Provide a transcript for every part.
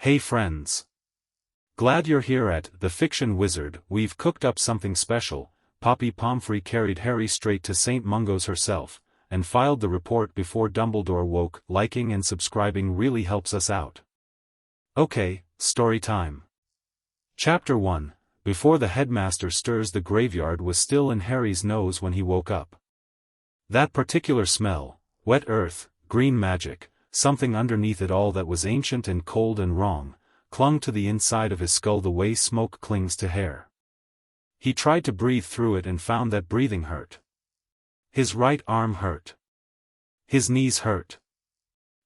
Hey friends! Glad you're here at The Fiction Wizard. We've cooked up something special. Poppy Pomfrey carried Harry straight to St Mungo's herself, and filed the report before Dumbledore woke. Liking and subscribing really helps us out. Okay, story time. Chapter 1. Before the headmaster stirs. The graveyard was still in Harry's nose when he woke up. That particular smell, wet earth, green magic, something underneath it all that was ancient and cold and wrong, clung to the inside of his skull the way smoke clings to hair. He tried to breathe through it and found that breathing hurt. His right arm hurt. His knees hurt.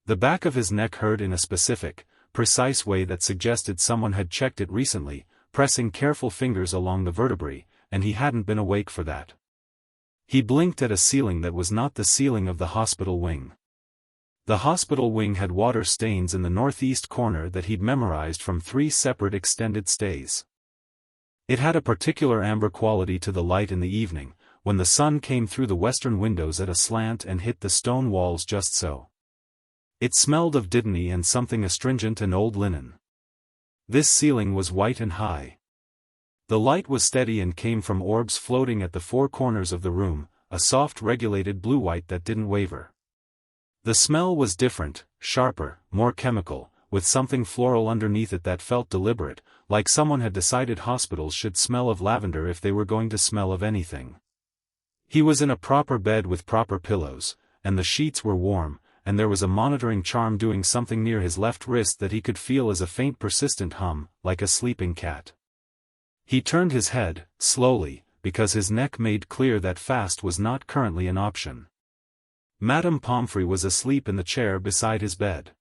The back of his neck hurt in a specific, precise way that suggested someone had checked it recently, pressing careful fingers along the vertebrae, and he hadn't been awake for that. He blinked at a ceiling that was not the ceiling of the hospital wing. The hospital wing had water stains in the northeast corner that he'd memorized from 3 separate extended stays. It had a particular amber quality to the light in the evening, when the sun came through the western windows at a slant and hit the stone walls just so. It smelled of dittany and something astringent and old linen. This ceiling was white and high. The light was steady and came from orbs floating at the 4 corners of the room, a soft regulated blue-white that didn't waver. The smell was different, sharper, more chemical, with something floral underneath it that felt deliberate, like someone had decided hospitals should smell of lavender if they were going to smell of anything. He was in a proper bed with proper pillows, and the sheets were warm, and there was a monitoring charm doing something near his left wrist that he could feel as a faint persistent hum, like a sleeping cat. He turned his head, slowly, because his neck made clear that fast was not currently an option. Madame Pomfrey was asleep in the chair beside his bed.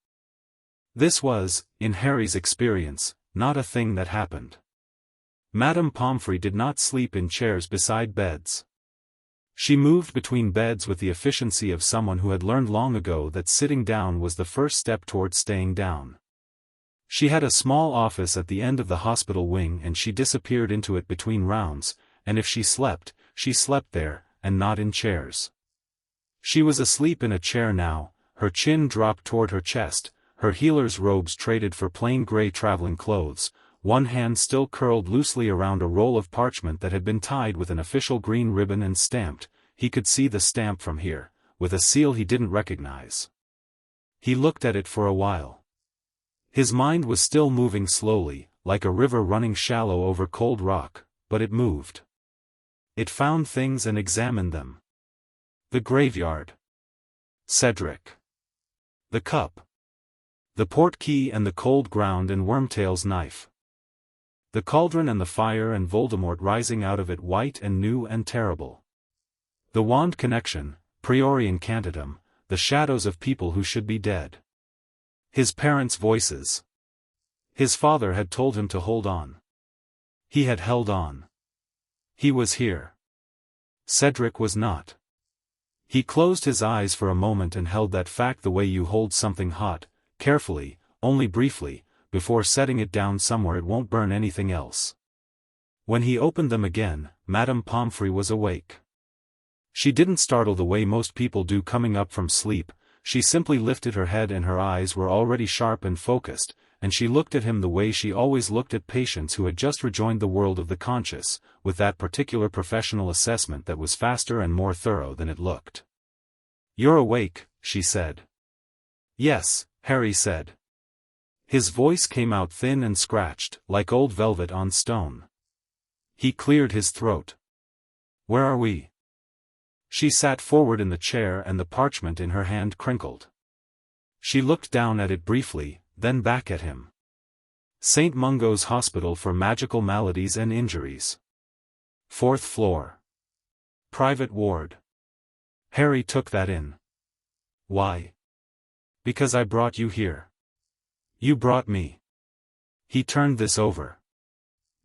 This was, in Harry's experience, not a thing that happened. Madame Pomfrey did not sleep in chairs beside beds. She moved between beds with the efficiency of someone who had learned long ago that sitting down was the first step towards staying down. She had a small office at the end of the hospital wing and she disappeared into it between rounds, and if she slept there, and not in chairs. She was asleep in a chair now, her chin dropped toward her chest, her healer's robes traded for plain gray traveling clothes, one hand still curled loosely around a roll of parchment that had been tied with an official green ribbon and stamped. He could see the stamp from here, with a seal he didn't recognize. He looked at it for a while. His mind was still moving slowly, like a river running shallow over cold rock, but it moved. It found things and examined them. The graveyard. Cedric. The cup. The portkey and the cold ground and Wormtail's knife. The cauldron and the fire and Voldemort rising out of it white and new and terrible. The wand connection, priori incantatem, the shadows of people who should be dead. His parents' voices. His father had told him to hold on. He had held on. He was here. Cedric was not. He closed his eyes for a moment and held that fact the way you hold something hot, carefully, only briefly, before setting it down somewhere it won't burn anything else. When he opened them again, Madame Pomfrey was awake. She didn't startle the way most people do coming up from sleep, she simply lifted her head and her eyes were already sharp and focused, and she looked at him the way she always looked at patients who had just rejoined the world of the conscious, with that particular professional assessment that was faster and more thorough than it looked. "You're awake," she said. "Yes," Harry said. His voice came out thin and scratched, like old velvet on stone. He cleared his throat. "Where are we?" She sat forward in the chair and the parchment in her hand crinkled. She looked down at it briefly, then back at him. St Mungo's Hospital for Magical Maladies and Injuries. 4th floor. Private ward. Harry took that in. "Why?" "Because I brought you here." "You brought me." He turned this over.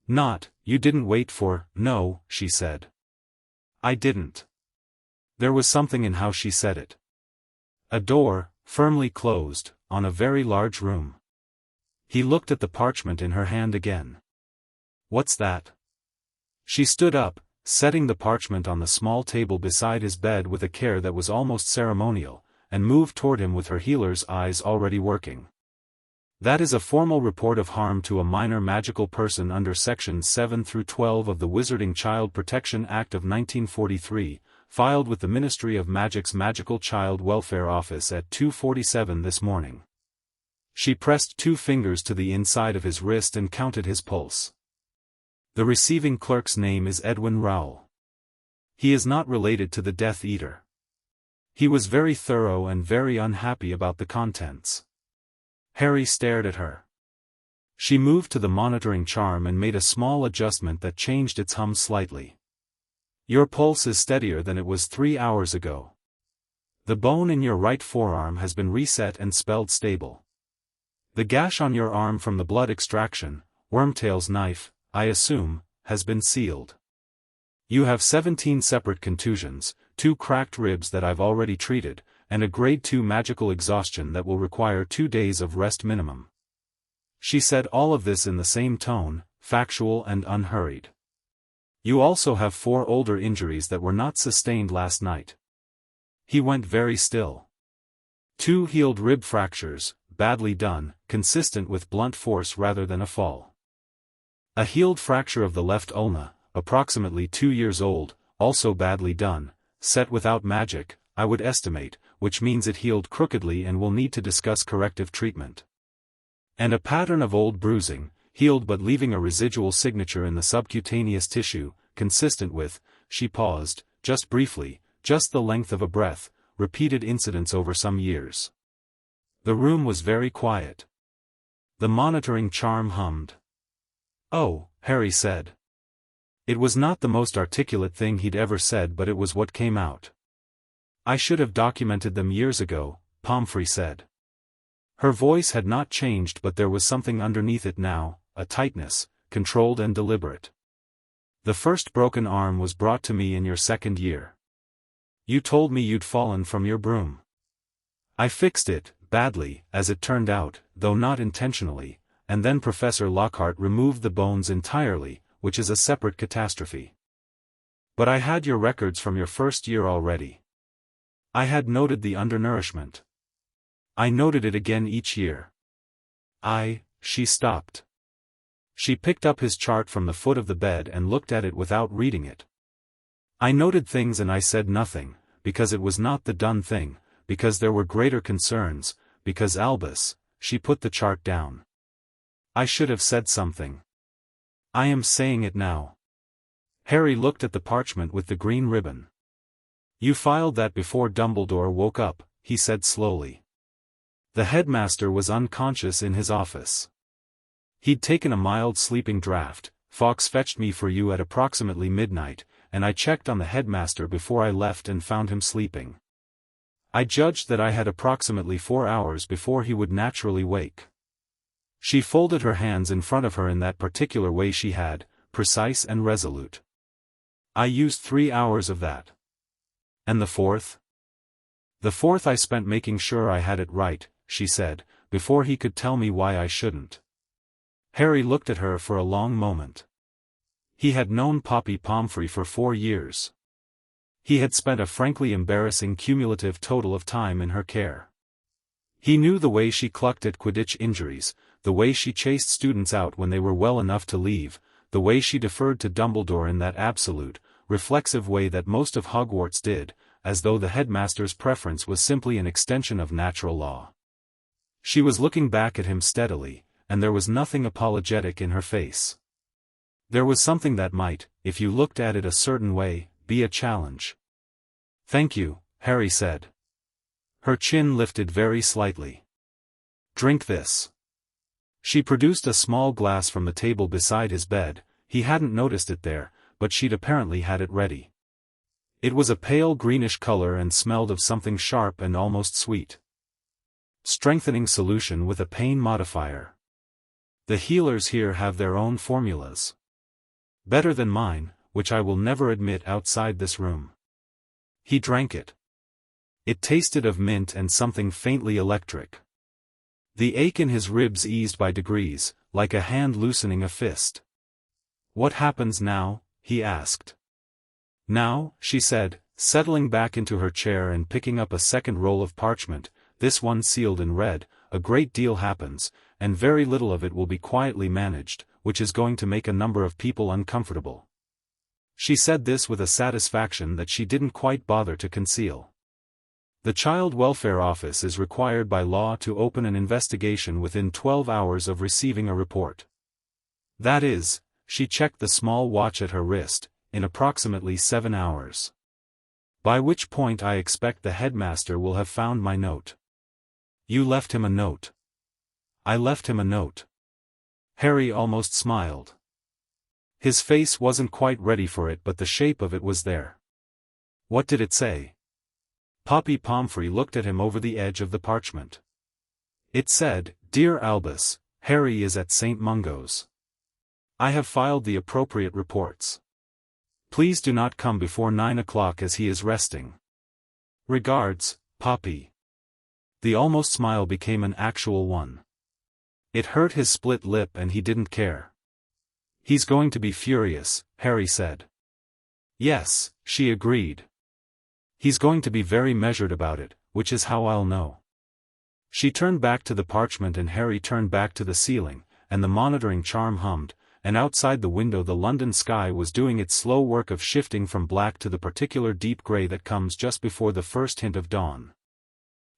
You didn't wait for." "No," she said. "I didn't." There was something in how she said it. A door, firmly closed, on a very large room. He looked at the parchment in her hand again. "What's that?" She stood up, setting the parchment on the small table beside his bed with a care that was almost ceremonial, and moved toward him with her healer's eyes already working. That is a formal report of harm to a minor magical person under Sections 7 through 12 of the Wizarding Child Protection Act of 1943, filed with the Ministry of Magic's Magical Child Welfare Office at 2:47 this morning. She pressed 2 fingers to the inside of his wrist and counted his pulse. The receiving clerk's name is Edwin Rowell. He is not related to the Death Eater. He was very thorough and very unhappy about the contents. Harry stared at her. She moved to the monitoring charm and made a small adjustment that changed its hum slightly. Your pulse is steadier than it was 3 hours ago. The bone in your right forearm has been reset and spelled stable. The gash on your arm from the blood extraction, Wormtail's knife, I assume, has been sealed. You have 17 separate contusions, 2 cracked ribs that I've already treated, and a grade 2 magical exhaustion that will require 2 days of rest minimum. She said all of this in the same tone, factual and unhurried. You also have 4 older injuries that were not sustained last night. He went very still. 2 healed rib fractures, badly done, consistent with blunt force rather than a fall. A healed fracture of the left ulna, approximately 2 years old, also badly done, set without magic, I would estimate, which means it healed crookedly and will need to discuss corrective treatment. And a pattern of old bruising, healed but leaving a residual signature in the subcutaneous tissue, consistent with, she paused, just briefly, just the length of a breath, repeated incidents over some years. The room was very quiet. The monitoring charm hummed. Oh, Harry said. It was not the most articulate thing he'd ever said, but it was what came out. I should have documented them years ago, Pomfrey said. Her voice had not changed, but there was something underneath it now, a tightness, controlled and deliberate. The first broken arm was brought to me in your 2nd year. You told me you'd fallen from your broom. I fixed it, badly, as it turned out, though not intentionally, and then Professor Lockhart removed the bones entirely, which is a separate catastrophe. But I had your records from your 1st year already. I had noted the undernourishment. I noted it again each year. She stopped. She picked up his chart from the foot of the bed and looked at it without reading it. I noted things and I said nothing, because it was not the done thing, because there were greater concerns, because Albus, she put the chart down. I should have said something. I am saying it now. Harry looked at the parchment with the green ribbon. You filed that before Dumbledore woke up, he said slowly. The headmaster was unconscious in his office. He'd taken a mild sleeping draught. Fawkes fetched me for you at approximately midnight, and I checked on the headmaster before I left and found him sleeping. I judged that I had approximately 4 hours before he would naturally wake. She folded her hands in front of her in that particular way she had, precise and resolute. I used 3 hours of that. And the 4th? The 4th I spent making sure I had it right, she said, before he could tell me why I shouldn't. Harry looked at her for a long moment. He had known Poppy Pomfrey for 4 years. He had spent a frankly embarrassing cumulative total of time in her care. He knew the way she clucked at Quidditch injuries, the way she chased students out when they were well enough to leave, the way she deferred to Dumbledore in that absolute, reflexive way that most of Hogwarts did, as though the headmaster's preference was simply an extension of natural law. She was looking back at him steadily, and there was nothing apologetic in her face. There was something that might, if you looked at it a certain way, be a challenge. Thank you, Harry said. Her chin lifted very slightly. Drink this. She produced a small glass from the table beside his bed. He hadn't noticed it there, but she'd apparently had it ready. It was a pale greenish color and smelled of something sharp and almost sweet. Strengthening solution with a pain modifier. The healers here have their own formulas. Better than mine, which I will never admit outside this room. He drank it. It tasted of mint and something faintly electric. The ache in his ribs eased by degrees, like a hand loosening a fist. What happens now? He asked. Now, she said, settling back into her chair and picking up a second roll of parchment, this one sealed in red, a great deal happens, and very little of it will be quietly managed, which is going to make a number of people uncomfortable. She said this with a satisfaction that she didn't quite bother to conceal. The Child Welfare Office is required by law to open an investigation within 12 hours of receiving a report. That is, she checked the small watch at her wrist, in approximately 7 hours. By which point I expect the headmaster will have found my note. You left him a note. I left him a note. Harry almost smiled. His face wasn't quite ready for it, but the shape of it was there. What did it say? Poppy Pomfrey looked at him over the edge of the parchment. It said, "Dear Albus, Harry is at St Mungo's. I have filed the appropriate reports. Please do not come before 9 o'clock as he is resting. Regards, Poppy." The almost smile became an actual one. It hurt his split lip and he didn't care. He's going to be furious, Harry said. Yes, she agreed. He's going to be very measured about it, which is how I'll know. She turned back to the parchment and Harry turned back to the ceiling, and the monitoring charm hummed, and outside the window the London sky was doing its slow work of shifting from black to the particular deep grey that comes just before the first hint of dawn.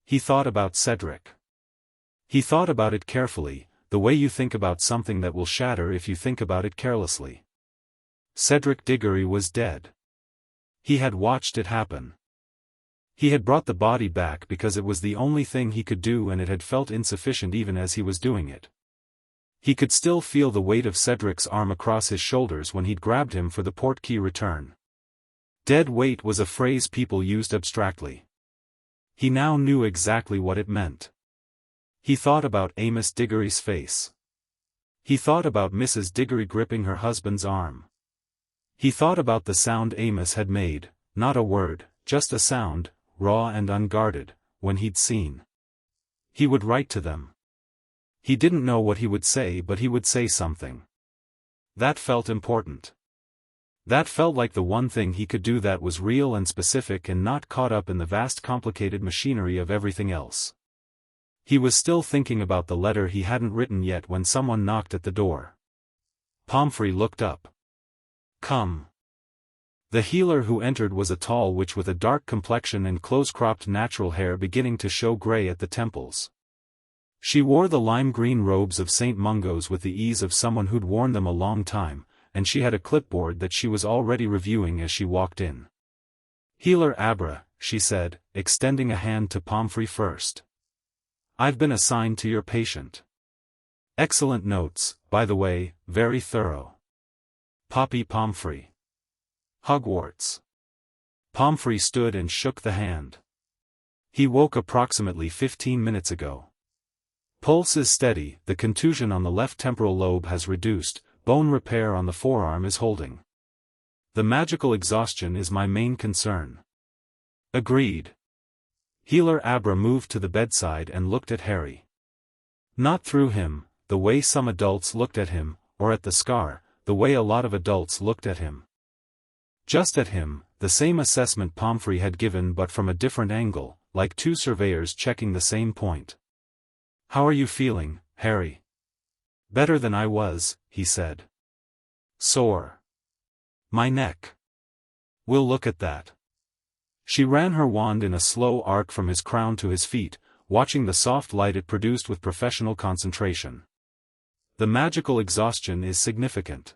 He thought about Cedric. He thought about it carefully, the way you think about something that will shatter if you think about it carelessly. Cedric Diggory was dead. He had watched it happen. He had brought the body back because it was the only thing he could do, and it had felt insufficient even as he was doing it. He could still feel the weight of Cedric's arm across his shoulders when he'd grabbed him for the portkey return. Dead weight was a phrase people used abstractly. He now knew exactly what it meant. He thought about Amos Diggory's face. He thought about Mrs. Diggory gripping her husband's arm. He thought about the sound Amos had made, not a word, just a sound, raw and unguarded, when he'd seen. He would write to them. He didn't know what he would say, but he would say something. That felt important. That felt like the one thing he could do that was real and specific and not caught up in the vast complicated machinery of everything else. He was still thinking about the letter he hadn't written yet when someone knocked at the door. Pomfrey looked up. "Come." The healer who entered was a tall witch with a dark complexion and close-cropped natural hair beginning to show grey at the temples. She wore the lime-green robes of St Mungo's with the ease of someone who'd worn them a long time, and she had a clipboard that she was already reviewing as she walked in. "Healer Abra," she said, extending a hand to Pomfrey first. "I've been assigned to your patient. Excellent notes, by the way, very thorough. Poppy Pomfrey. Hogwarts." Pomfrey stood and shook the hand. "He woke approximately 15 minutes ago. Pulse is steady, the contusion on the left temporal lobe has reduced, bone repair on the forearm is holding. The magical exhaustion is my main concern." "Agreed." Healer Abra moved to the bedside and looked at Harry. Not through him, the way some adults looked at him, or at the scar, the way a lot of adults looked at him. Just at him, the same assessment Pomfrey had given but from a different angle, like two surveyors checking the same point. "How are you feeling, Harry?" "Better than I was," he said. "Sore. My neck. We'll look at that." She ran her wand in a slow arc from his crown to his feet, watching the soft light it produced with professional concentration. "The magical exhaustion is significant.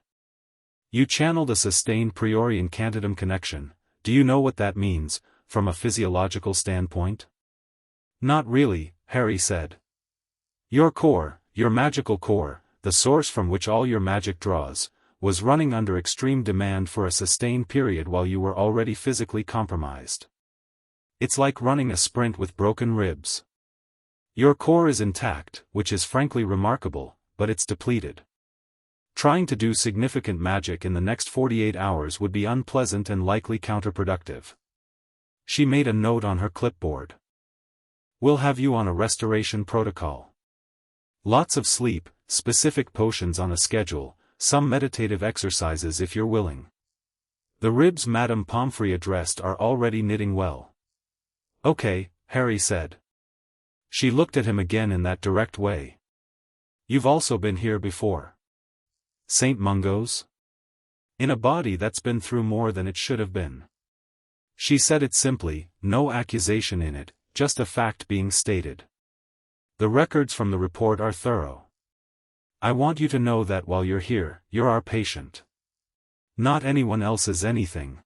You channeled a sustained priori incantatum connection. Do you know what that means, from a physiological standpoint?" "Not really," Harry said. "Your core, your magical core, the source from which all your magic draws, was running under extreme demand for a sustained period while you were already physically compromised. It's like running a sprint with broken ribs. Your core is intact, which is frankly remarkable, but it's depleted. Trying to do significant magic in the next 48 hours would be unpleasant and likely counterproductive." She made a note on her clipboard. "We'll have you on a restoration protocol. Lots of sleep, specific potions on a schedule, some meditative exercises if you're willing. The ribs Madame Pomfrey addressed are already knitting well." "Okay," Harry said. She looked at him again in that direct way. You've also been here before. St Mungo's? In a body that's been through more than it should have been. She said it simply, no accusation in it, just a fact being stated. The records from the report are thorough. I want you to know that while you're here, you're our patient. Not anyone else's anything.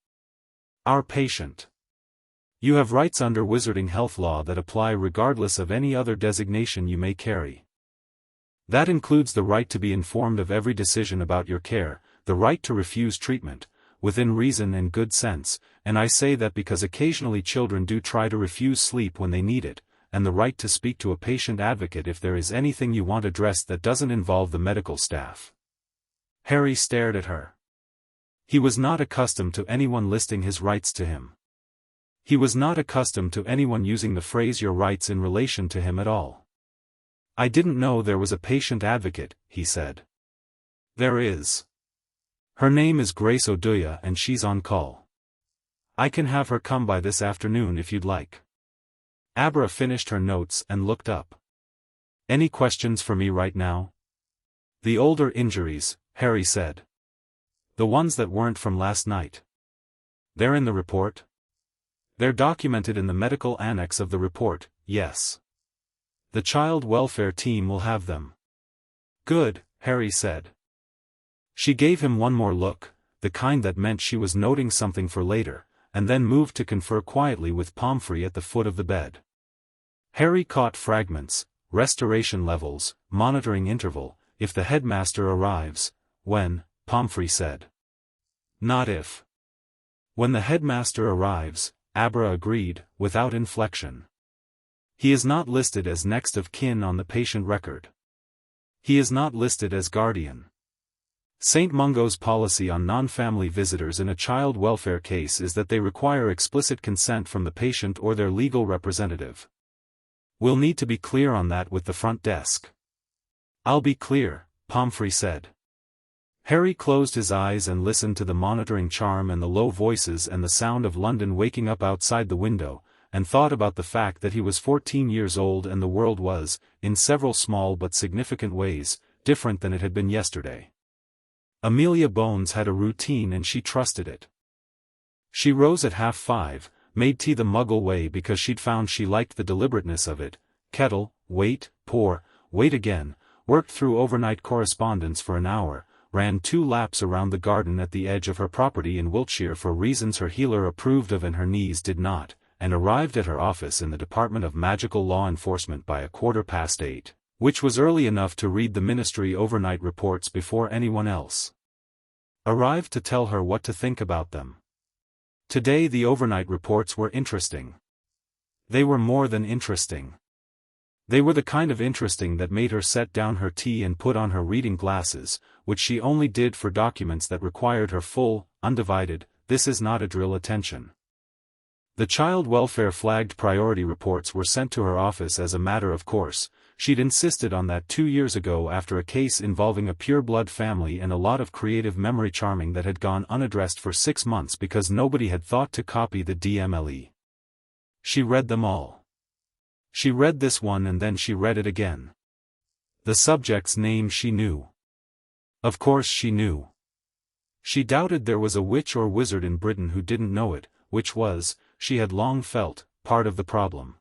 Our patient. You have rights under Wizarding Health Law that apply regardless of any other designation you may carry. That includes the right to be informed of every decision about your care, the right to refuse treatment, within reason and good sense, and I say that because occasionally children do try to refuse sleep when they need it, and the right to speak to a patient advocate if there is anything you want addressed that doesn't involve the medical staff. Harry stared at her. He was not accustomed to anyone listing his rights to him. He was not accustomed to anyone using the phrase your rights in relation to him at all. I didn't know there was a patient advocate, he said. There is. Her name is Grace O'Duya and she's on call. I can have her come by this afternoon if you'd like. Abra finished her notes and looked up. Any questions for me right now? The older injuries, Harry said. The ones that weren't from last night. They're in the report? They're documented in the medical annex of the report, yes. The child welfare team will have them. Good, Harry said. She gave him one more look, the kind that meant she was noting something for later, and then moved to confer quietly with Pomfrey at the foot of the bed. Harry caught fragments, restoration levels, monitoring interval, if the headmaster arrives, when, Pomfrey said. Not if. When the headmaster arrives, Abra agreed, without inflection. He is not listed as next of kin on the patient record. He is not listed as guardian. St Mungo's policy on non-family visitors in a child welfare case is that they require explicit consent from the patient or their legal representative. We'll need to be clear on that with the front desk. I'll be clear, Pomfrey said. Harry closed his eyes and listened to the monitoring charm and the low voices and the sound of London waking up outside the window, and thought about the fact that he was 14 years old and the world was, in several small but significant ways, different than it had been yesterday. Amelia Bones had a routine and she trusted it. She rose at 5:30, made tea the Muggle way because she'd found she liked the deliberateness of it, kettle, wait, pour, wait again, worked through overnight correspondence for an hour, ran 2 laps around the garden at the edge of her property in Wiltshire for reasons her healer approved of and her knees did not, and arrived at her office in the Department of Magical Law Enforcement by 8:15. Which was early enough to read the Ministry overnight reports before anyone else arrived to tell her what to think about them. Today the overnight reports were interesting. They were more than interesting. They were the kind of interesting that made her set down her tea and put on her reading glasses, which she only did for documents that required her full, undivided, this is not a drill attention. The child welfare flagged priority reports were sent to her office as a matter of course. She'd insisted on that 2 years ago after a case involving a pure-blood family and a lot of creative memory charming that had gone unaddressed for 6 months because nobody had thought to copy the DMLE. She read them all. She read this one and then she read it again. The subject's name she knew. Of course she knew. She doubted there was a witch or wizard in Britain who didn't know it, which was, she had long felt, part of the problem.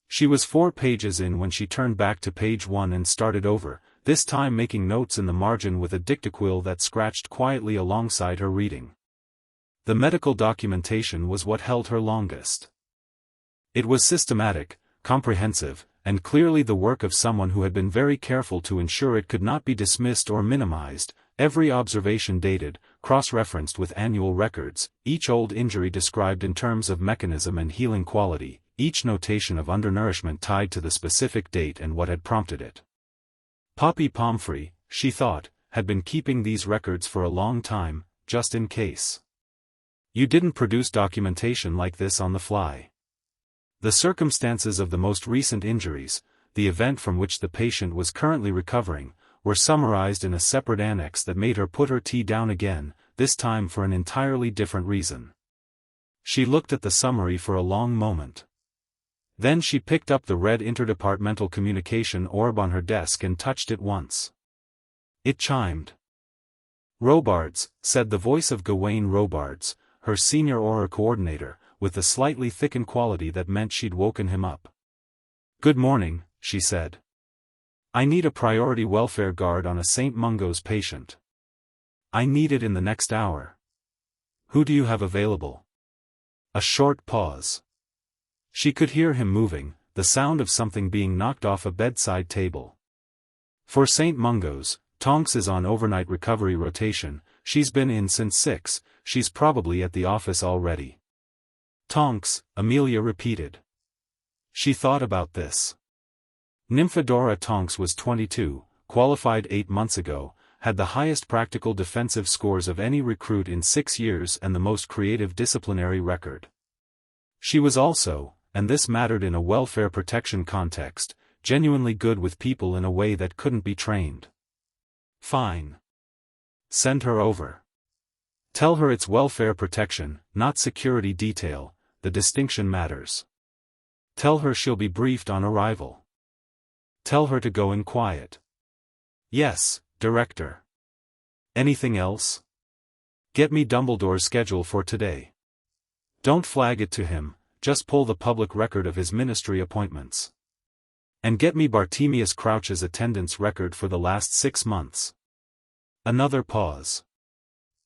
She was 4 pages in when she turned back to page 1 and started over, this time making notes in the margin with a dictaquill that scratched quietly alongside her reading. The medical documentation was what held her longest. It was systematic, comprehensive, and clearly the work of someone who had been very careful to ensure it could not be dismissed or minimized, every observation dated, cross-referenced with annual records, each old injury described in terms of mechanism and healing quality, each notation of undernourishment tied to the specific date and what had prompted it. Poppy Pomfrey, she thought, had been keeping these records for a long time, just in case. You didn't produce documentation like this on the fly. The circumstances of the most recent injuries, the event from which the patient was currently recovering, were summarized in a separate annex that made her put her tea down again, this time for an entirely different reason. She looked at the summary for a long moment. Then she picked up the red interdepartmental communication orb on her desk and touched it once. It chimed. "Robards," said the voice of Gawain Robards, her senior aura coordinator, with the slightly thickened quality that meant she'd woken him up. "Good morning," she said. "I need a priority welfare guard on a St Mungo's patient. I need it in the next hour. Who do you have available?" A short pause. She could hear him moving, the sound of something being knocked off a bedside table. "For St Mungo's, Tonks is on overnight recovery rotation. She's been in since 6, she's probably at the office already." "Tonks," Amelia repeated. She thought about this. Nymphadora Tonks was 22, qualified 8 months ago, had the highest practical defensive scores of any recruit in 6 years and the most creative disciplinary record. She was also, and this mattered in a welfare protection context, genuinely good with people in a way that couldn't be trained. "Fine. Send her over. Tell her it's welfare protection, not security detail, the distinction matters. Tell her she'll be briefed on arrival. Tell her to go in quiet." "Yes, Director." "Anything else? Get me Dumbledore's schedule for today. Don't flag it to him, just pull the public record of his ministry appointments. And get me Bartemius Crouch's attendance record for the last 6 months." Another pause.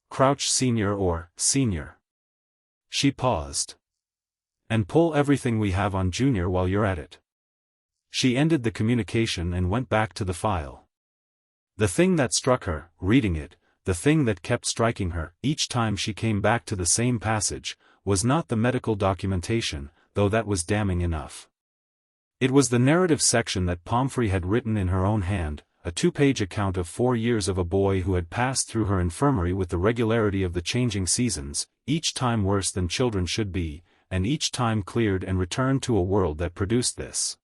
"Crouch Senior or Senior?" She paused. "And pull everything we have on Junior while you're at it." She ended the communication and went back to the file. The thing that struck her, reading it, the thing that kept striking her, each time she came back to the same passage, was not the medical documentation, though that was damning enough. It was the narrative section that Pomfrey had written in her own hand, a 2-page account of 4 years of a boy who had passed through her infirmary with the regularity of the changing seasons, each time worse than children should be, and each time cleared and returned to a world that produced this.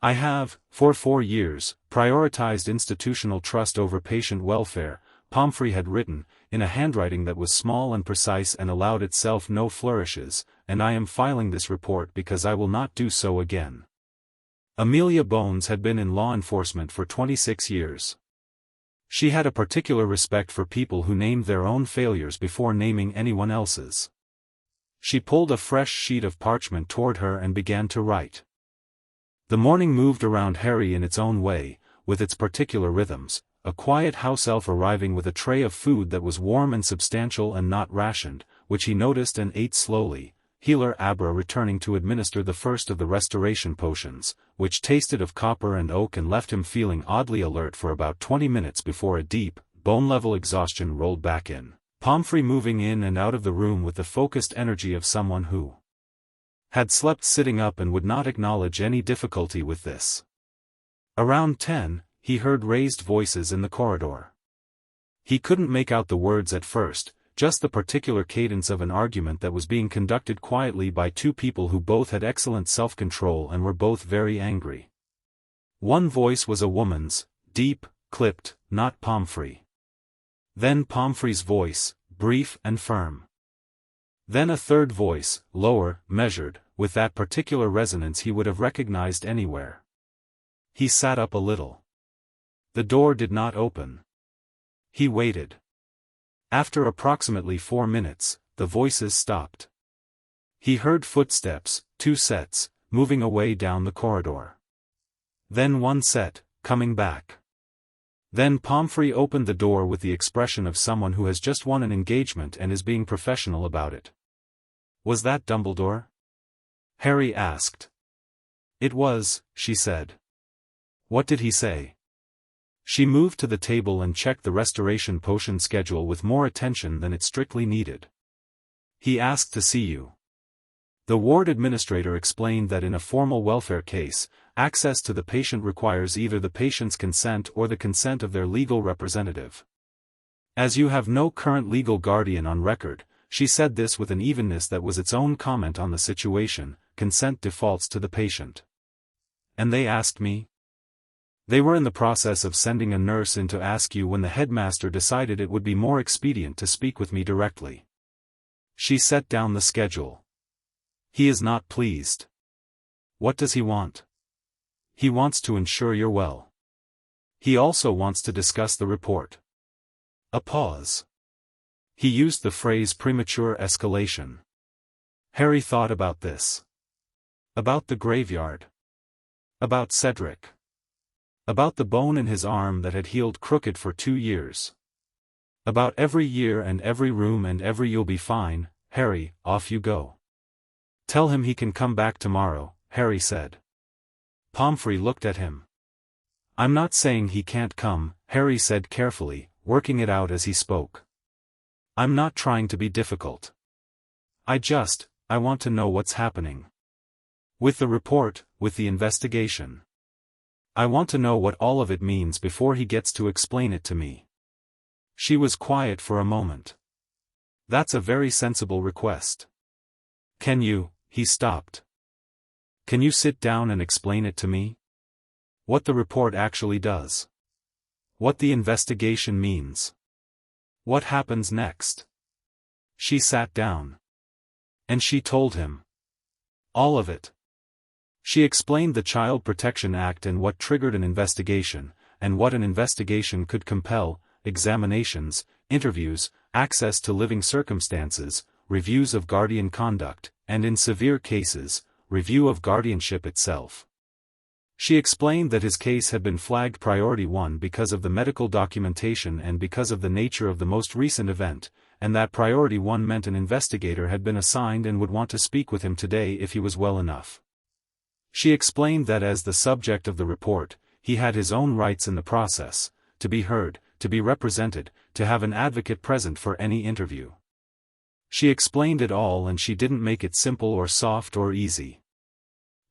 "I have, for 4 years, prioritized institutional trust over patient welfare," Pomfrey had written, in a handwriting that was small and precise and allowed itself no flourishes, "and I am filing this report because I will not do so again." Amelia Bones had been in law enforcement for 26 years. She had a particular respect for people who named their own failures before naming anyone else's. She pulled a fresh sheet of parchment toward her and began to write. The morning moved around Harry in its own way, with its particular rhythms, a quiet house elf arriving with a tray of food that was warm and substantial and not rationed, which he noticed and ate slowly, Healer Abra returning to administer the first of the restoration potions, which tasted of copper and oak and left him feeling oddly alert for about 20 minutes before a deep, bone-level exhaustion rolled back in, Pomfrey moving in and out of the room with the focused energy of someone who had slept sitting up and would not acknowledge any difficulty with this. Around 10, he heard raised voices in the corridor. He couldn't make out the words at first, just the particular cadence of an argument that was being conducted quietly by 2 people who both had excellent self-control and were both very angry. One voice was a woman's, deep, clipped, not Pomfrey. Then Pomfrey's voice, brief and firm. Then a third voice, lower, measured, with that particular resonance he would have recognized anywhere. He sat up a little. The door did not open. He waited. After approximately 4 minutes, the voices stopped. He heard footsteps, 2 sets, moving away down the corridor. Then one set, coming back. Then Pomfrey opened the door with the expression of someone who has just won an engagement and is being professional about it. "Was that Dumbledore?" Harry asked. "It was," she said. "What did he say?" She moved to the table and checked the restoration potion schedule with more attention than it strictly needed. "He asked to see you." The ward administrator explained that in a formal welfare case, access to the patient requires either the patient's consent or the consent of their legal representative. "As you have no current legal guardian on record," she said this with an evenness that was its own comment on the situation, "consent defaults to the patient." "And they asked me?" "They were in the process of sending a nurse in to ask you when the headmaster decided it would be more expedient to speak with me directly." She set down the schedule. "He is not pleased." What does he want? He wants to ensure you're well. He also wants to discuss the report. A pause. He used the phrase premature escalation. Harry thought about this. About the graveyard. About Cedric. About the bone in his arm that had healed crooked for 2 years. About every year and every room and every "You'll be fine, Harry, off you go." "Tell him he can come back tomorrow," Harry said. Pomfrey looked at him. "I'm not saying he can't come," Harry said carefully, working it out as he spoke. "I'm not trying to be difficult. I want to know what's happening. With the report, with the investigation. I want to know what all of it means before he gets to explain it to me." She was quiet for a moment. "That's a very sensible request. Can you?" He stopped. "Can you sit down and explain it to me? What the report actually does? What the investigation means? What happens next?" She sat down. And she told him. All of it. She explained the Child Protection Act and what triggered an investigation, and what an investigation could compel: examinations, interviews, access to living circumstances, reviews of guardian conduct, and in severe cases, review of guardianship itself. She explained that his case had been flagged Priority 1 because of the medical documentation and because of the nature of the most recent event, and that Priority 1 meant an investigator had been assigned and would want to speak with him today if he was well enough. She explained that as the subject of the report, he had his own rights in the process: to be heard, to be represented, to have an advocate present for any interview. She explained it all, and she didn't make it simple or soft or easy.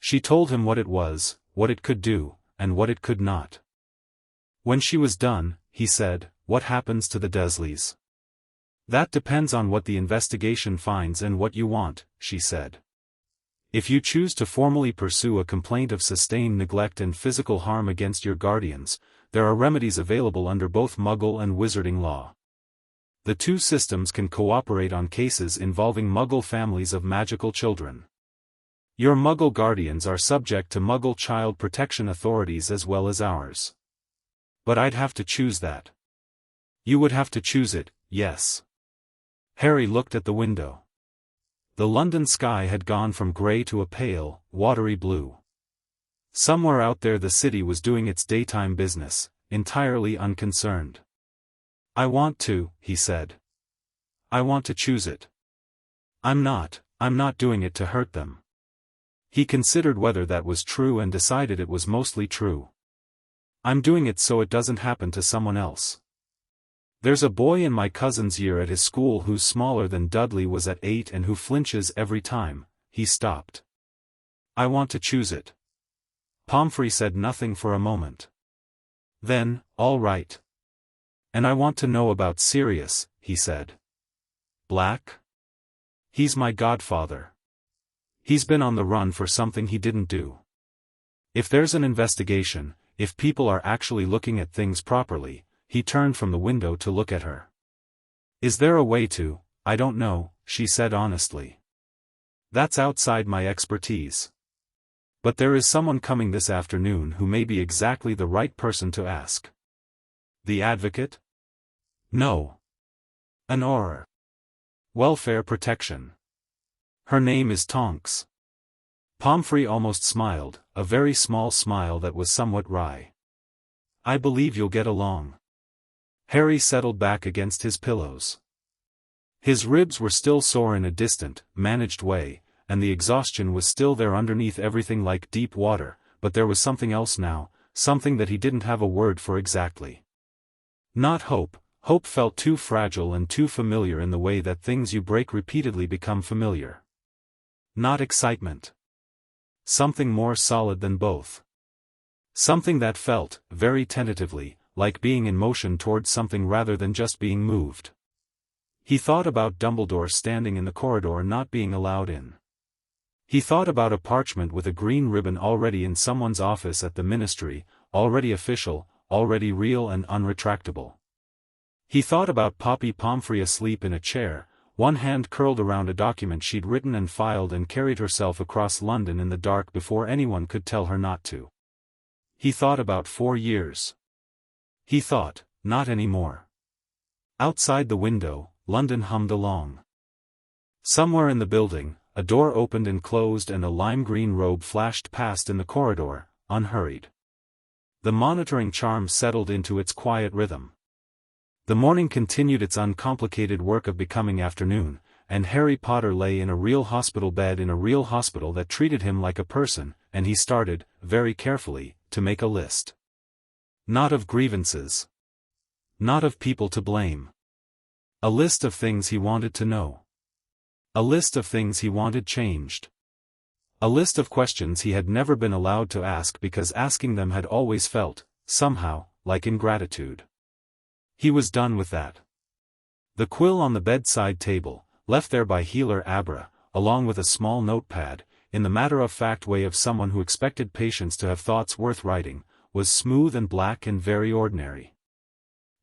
She told him what it was, what it could do, and what it could not. When she was done, he said, "What happens to the Dursleys?" "That depends on what the investigation finds and what you want," she said. "If you choose to formally pursue a complaint of sustained neglect and physical harm against your guardians, there are remedies available under both Muggle and Wizarding law. The two systems can cooperate on cases involving Muggle families of magical children. Your Muggle guardians are subject to Muggle child protection authorities as well as ours. But I'd have to choose that." "You would have to choose it, yes." Harry looked at the window. The London sky had gone from grey to a pale, watery blue. Somewhere out there the city was doing its daytime business, entirely unconcerned. "I want to," he said. "I want to choose it. I'm not doing it to hurt them." He considered whether that was true and decided it was mostly true. "I'm doing it so it doesn't happen to someone else. There's a boy in my cousin's year at his school who's smaller than Dudley was at 8 and who flinches every time." He stopped. "I want to choose it." Pomfrey said nothing for a moment. Then, "All right. And I want to know about Sirius," he said. "Black? He's my godfather. He's been on the run for something he didn't do. If there's an investigation, if people are actually looking at things properly." He turned from the window to look at her. "Is there a way to?" "I don't know," she said honestly. "That's outside my expertise. But there is someone coming this afternoon who may be exactly the right person to ask." "The advocate?" "No. An OR. Welfare protection. Her name is Tonks." Pomfrey almost smiled, a very small smile that was somewhat wry. "I believe you'll get along." Harry settled back against his pillows. His ribs were still sore in a distant, managed way, and the exhaustion was still there underneath everything like deep water, but there was something else now, something that he didn't have a word for exactly. Not hope. Hope felt too fragile and too familiar in the way that things you break repeatedly become familiar. Not excitement. Something more solid than both. Something that felt, very tentatively, like being in motion towards something rather than just being moved. He thought about Dumbledore standing in the corridor not being allowed in. He thought about a parchment with a green ribbon already in someone's office at the Ministry, already official, already real and unretractable. He thought about Poppy Pomfrey asleep in a chair, one hand curled around a document she'd written and filed and carried herself across London in the dark before anyone could tell her not to. He thought about 4 years. He thought, not anymore. Outside the window, London hummed along. Somewhere in the building, a door opened and closed and a lime-green robe flashed past in the corridor, unhurried. The monitoring charm settled into its quiet rhythm. The morning continued its uncomplicated work of becoming afternoon, and Harry Potter lay in a real hospital bed in a real hospital that treated him like a person, and he started, very carefully, to make a list. Not of grievances. Not of people to blame. A list of things he wanted to know. A list of things he wanted changed. A list of questions he had never been allowed to ask because asking them had always felt, somehow, like ingratitude. He was done with that. The quill on the bedside table, left there by Healer Abra, along with a small notepad, in the matter-of-fact way of someone who expected patients to have thoughts worth writing, was smooth and black and very ordinary.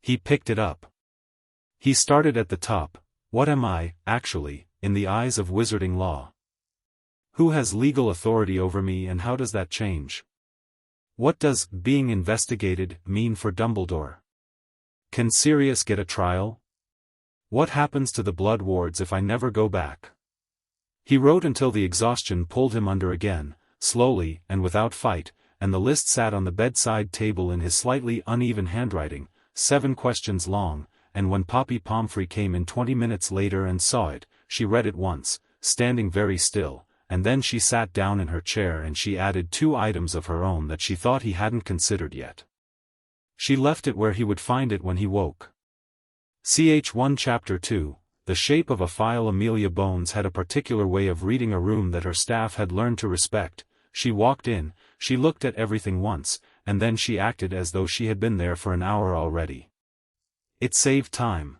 He picked it up. He started at the top. What am I, actually, in the eyes of wizarding law? Who has legal authority over me and how does that change? What does being investigated mean for Dumbledore? Can Sirius get a trial? What happens to the blood wards if I never go back? He wrote until the exhaustion pulled him under again, slowly and without fight, and the list sat on the bedside table in his slightly uneven handwriting, 7 questions long, and when Poppy Pomfrey came in 20 minutes later and saw it, she read it once, standing very still, and then she sat down in her chair and she added 2 items of her own that she thought he hadn't considered yet. She left it where he would find it when he woke. Ch1 Chapter 2, The shape of a file. Amelia Bones had a particular way of reading a room that her staff had learned to respect. She walked in, she looked at everything once, and then she acted as though she had been there for an hour already. It saved time.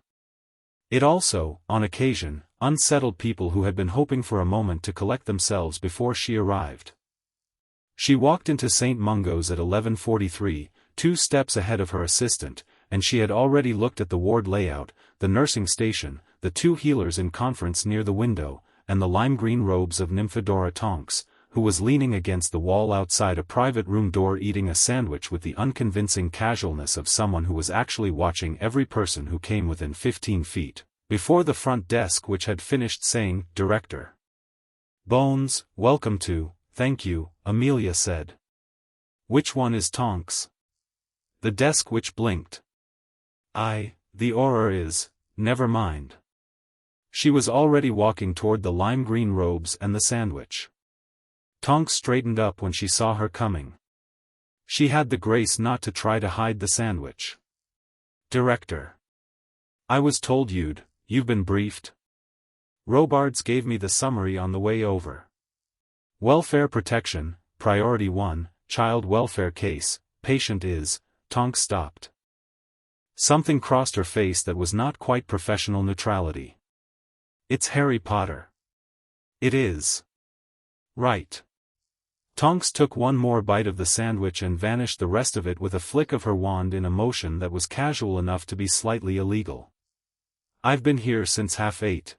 It also, on occasion, unsettled people who had been hoping for a moment to collect themselves before she arrived. She walked into St Mungo's at 11:43, 2 steps ahead of her assistant, and she had already looked at the ward layout, the nursing station, the 2 healers in conference near the window, and the lime-green robes of Nymphadora Tonks, who was leaning against the wall outside a private room door eating a sandwich with the unconvincing casualness of someone who was actually watching every person who came within 15 feet, before the front desk which had finished saying, "Director Bones, welcome to, thank you," Amelia said. "Which one is Tonks?" The desk which blinked. The aura is, never mind." She was already walking toward the lime-green robes and the sandwich. Tonks straightened up when she saw her coming. She had the grace not to try to hide the sandwich. "Director. I was told you've been briefed. Robards gave me the summary on the way over. Welfare protection, priority 1, child welfare case, patient is..." Tonks stopped. Something crossed her face that was not quite professional neutrality. "It's Harry Potter." "It is. Right." Tonks took one more bite of the sandwich and vanished the rest of it with a flick of her wand in a motion that was casual enough to be slightly illegal. "I've been here since 8:30.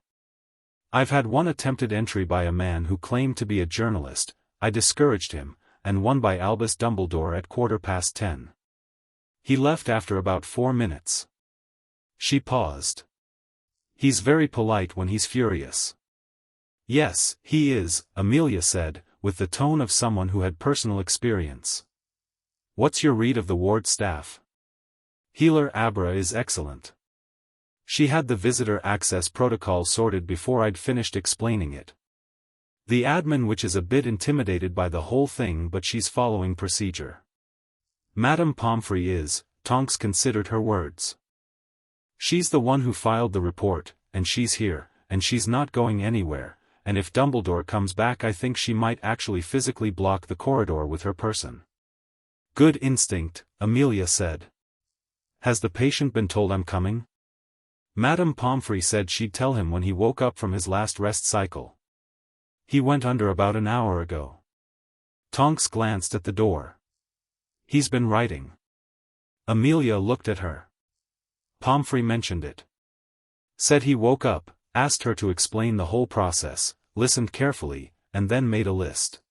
I've had one attempted entry by a man who claimed to be a journalist, I discouraged him, and one by Albus Dumbledore at 10:15. He left after about 4 minutes." She paused. "He's very polite when he's furious." "Yes, he is," Amelia said, with the tone of someone who had personal experience. "What's your read of the ward staff?" "Healer Abra is excellent." She had the visitor access protocol sorted before I'd finished explaining it. "The admin which is a bit intimidated by the whole thing, but she's following procedure." "Madame Pomfrey is," Tonks considered her words. "She's the one who filed the report, and she's here, and she's not going anywhere, and if Dumbledore comes back I think she might actually physically block the corridor with her person." "Good instinct," Amelia said. "Has the patient been told I'm coming?" "Madame Pomfrey said she'd tell him when he woke up from his last rest cycle. He went under about an hour ago." Tonks glanced at the door. "He's been writing." Amelia looked at her. "Pomfrey mentioned it. Said he woke up, asked her to explain the whole process, listened carefully, and then made a list.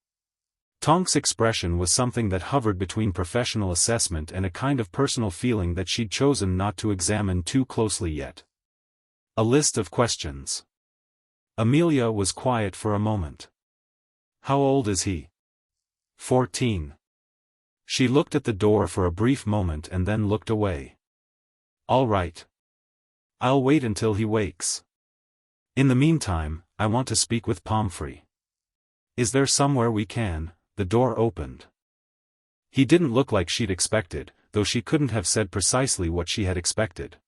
Tonks' expression was something that hovered between professional assessment and a kind of personal feeling that she'd chosen not to examine too closely yet. A list of questions. Amelia was quiet for a moment. How old is he? 14. She looked at the door for a brief moment and then looked away. All right. I'll wait until he wakes. In the meantime, I want to speak with Pomfrey. Is there somewhere we can? The door opened. He didn't look like she'd expected, though she couldn't have said precisely what she had expected.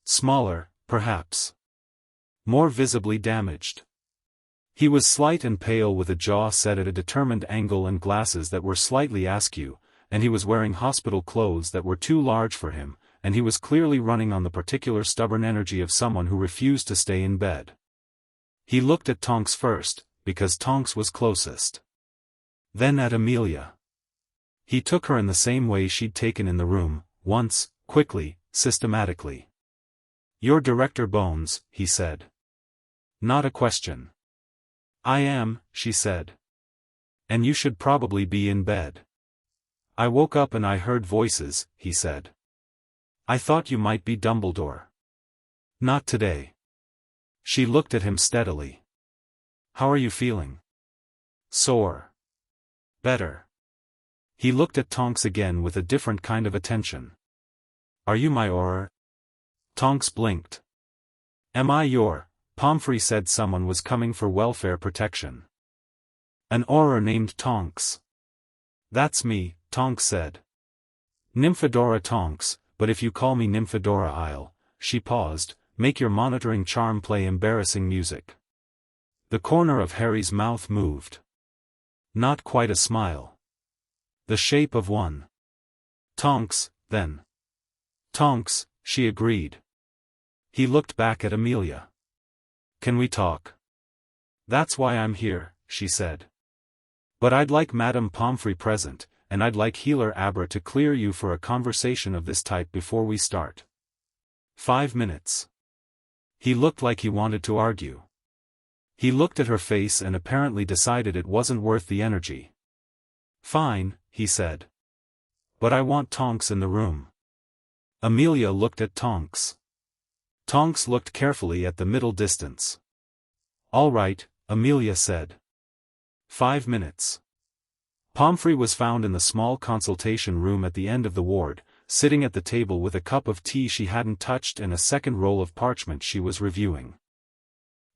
Smaller, perhaps. More visibly damaged. He was slight and pale with a jaw set at a determined angle and glasses that were slightly askew, and he was wearing hospital clothes that were too large for him, and he was clearly running on the particular stubborn energy of someone who refused to stay in bed. He looked at Tonks first, because Tonks was closest. Then at Amelia. He took her in the same way she'd taken in the room, once, quickly, systematically. "You're Director Bones," he said. Not a question. "I am," she said. "And you should probably be in bed." "I woke up and I heard voices," he said. "I thought you might be Dumbledore." "Not today." She looked at him steadily. "How are you feeling?" "Sore." "Better." He looked at Tonks again with a different kind of attention. "Are you my Auror?" Tonks blinked. "Am I your?" Pomfrey said someone was coming for welfare protection. "An Auror named Tonks." "That's me," Tonks said. "Nymphadora Tonks, but if you call me Nymphadora I'll," she paused, "make your monitoring charm play embarrassing music." The corner of Harry's mouth moved. Not quite a smile. The shape of one. "Tonks, then." "Tonks," she agreed. He looked back at Amelia. "Can we talk?" "That's why I'm here," she said. "But I'd like Madame Pomfrey present, and I'd like Healer Abra to clear you for a conversation of this type before we start." 5 minutes. He looked like he wanted to argue. He looked at her face and apparently decided it wasn't worth the energy. "Fine," he said. "But I want Tonks in the room." Amelia looked at Tonks. Tonks looked carefully at the middle distance. "All right," Amelia said. 5 minutes. Pomfrey was found in the small consultation room at the end of the ward, sitting at the table with a cup of tea she hadn't touched and a second roll of parchment she was reviewing.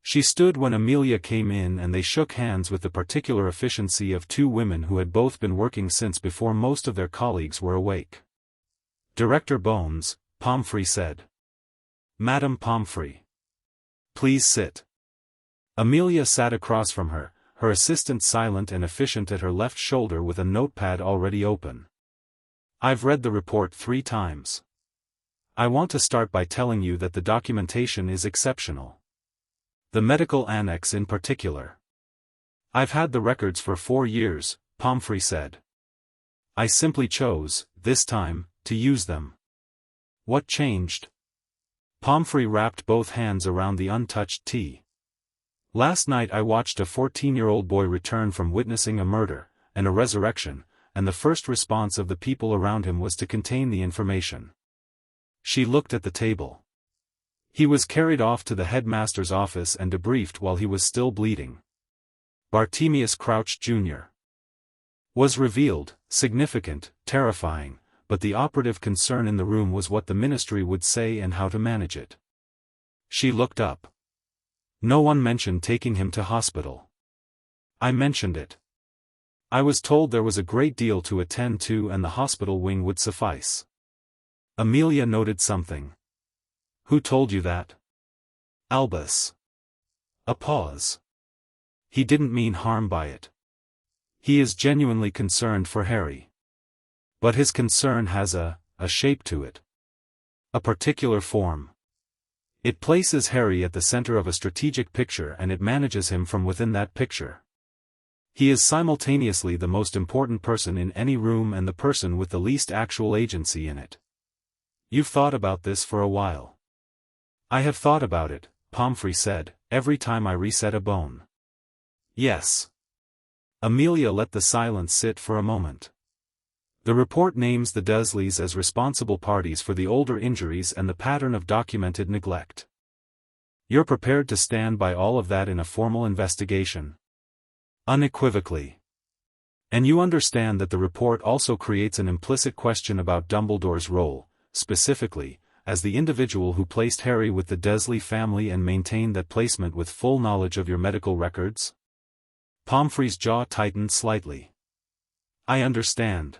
She stood when Amelia came in and they shook hands with the particular efficiency of two women who had both been working since before most of their colleagues were awake. "Director Bones," Pomfrey said. "Madame Pomfrey. Please sit." Amelia sat across from her, her assistant silent and efficient at her left shoulder with a notepad already open. "I've read the report 3 times. I want to start by telling you that the documentation is exceptional. The medical annex in particular. I've had the records for 4 years, Pomfrey said. I simply chose, this time, to use them." "What changed?" Pomfrey wrapped both hands around the untouched tea. "Last night I watched a 14-year-old boy return from witnessing a murder, and a resurrection, and the first response of the people around him was to contain the information." She looked at the table. "He was carried off to the headmaster's office and debriefed while he was still bleeding. Bartemius Crouch Jr. was revealed, significant, terrifying, but the operative concern in the room was what the ministry would say and how to manage it." She looked up. "No one mentioned taking him to hospital. I mentioned it. I was told there was a great deal to attend to and the hospital wing would suffice." Amelia noted something. "Who told you that?" "Albus." A pause. "He didn't mean harm by it. He is genuinely concerned for Harry. But his concern has a shape to it. A particular form. It places Harry at the center of a strategic picture and it manages him from within that picture. He is simultaneously the most important person in any room and the person with the least actual agency in it. You've thought about this for a while." "I have thought about it," Pomfrey said, every time I reset a bone. Yes. Amelia let the silence sit for a moment. The report names the Dursleys as responsible parties for the older injuries and the pattern of documented neglect. You're prepared to stand by all of that in a formal investigation? Unequivocally. And you understand that the report also creates an implicit question about Dumbledore's role, specifically, as the individual who placed Harry with the Dursley family and maintained that placement with full knowledge of your medical records? Pomfrey's jaw tightened slightly. I understand.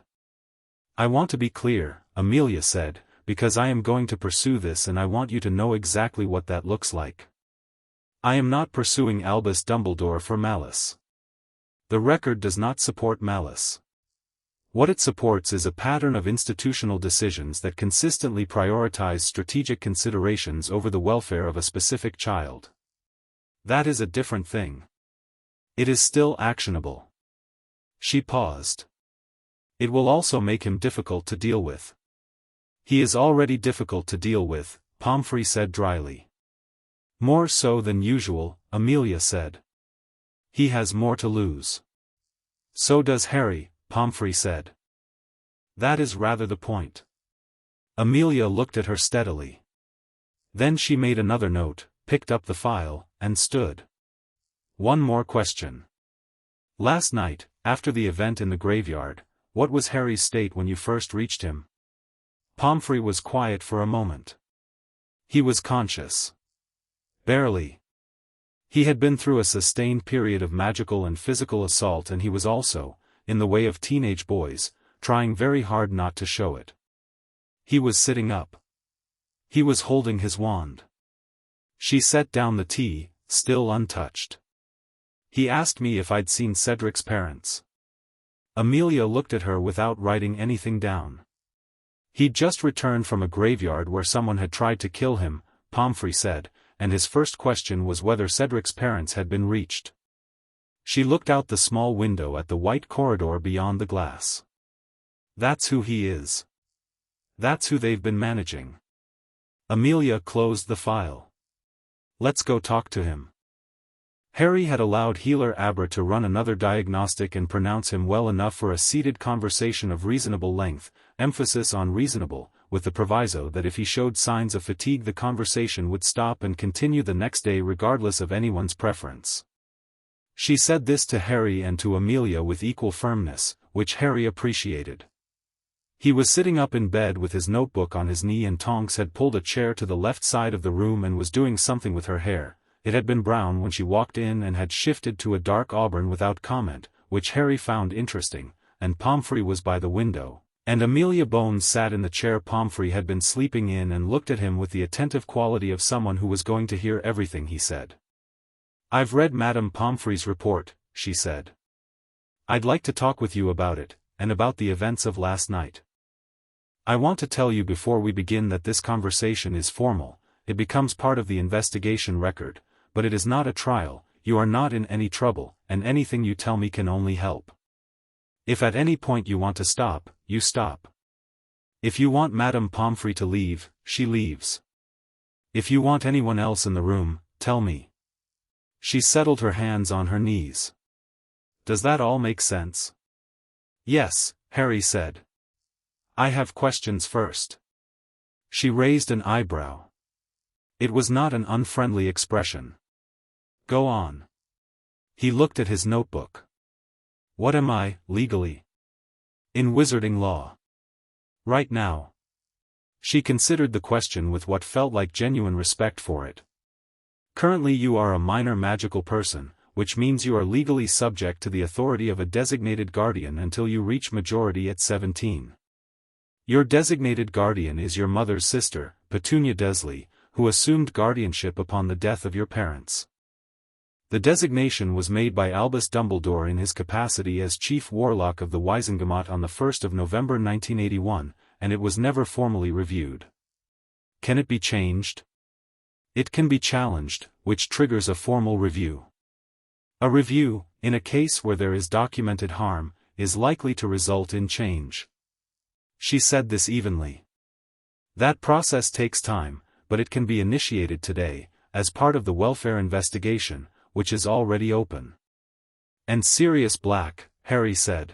I want to be clear, Amelia said, because I am going to pursue this and I want you to know exactly what that looks like. I am not pursuing Albus Dumbledore for malice. The record does not support malice. What it supports is a pattern of institutional decisions that consistently prioritize strategic considerations over the welfare of a specific child. That is a different thing. It is still actionable. She paused. It will also make him difficult to deal with. He is already difficult to deal with, Pomfrey said dryly. More so than usual, Amelia said. He has more to lose. So does Harry, Pomfrey said. That is rather the point. Amelia looked at her steadily. Then she made another note, picked up the file, and stood. One more question. Last night, after the event in the graveyard, what was Harry's state when you first reached him? Pomfrey was quiet for a moment. He was conscious. Barely. He had been through a sustained period of magical and physical assault and he was also, in the way of teenage boys, trying very hard not to show it. He was sitting up. He was holding his wand. She set down the tea, still untouched. He asked me if I'd seen Cedric's parents. Amelia looked at her without writing anything down. He'd just returned from a graveyard where someone had tried to kill him, Pomfrey said, and his first question was whether Cedric's parents had been reached. She looked out the small window at the white corridor beyond the glass. That's who he is. That's who they've been managing. Amelia closed the file. Let's go talk to him. Harry had allowed Healer Abra to run another diagnostic and pronounce him well enough for a seated conversation of reasonable length, emphasis on reasonable, with the proviso that if he showed signs of fatigue the conversation would stop and continue the next day regardless of anyone's preference. She said this to Harry and to Amelia with equal firmness, which Harry appreciated. He was sitting up in bed with his notebook on his knee and Tonks had pulled a chair to the left side of the room and was doing something with her hair. It had been brown when she walked in and had shifted to a dark auburn without comment, which Harry found interesting, and Pomfrey was by the window, and Amelia Bones sat in the chair Pomfrey had been sleeping in and looked at him with the attentive quality of someone who was going to hear everything he said. I've read Madame Pomfrey's report, she said. I'd like to talk with you about it, and about the events of last night. I want to tell you before we begin that this conversation is formal, it becomes part of the investigation record, but it is not a trial, you are not in any trouble, and anything you tell me can only help. If at any point you want to stop, you stop. If you want Madame Pomfrey to leave, she leaves. If you want anyone else in the room, tell me. She settled her hands on her knees. Does that all make sense? Yes, Harry said. I have questions first. She raised an eyebrow. It was not an unfriendly expression. Go on. He looked at his notebook. What am I, legally? In wizarding law. Right now. She considered the question with what felt like genuine respect for it. Currently you are a minor magical person, which means you are legally subject to the authority of a designated guardian until you reach majority at 17. Your designated guardian is your mother's sister, Petunia Dursley, who assumed guardianship upon the death of your parents. The designation was made by Albus Dumbledore in his capacity as Chief Warlock of the Wizengamot on the 1st of November 1981, and it was never formally reviewed. Can it be changed? It can be challenged, which triggers a formal review. A review, in a case where there is documented harm, is likely to result in change. She said this evenly. That process takes time, but it can be initiated today. as part of the welfare investigation, which is already open. And Sirius Black, Harry said.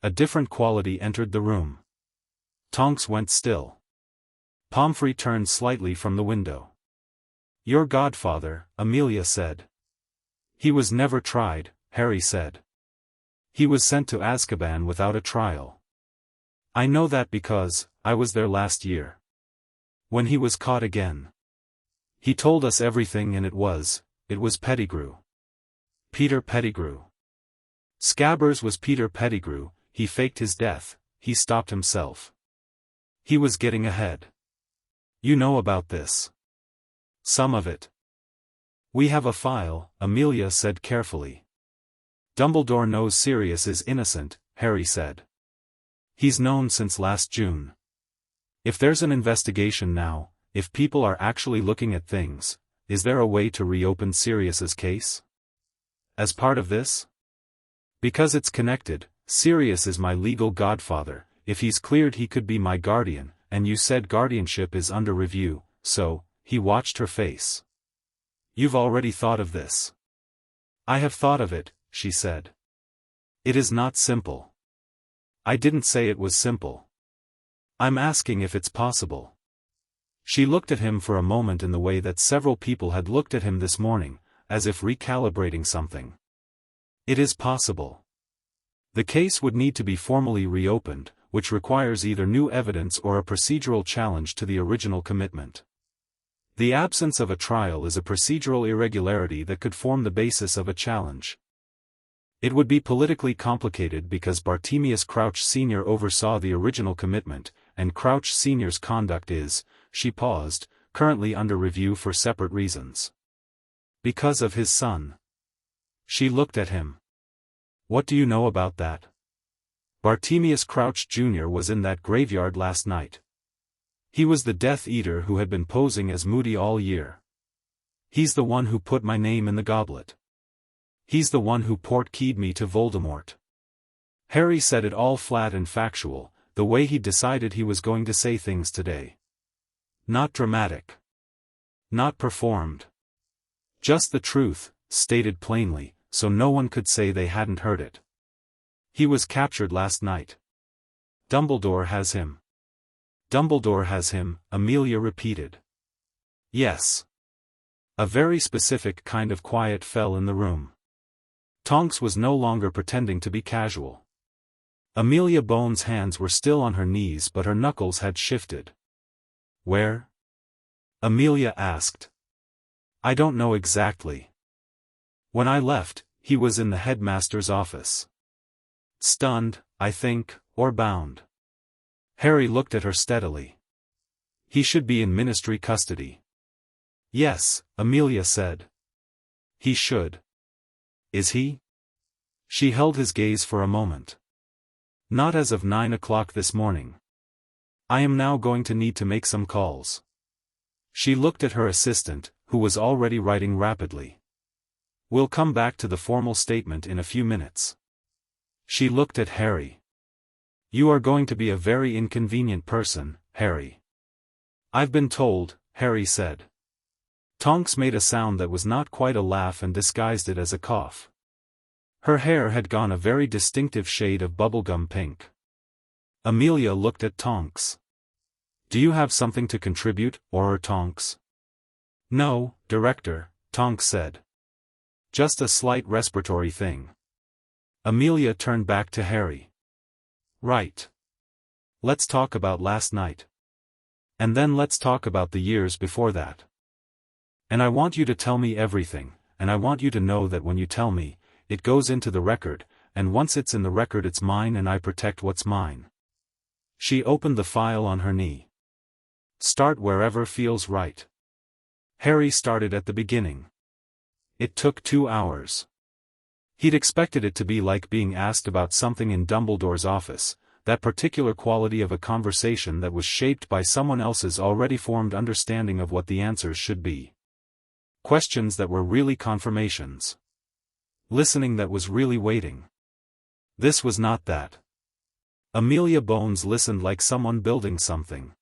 A different quality entered the room. Tonks went still. Pomfrey turned slightly from the window. Your godfather, Amelia said. He was never tried, Harry said. He was sent to Azkaban without a trial. I know that because I was there last year. When he was caught again. He told us everything and it was Pettigrew. Peter Pettigrew. Scabbers was Peter Pettigrew. He faked his death, he stopped himself. He was getting ahead. You know about this. Some of it. We have a file, Amelia said carefully. Dumbledore knows Sirius is innocent, Harry said. He's known since last June. If there's an investigation now, if people are actually looking at things, is there a way to reopen Sirius's case? As part of this? Because it's connected. Sirius is my legal godfather. If he's cleared he could be my guardian, and you said guardianship is under review, so, he watched her face. You've already thought of this. I have thought of it, she said. It is not simple. I didn't say it was simple. I'm asking if it's possible. She looked at him for a moment in the way that several people had looked at him this morning, as if recalibrating something. It is possible. The case would need to be formally reopened, which requires either new evidence or a procedural challenge to the original commitment. The absence of a trial is a procedural irregularity that could form the basis of a challenge. It would be politically complicated because Bartemius Crouch Sr. oversaw the original commitment, and Crouch Sr.'s conduct is, she paused, currently under review for separate reasons. Because of his son. She looked at him. What do you know about that? Bartemius Crouch Jr. was in that graveyard last night. He was the Death Eater who had been posing as Moody all year. He's the one who put my name in the goblet. He's the one who port-keyed me to Voldemort. Harry said it all flat and factual, the way he decided he was going to say things today. Not dramatic. Not performed. Just the truth, stated plainly, so no one could say they hadn't heard it. He was captured last night. Dumbledore has him. Dumbledore has him, Amelia repeated. Yes. A very specific kind of quiet fell in the room. Tonks was no longer pretending to be casual. Amelia Bones' hands were still on her knees but her knuckles had shifted. Where? Amelia asked. I don't know exactly. When I left, he was in the headmaster's office. Stunned, I think, or bound. Harry looked at her steadily. He should be in ministry custody. Yes, Amelia said. He should. Is he? She held his gaze for a moment. Not as of 9 o'clock this morning. I am now going to need to make some calls. She looked at her assistant, who was already writing rapidly. We'll come back to the formal statement in a few minutes. She looked at Harry. You are going to be a very inconvenient person, Harry. I've been told, Harry said. Tonks made a sound that was not quite a laugh and disguised it as a cough. Her hair had gone a very distinctive shade of bubblegum pink. Amelia looked at Tonks. Do you have something to contribute, or Tonks? No, Director, Tonks said. Just a slight respiratory thing. Amelia turned back to Harry. Right. Let's talk about last night. And then let's talk about the years before that. And I want you to tell me everything, and I want you to know that when you tell me, it goes into the record, and once it's in the record it's mine and I protect what's mine. She opened the file on her knee. Start wherever feels right. Harry started at the beginning. It took 2 hours. He'd expected it to be like being asked about something in Dumbledore's office, that particular quality of a conversation that was shaped by someone else's already formed understanding of what the answers should be. Questions that were really confirmations. Listening that was really waiting. This was not that. Amelia Bones listened like someone building something.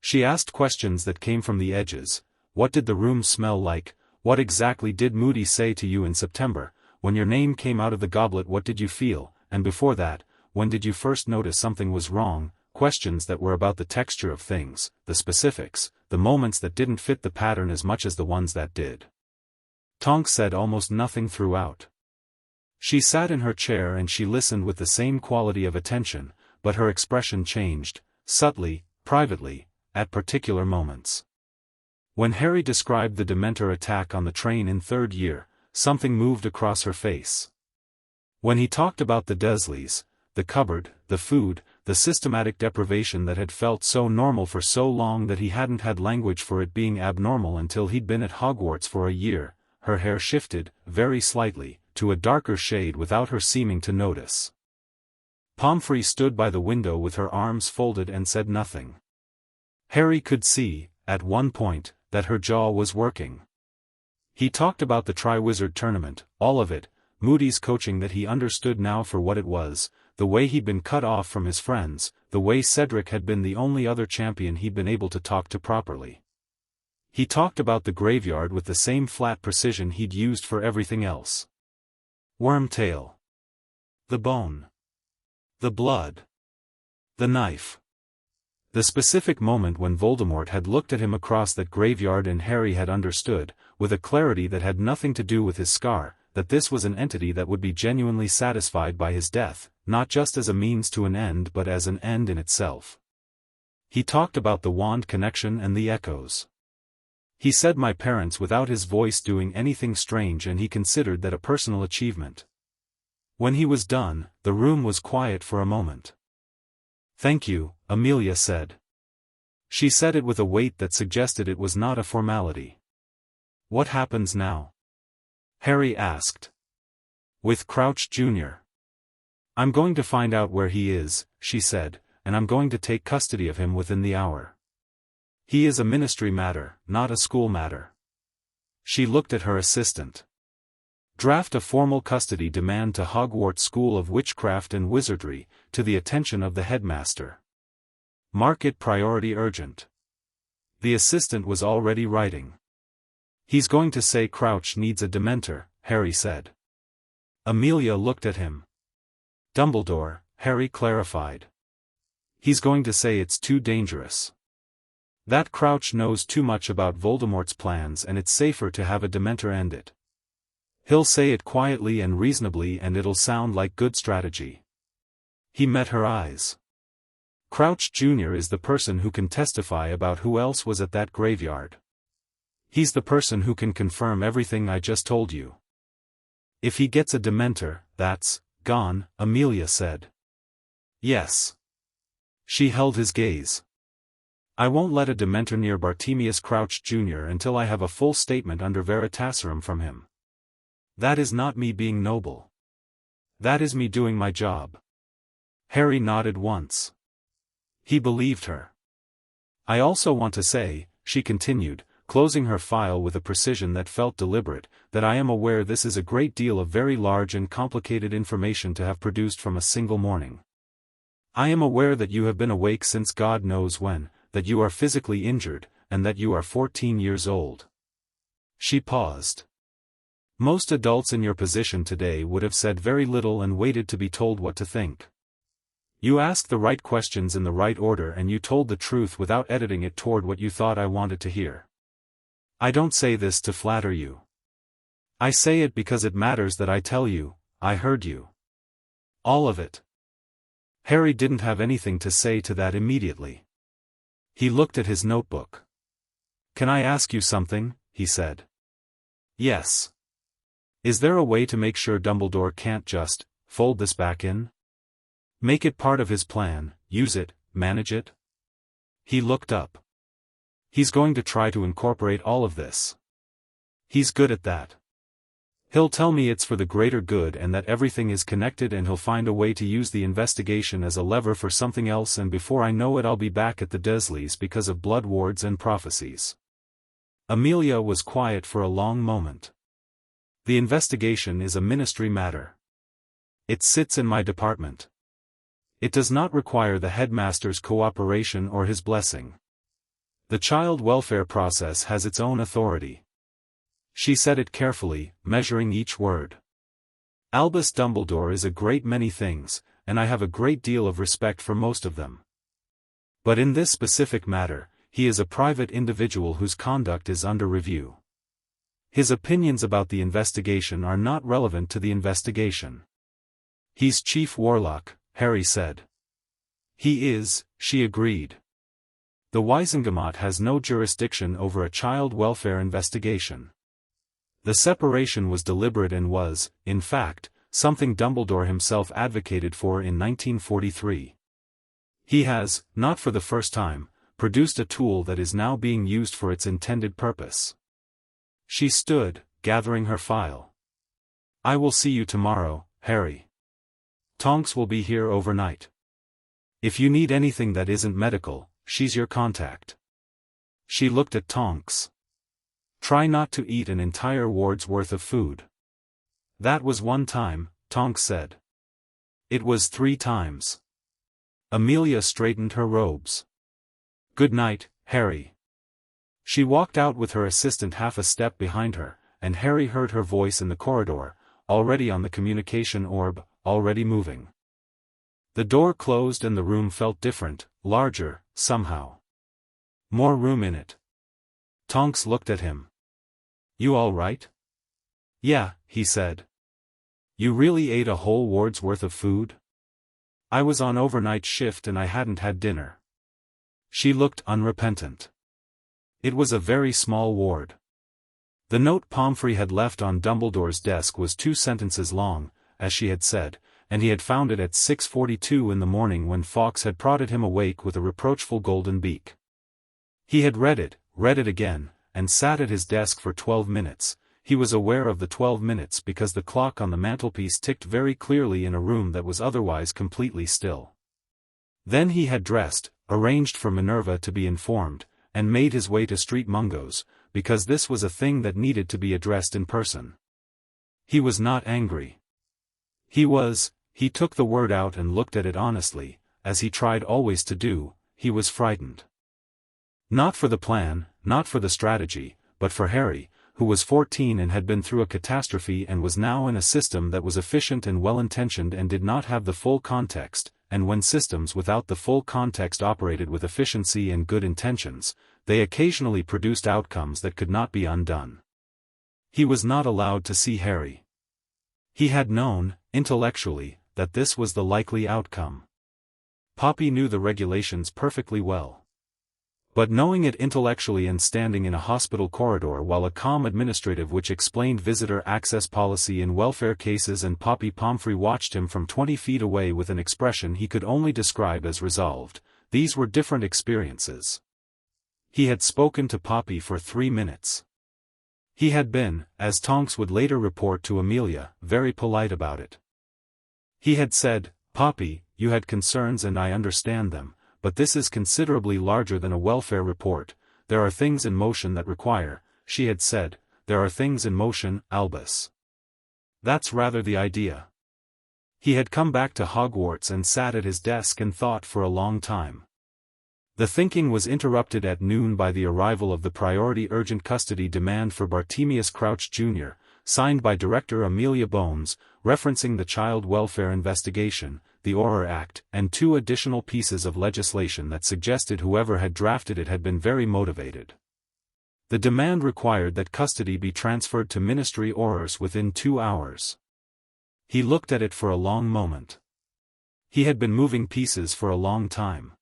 She asked questions that came from the edges, What did the room smell like? What exactly did Moody say to you in September? When your name came out of the goblet, what did you feel? And before that, when did you first notice something was wrong? Questions that were about the texture of things, the specifics, the moments that didn't fit the pattern as much as the ones that did. Tonks said almost nothing throughout. She sat in her chair and she listened with the same quality of attention, but her expression changed, subtly, privately, at particular moments. When Harry described the Dementor attack on the train in third year, something moved across her face. When he talked about the Dursleys, the cupboard, the food, the systematic deprivation that had felt so normal for so long that he hadn't had language for it being abnormal until he'd been at Hogwarts for a year, her hair shifted, very slightly, to a darker shade without her seeming to notice. Pomfrey stood by the window with her arms folded and said nothing. Harry could see, at one point, that her jaw was working. He talked about the Triwizard Tournament, all of it, Moody's coaching that he understood now for what it was, the way he'd been cut off from his friends, the way Cedric had been the only other champion he'd been able to talk to properly. He talked about the graveyard with the same flat precision he'd used for everything else. Wormtail. The bone. The blood. The knife. The specific moment when Voldemort had looked at him across that graveyard and Harry had understood, with a clarity that had nothing to do with his scar, that this was an entity that would be genuinely satisfied by his death, not just as a means to an end but as an end in itself. He talked about the wand connection and the echoes. He said my parents without his voice doing anything strange, and he considered that a personal achievement. When he was done, the room was quiet for a moment. "Thank you," Amelia said. She said it with a weight that suggested it was not a formality. "What happens now?" Harry asked. "With Crouch Jr. I'm going to find out where he is," she said, "and I'm going to take custody of him within the hour. He is a ministry matter, not a school matter." She looked at her assistant. "Draft a formal custody demand to Hogwarts School of Witchcraft and Wizardry, to the attention of the headmaster. Mark it priority urgent." The assistant was already writing. "He's going to say Crouch needs a Dementor," Harry said. Amelia looked at him. "Dumbledore," Harry clarified. "He's going to say it's too dangerous. That Crouch knows too much about Voldemort's plans and it's safer to have a Dementor end it. He'll say it quietly and reasonably and it'll sound like good strategy." He met her eyes. "Crouch Jr. is the person who can testify about who else was at that graveyard. He's the person who can confirm everything I just told you. If he gets a Dementor, that's gone," Amelia said. "Yes." She held his gaze. "I won't let a Dementor near Bartemius Crouch Jr. until I have a full statement under Veritaserum from him. That is not me being noble. That is me doing my job." Harry nodded once. He believed her. "I also want to say," she continued, closing her file with a precision that felt deliberate, "that I am aware this is a great deal of very large and complicated information to have produced from a single morning. I am aware that you have been awake since God knows when, that you are physically injured, and that you are 14 years old." She paused. "Most adults in your position today would have said very little and waited to be told what to think. You asked the right questions in the right order and you told the truth without editing it toward what you thought I wanted to hear. I don't say this to flatter you. I say it because it matters that I tell you, I heard you. All of it." Harry didn't have anything to say to that immediately. He looked at his notebook. "Can I ask you something?" he said. "Yes. Is there a way to make sure Dumbledore can't just fold this back in? Make it part of his plan, use it, manage it?" He looked up. "He's going to try to incorporate all of this. He's good at that. He'll tell me it's for the greater good and that everything is connected, and he'll find a way to use the investigation as a lever for something else, and before I know it I'll be back at the Dursleys because of blood wards and prophecies." Amelia was quiet for a long moment. "The investigation is a ministry matter. It sits in my department. It does not require the headmaster's cooperation or his blessing. The child welfare process has its own authority. She said it carefully, measuring each word. Albus Dumbledore is a great many things, and I have a great deal of respect for most of them. But in this specific matter, he is a private individual whose conduct is under review. His opinions about the investigation are not relevant to the investigation. He's Chief Warlock, Harry said. He is, she agreed. The Wizengamot has no jurisdiction over a child welfare investigation. The separation was deliberate and was, in fact, something Dumbledore himself advocated for in 1943. He has, not for the first time, produced a tool that is now being used for its intended purpose. She stood, gathering her file. I will see you tomorrow, Harry. Tonks will be here overnight. If you need anything that isn't medical, she's your contact. She looked at Tonks. Try not to eat an entire ward's worth of food. That was one time, Tonks said. It was 3 times. Amelia straightened her robes. Good night, Harry. She walked out with her assistant half a step behind her, and Harry heard her voice in the corridor, already on the communication orb, already moving. The door closed and the room felt different, larger, somehow. More room in it. Tonks looked at him. You all right? Yeah, he said. You really ate a whole ward's worth of food? I was on overnight shift and I hadn't had dinner. She looked unrepentant. It was a very small ward. The note Pomfrey had left on Dumbledore's desk was 2 sentences long, as she had said, and he had found it at 6:42 in the morning when Fawkes had prodded him awake with a reproachful golden beak. He had read it again, and sat at his desk for 12 minutes. He was aware of the 12 minutes because the clock on the mantelpiece ticked very clearly in a room that was otherwise completely still. Then he had dressed, arranged for Minerva to be informed, and made his way to St Mungo's, because this was a thing that needed to be addressed in person. He was not angry. He took the word out and looked at it honestly, as he tried always to do. He was frightened. Not for the plan, not for the strategy, but for Harry, who was 14 and had been through a catastrophe and was now in a system that was efficient and well-intentioned and did not have the full context, and when systems without the full context operated with efficiency and good intentions, they occasionally produced outcomes that could not be undone. He was not allowed to see Harry. He had known, intellectually, that this was the likely outcome. Poppy knew the regulations perfectly well. But knowing it intellectually and standing in a hospital corridor while a calm administrative which explained visitor access policy in welfare cases and Poppy Pomfrey watched him from 20 feet away with an expression he could only describe as resolved, these were different experiences. He had spoken to Poppy for 3 minutes. He had been, as Tonks would later report to Amelia, very polite about it. He had said, Poppy, you had concerns and I understand them, but this is considerably larger than a welfare report. There are things in motion that require, she had said, there are things in motion, Albus. That's rather the idea. He had come back to Hogwarts and sat at his desk and thought for a long time. The thinking was interrupted at noon by the arrival of the priority urgent custody demand for Bartemius Crouch Jr., signed by Director Amelia Bones, referencing the child welfare investigation, the Auror Act, and 2 additional pieces of legislation that suggested whoever had drafted it had been very motivated. The demand required that custody be transferred to Ministry Aurors within 2 hours. He looked at it for a long moment. He had been moving pieces for a long time.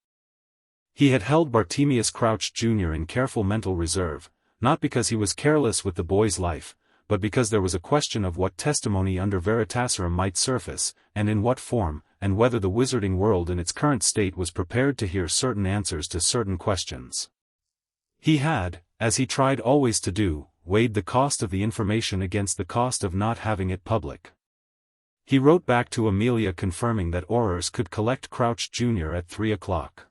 He had held Bartemius Crouch Jr. in careful mental reserve, not because he was careless with the boy's life, but because there was a question of what testimony under Veritaserum might surface, and in what form, and whether the wizarding world in its current state was prepared to hear certain answers to certain questions. He had, as he tried always to do, weighed the cost of the information against the cost of not having it public. He wrote back to Amelia confirming that Aurors could collect Crouch Jr. at 3 o'clock.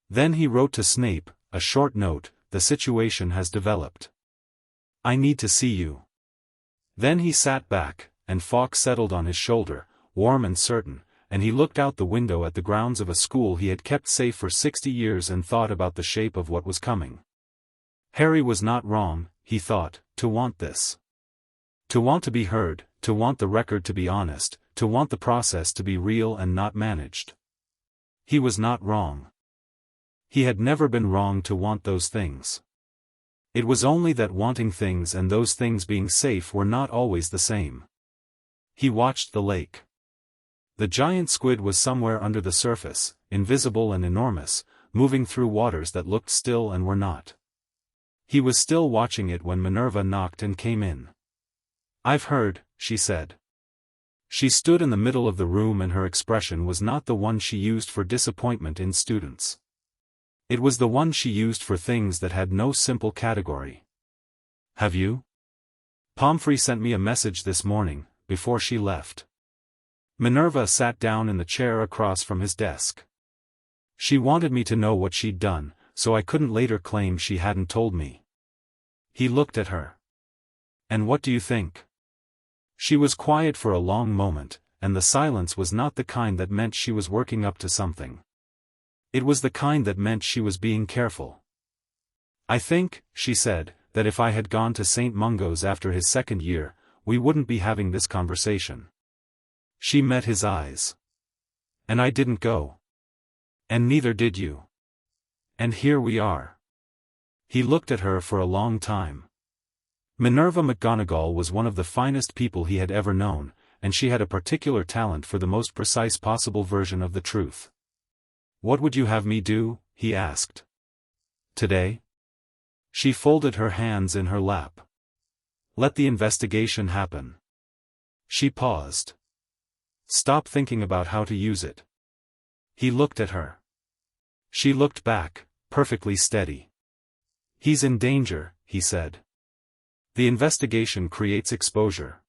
Then he wrote to Snape, a short note, the situation has developed. I need to see you. Then he sat back, and Fawkes settled on his shoulder, warm and certain, and he looked out the window at the grounds of a school he had kept safe for 60 years and thought about the shape of what was coming. Harry was not wrong, he thought, to want this. To want to be heard, to want the record to be honest, to want the process to be real and not managed. He was not wrong. He had never been wrong to want those things. It was only that wanting things and those things being safe were not always the same. He watched the lake. The giant squid was somewhere under the surface, invisible and enormous, moving through waters that looked still and were not. He was still watching it when Minerva knocked and came in. "I've heard," she said. She stood in the middle of the room and her expression was not the one she used for disappointment in students. It was the one she used for things that had no simple category. "Have you? Pomfrey sent me a message this morning, before she left." Minerva sat down in the chair across from his desk. "She wanted me to know what she'd done, so I couldn't later claim she hadn't told me." He looked at her. "And what do you think?" She was quiet for a long moment, and the silence was not the kind that meant she was working up to something. It was the kind that meant she was being careful. "I think," she said, "that if I had gone to St Mungo's after his second year, we wouldn't be having this conversation." She met his eyes. "And I didn't go. And neither did you. And here we are." He looked at her for a long time. Minerva McGonagall was one of the finest people he had ever known, and she had a particular talent for the most precise possible version of the truth. "What would you have me do?" he asked. "Today?" She folded her hands in her lap. "Let the investigation happen." She paused. "Stop thinking about how to use it." He looked at her. She looked back, perfectly steady. "He's in danger," he said. "The investigation creates exposure.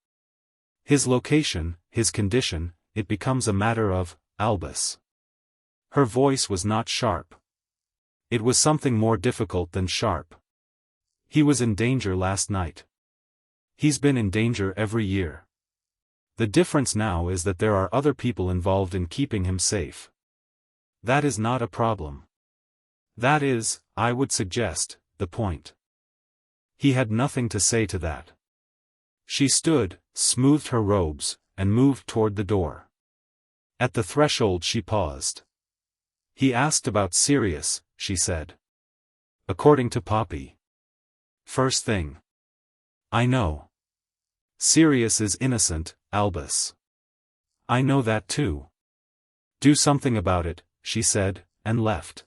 His location, his condition, it becomes a matter of, Albus." Her voice was not sharp. It was something more difficult than sharp. "He was in danger last night. He's been in danger every year. The difference now is that there are other people involved in keeping him safe. That is not a problem. That is, I would suggest, the point." He had nothing to say to that. She stood, smoothed her robes, and moved toward the door. At the threshold she paused. "He asked about Sirius," she said. "According to Poppy. First thing. I know. Sirius is innocent, Albus. I know that too. Do something about it," she said, and left.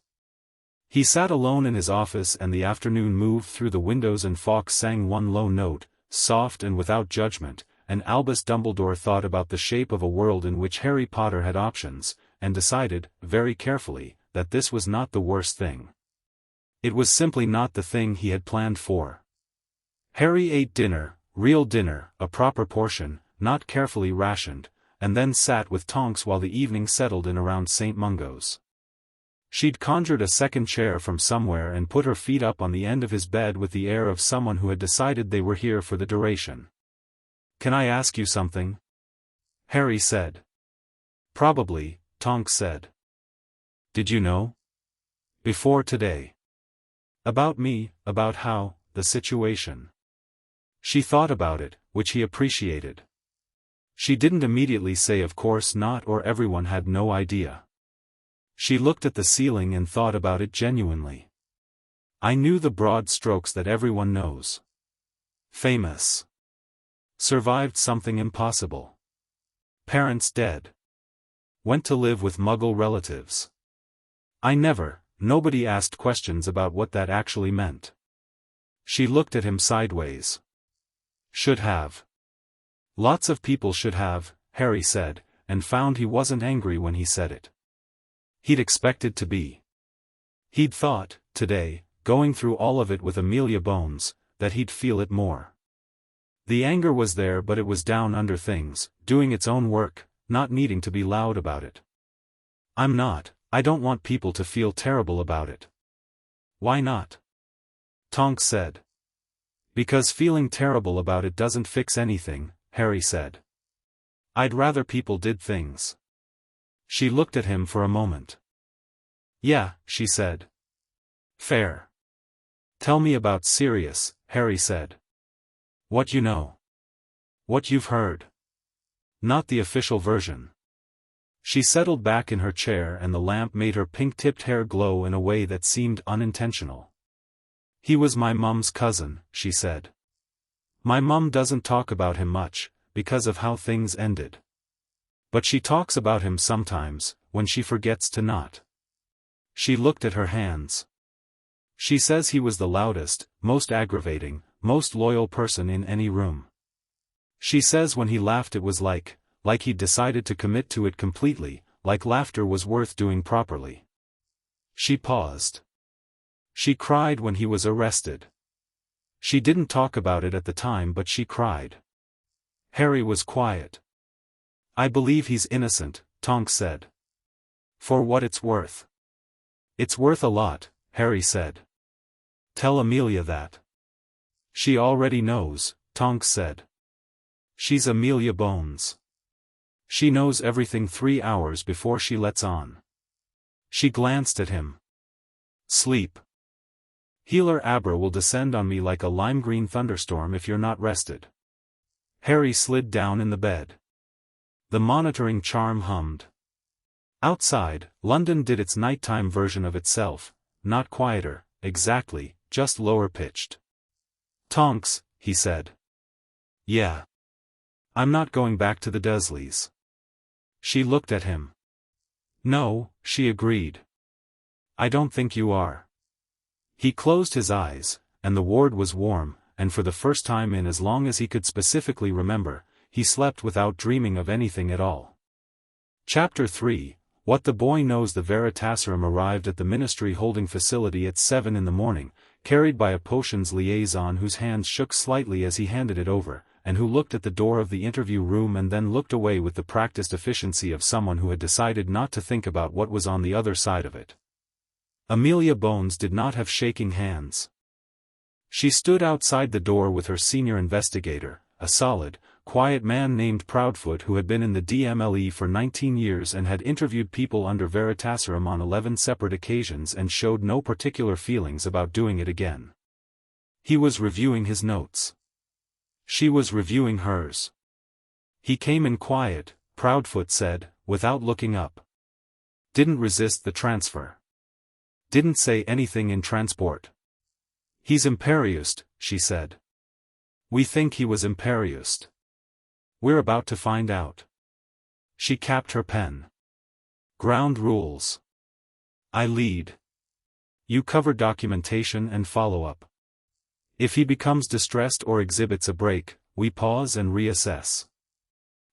He sat alone in his office and the afternoon moved through the windows and Fawkes sang one low note, soft and without judgment, and Albus Dumbledore thought about the shape of a world in which Harry Potter had options, and decided, very carefully, that this was not the worst thing. It was simply not the thing he had planned for. Harry ate dinner, real dinner, a proper portion, not carefully rationed, and then sat with Tonks while the evening settled in around St Mungo's. She'd conjured a second chair from somewhere and put her feet up on the end of his bed with the air of someone who had decided they were here for the duration. "Can I ask you something?" Harry said. "Probably," Tonks said. "Did you know? Before today. About me, about how, the situation." She thought about it, which he appreciated. She didn't immediately say of course not or everyone had no idea. She looked at the ceiling and thought about it genuinely. "I knew the broad strokes that everyone knows. Famous. Survived something impossible. Parents dead. Went to live with Muggle relatives. Nobody asked questions about what that actually meant." She looked at him sideways. "Should have. Lots of people should have," Harry said, and found he wasn't angry when he said it. He'd expected to be. He'd thought, today, going through all of it with Amelia Bones, that he'd feel it more. The anger was there but it was down under things, doing its own work, not needing to be loud about it. I don't want people to feel terrible about it." "Why not?" Tonks said. "Because feeling terrible about it doesn't fix anything," Harry said. "I'd rather people did things." She looked at him for a moment. Yeah, she said. Fair. Tell me about Sirius, Harry said. What you know. What you've heard. Not the official version. She settled back in her chair and the lamp made her pink-tipped hair glow in a way that seemed unintentional. He was my mum's cousin, she said. My mum doesn't talk about him much, because of how things ended. But she talks about him sometimes, when she forgets to not. She looked at her hands. She says he was the loudest, most aggravating, most loyal person in any room. She says when he laughed it was like he'd decided to commit to it completely, like laughter was worth doing properly. She paused. She cried when he was arrested. She didn't talk about it at the time but she cried. Harry was quiet. I believe he's innocent, Tonks said. For what it's worth. It's worth a lot, Harry said. Tell Amelia that. She already knows, Tonks said. She's Amelia Bones. She knows everything 3 hours before she lets on. She glanced at him. Sleep. Healer Abra will descend on me like a lime-green thunderstorm if you're not rested. Harry slid down in the bed. The monitoring charm hummed. Outside, London did its nighttime version of itself, not quieter, exactly, just lower-pitched. Tonks, he said. Yeah. I'm not going back to the Dursleys. She looked at him. No, she agreed. I don't think you are. He closed his eyes, and the ward was warm, and for the first time in as long as he could specifically remember, he slept without dreaming of anything at all. Chapter 3, What the Boy Knows. The Veritaserum arrived at the Ministry holding facility at 7 in the morning, carried by a potions liaison whose hands shook slightly as he handed it over, and who looked at the door of the interview room and then looked away with the practiced efficiency of someone who had decided not to think about what was on the other side of it. Amelia Bones did not have shaking hands. She stood outside the door with her senior investigator, a solid, quiet man named Proudfoot who had been in the DMLE for 19 years and had interviewed people under Veritaserum on 11 separate occasions and showed no particular feelings about doing it again. He was reviewing his notes. She was reviewing hers. He came in quiet, Proudfoot said, without looking up. Didn't resist the transfer. Didn't say anything in transport. He's Imperiused, she said. We think he was Imperiused. We're about to find out. She capped her pen. Ground rules. I lead. You cover documentation and follow-up. If he becomes distressed or exhibits a break, we pause and reassess.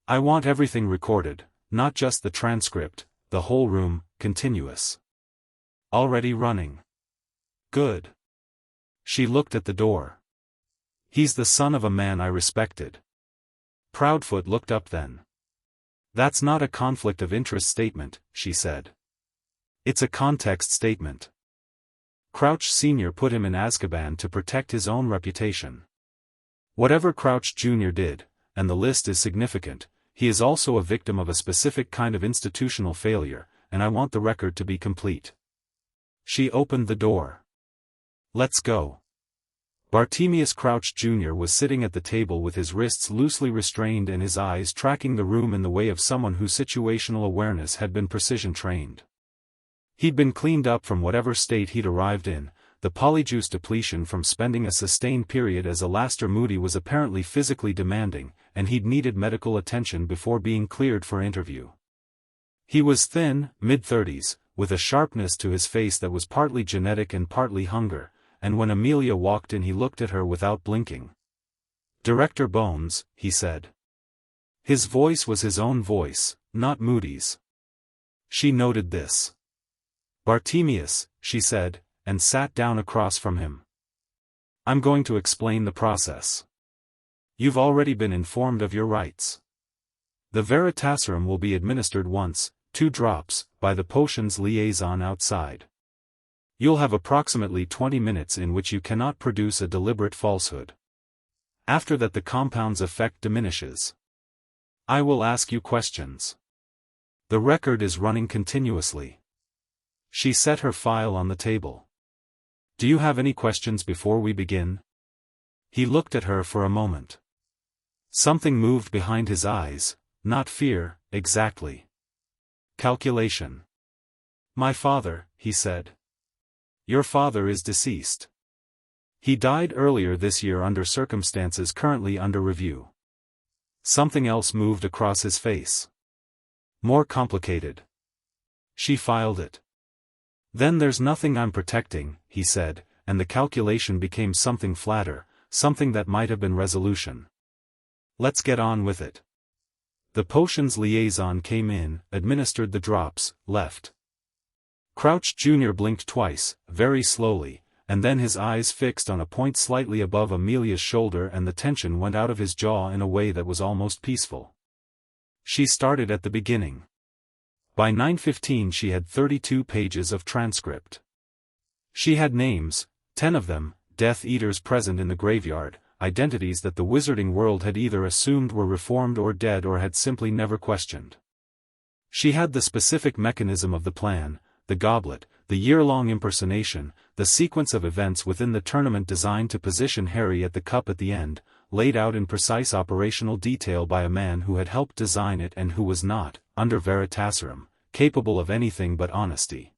I want everything recorded, not just the transcript, the whole room, continuous. Already running. Good. She looked at the door. He's the son of a man I respected. Proudfoot looked up then. That's not a conflict of interest statement, she said. It's a context statement. Crouch Sr. put him in Azkaban to protect his own reputation. Whatever Crouch Jr. did, and the list is significant, he is also a victim of a specific kind of institutional failure, and I want the record to be complete. She opened the door. Let's go. Bartemius Crouch Jr. was sitting at the table with his wrists loosely restrained and his eyes tracking the room in the way of someone whose situational awareness had been precision-trained. He'd been cleaned up from whatever state he'd arrived in, the polyjuice depletion from spending a sustained period as Alastair Moody was apparently physically demanding, and he'd needed medical attention before being cleared for interview. He was thin, mid-30s, with a sharpness to his face that was partly genetic and partly hunger, and when Amelia walked in he looked at her without blinking. Director Bones, he said. His voice was his own voice, not Moody's. She noted this. Bartemius, she said, and sat down across from him. I'm going to explain the process. You've already been informed of your rights. The Veritaserum will be administered once, 2 drops, by the potions liaison outside. You'll have approximately 20 minutes in which you cannot produce a deliberate falsehood. After that the compound's effect diminishes. I will ask you questions. The record is running continuously. She set her file on the table. Do you have any questions before we begin? He looked at her for a moment. Something moved behind his eyes, not fear, exactly. Calculation. My father, he said. Your father is deceased. He died earlier this year under circumstances currently under review. Something else moved across his face. More complicated. She filed it. Then there's nothing I'm protecting, he said, and the calculation became something flatter, something that might have been resolution. Let's get on with it. The potions liaison came in, administered the drops, left. Crouch Jr. blinked twice, very slowly, and then his eyes fixed on a point slightly above Amelia's shoulder and the tension went out of his jaw in a way that was almost peaceful. She started at the beginning. By 9:15 she had 32 pages of transcript. She had names, 10 of them, Death Eaters present in the graveyard, identities that the wizarding world had either assumed were reformed or dead or had simply never questioned. She had the specific mechanism of the plan, the goblet, the year-long impersonation, the sequence of events within the tournament designed to position Harry at the cup at the end, laid out in precise operational detail by a man who had helped design it and who was not, under Veritaserum, capable of anything but honesty.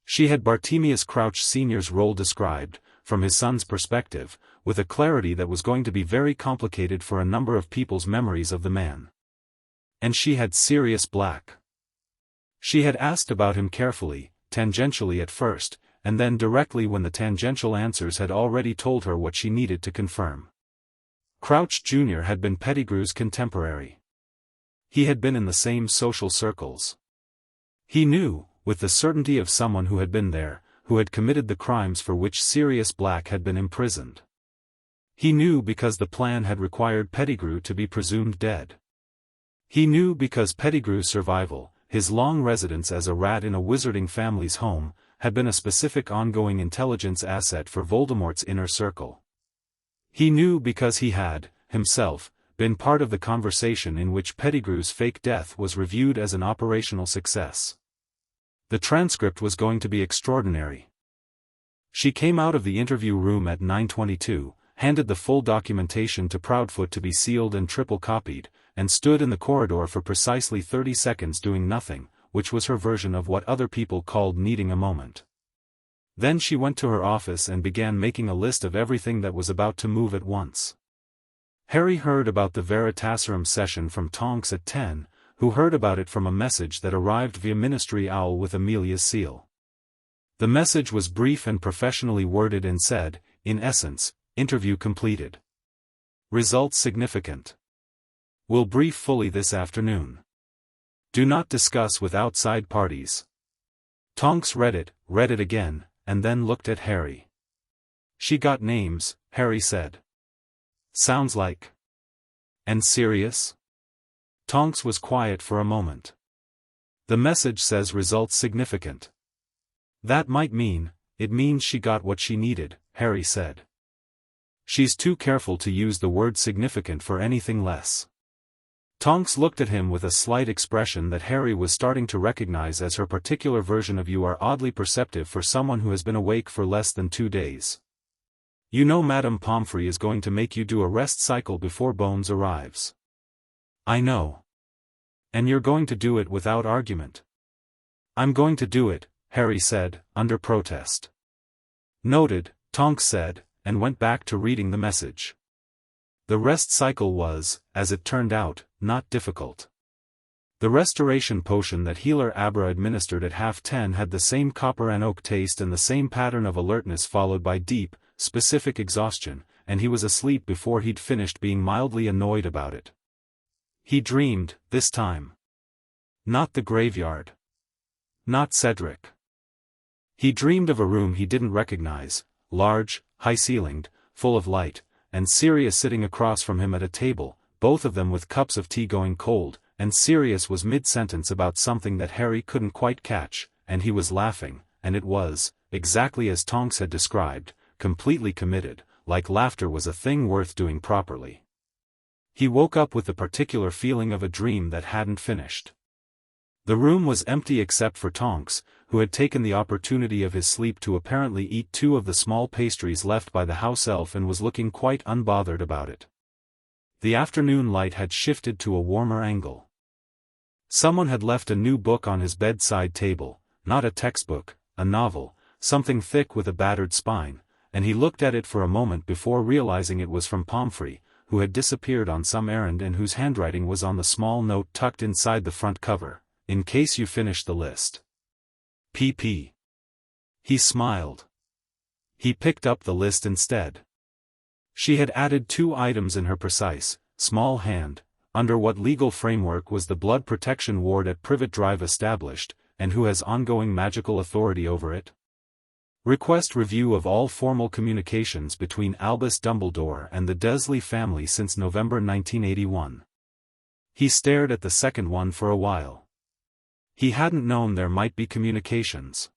She had Bartemius Crouch Sr.'s role described, from his son's perspective, with a clarity that was going to be very complicated for a number of people's memories of the man. And she had Sirius Black. She had asked about him carefully, tangentially at first, and then directly when the tangential answers had already told her what she needed to confirm. Crouch Jr. had been Pettigrew's contemporary. He had been in the same social circles. He knew, with the certainty of someone who had been there, who had committed the crimes for which Sirius Black had been imprisoned. He knew because the plan had required Pettigrew to be presumed dead. He knew because Pettigrew's survival, his long residence as a rat in a wizarding family's home, had been a specific ongoing intelligence asset for Voldemort's inner circle. He knew because he had, himself, been part of the conversation in which Pettigrew's fake death was reviewed as an operational success. The transcript was going to be extraordinary. She came out of the interview room at 9:22, handed the full documentation to Proudfoot to be sealed and triple copied, and stood in the corridor for precisely 30 seconds doing nothing, which was her version of what other people called needing a moment. Then she went to her office and began making a list of everything that was about to move at once. Harry heard about the Veritaserum session from Tonks at 10, who heard about it from a message that arrived via Ministry Owl with Amelia's seal. The message was brief and professionally worded and said, in essence, interview completed. Results significant. Will brief fully this afternoon. Do not discuss with outside parties. Tonks read it again, and then looked at Harry. She got names, Harry said. Sounds like. And Sirius? Tonks was quiet for a moment. The message says results significant. That might mean, it means she got what she needed, Harry said. She's too careful to use the word significant for anything less. Tonks looked at him with a slight expression that Harry was starting to recognize as her particular version of "You are oddly perceptive for someone who has been awake for less than 2 days. You know Madame Pomfrey is going to make you do a rest cycle before Bones arrives. I know. And you're going to do it without argument. I'm going to do it, Harry said, under protest. Noted, Tonks said, and went back to reading the message. The rest cycle was, as it turned out, not difficult. The restoration potion that Healer Abra administered at 10:30 had the same copper and oak taste and the same pattern of alertness followed by deep, specific exhaustion, and he was asleep before he'd finished being mildly annoyed about it. He dreamed, this time. Not the graveyard. Not Cedric. He dreamed of a room he didn't recognize, large, high-ceilinged, full of light, and Sirius sitting across from him at a table, both of them with cups of tea going cold, and Sirius was mid-sentence about something that Harry couldn't quite catch, and he was laughing, and it was, exactly as Tonks had described, completely committed, like laughter was a thing worth doing properly. He woke up with the particular feeling of a dream that hadn't finished. The room was empty except for Tonks, who had taken the opportunity of his sleep to apparently eat 2 of the small pastries left by the house elf and was looking quite unbothered about it. The afternoon light had shifted to a warmer angle. Someone had left a new book on his bedside table, not a textbook, a novel, something thick with a battered spine, and he looked at it for a moment before realizing it was from Pomfrey, who had disappeared on some errand and whose handwriting was on the small note tucked inside the front cover, in case you finish the list. Pp. He smiled. He picked up the list instead. She had added 2 items in her precise, small hand, under what legal framework was the blood protection ward at Privet Drive established, and who has ongoing magical authority over it? Request review of all formal communications between Albus Dumbledore and the Dursley family since November 1981. He stared at the second one for a while. He hadn't known there might be communications.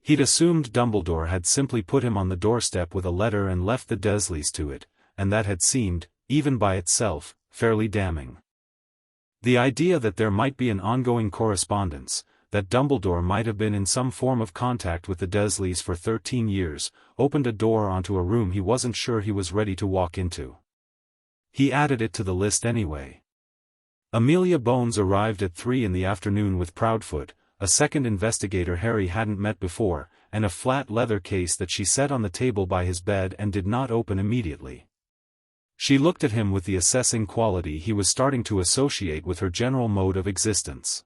He'd assumed Dumbledore had simply put him on the doorstep with a letter and left the Dursleys to it, and that had seemed, even by itself, fairly damning. The idea that there might be an ongoing correspondence, that Dumbledore might have been in some form of contact with the Dursleys for 13 years, opened a door onto a room he wasn't sure he was ready to walk into. He added it to the list anyway. Amelia Bones arrived at 3 in the afternoon with Proudfoot, a second investigator Harry hadn't met before, and a flat leather case that she set on the table by his bed and did not open immediately. She looked at him with the assessing quality he was starting to associate with her general mode of existence.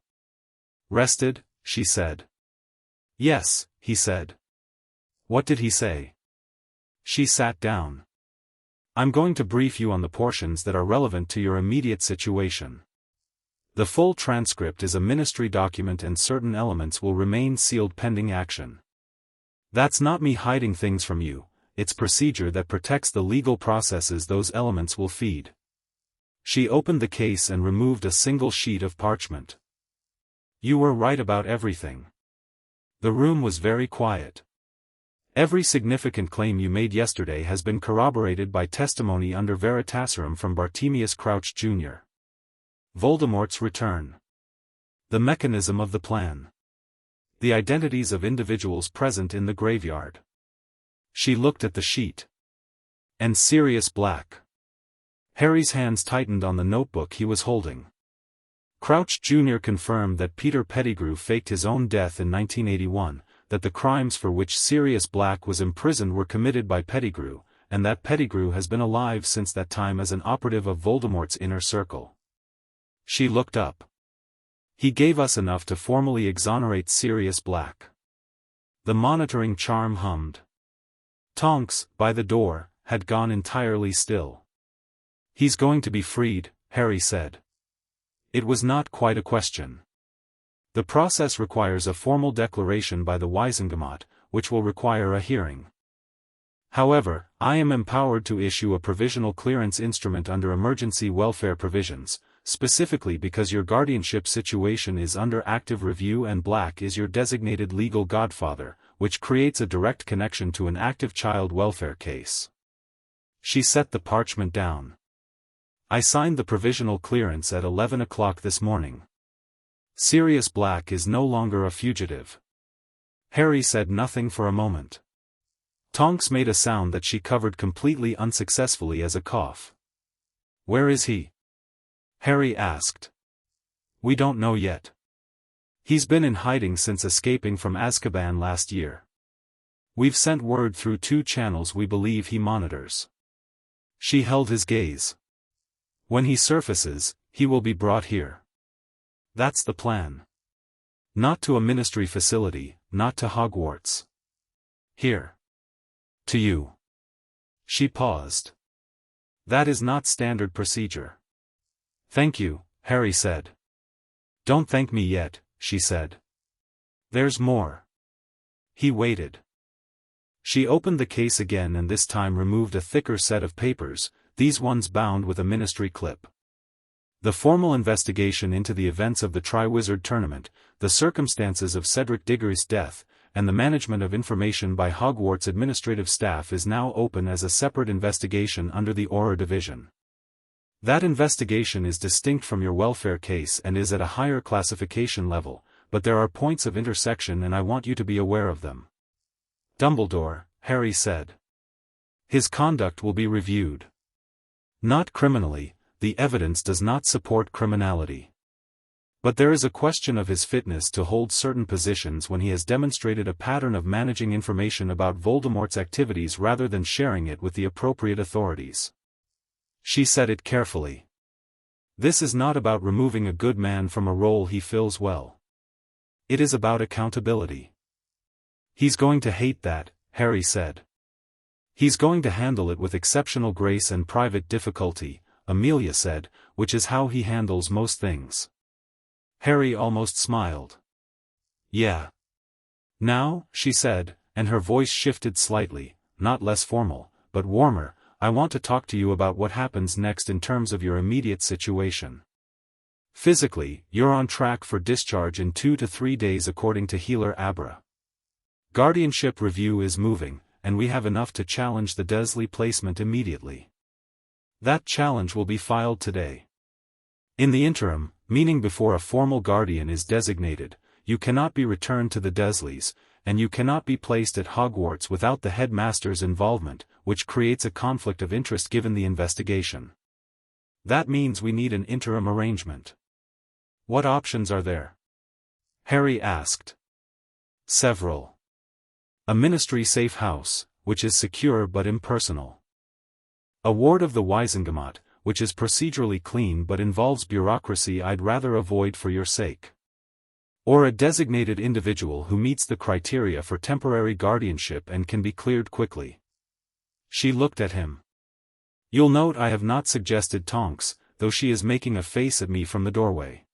"Rested?" she said. "Yes," he said. "What did he say?" She sat down. "I'm going to brief you on the portions that are relevant to your immediate situation. The full transcript is a ministry document and certain elements will remain sealed pending action. That's not me hiding things from you, it's procedure that protects the legal processes those elements will feed." She opened the case and removed a single sheet of parchment. "You were right about everything. The room was very quiet. Every significant claim you made yesterday has been corroborated by testimony under veritaserum from Bartemius Crouch Jr. Voldemort's return. The mechanism of the plan. The identities of individuals present in the graveyard." She looked at the sheet. "And Sirius Black." Harry's hands tightened on the notebook he was holding. Crouch Jr. confirmed that Peter Pettigrew faked his own death in 1981, that the crimes for which Sirius Black was imprisoned were committed by Pettigrew, and that Pettigrew has been alive since that time as an operative of Voldemort's inner circle. She looked up. "He gave us enough to formally exonerate Sirius Black." The monitoring charm hummed. Tonks, by the door, had gone entirely still. "He's going to be freed," Harry said. It was not quite a question. "The process requires a formal declaration by the Wisengamot, which will require a hearing. However, I am empowered to issue a provisional clearance instrument under emergency welfare provisions, specifically because your guardianship situation is under active review and Black is your designated legal godfather, which creates a direct connection to an active child welfare case." She set the parchment down. "I signed the provisional clearance at 11 o'clock this morning. Sirius Black is no longer a fugitive." Harry said nothing for a moment. Tonks made a sound that she covered completely unsuccessfully as a cough. "Where is he?" Harry asked. "We don't know yet. He's been in hiding since escaping from Azkaban last year. We've sent word through 2 channels we believe he monitors." She held his gaze. "When he surfaces, he will be brought here. That's the plan. Not to a ministry facility, not to Hogwarts. Here. To you." She paused. "That is not standard procedure." "Thank you," Harry said. "Don't thank me yet," she said. "There's more." He waited. She opened the case again and this time removed a thicker set of papers, these ones bound with a ministry clip. The formal investigation into the events of the Triwizard Tournament, the circumstances of Cedric Diggory's death, and the management of information by Hogwarts administrative staff is now open as a separate investigation under the Auror Division. That investigation is distinct from your welfare case and is at a higher classification level, but there are points of intersection and I want you to be aware of them. Dumbledore, Harry said. His conduct will be reviewed. Not criminally, the evidence does not support criminality. But there is a question of his fitness to hold certain positions when he has demonstrated a pattern of managing information about Voldemort's activities rather than sharing it with the appropriate authorities. She said it carefully. This is not about removing a good man from a role he fills well. It is about accountability. He's going to hate that, Harry said. He's going to handle it with exceptional grace and private difficulty, Amelia said, which is how he handles most things. Harry almost smiled. Yeah. Now, she said, and her voice shifted slightly, not less formal, but warmer, I want to talk to you about what happens next in terms of your immediate situation. Physically, you're on track for discharge in 2 to 3 days according to Healer Abra. Guardianship review is moving, and we have enough to challenge the Dursley placement immediately. That challenge will be filed today. In the interim, meaning before a formal guardian is designated, you cannot be returned to the Dursleys, and you cannot be placed at Hogwarts without the headmaster's involvement, which creates a conflict of interest given the investigation. That means we need an interim arrangement. What options are there? Harry asked. Several. A ministry safe house, which is secure but impersonal. A ward of the Wisengamot, which is procedurally clean but involves bureaucracy I'd rather avoid for your sake. Or a designated individual who meets the criteria for temporary guardianship and can be cleared quickly. She looked at him. You'll note I have not suggested Tonks, though she is making a face at me from the doorway.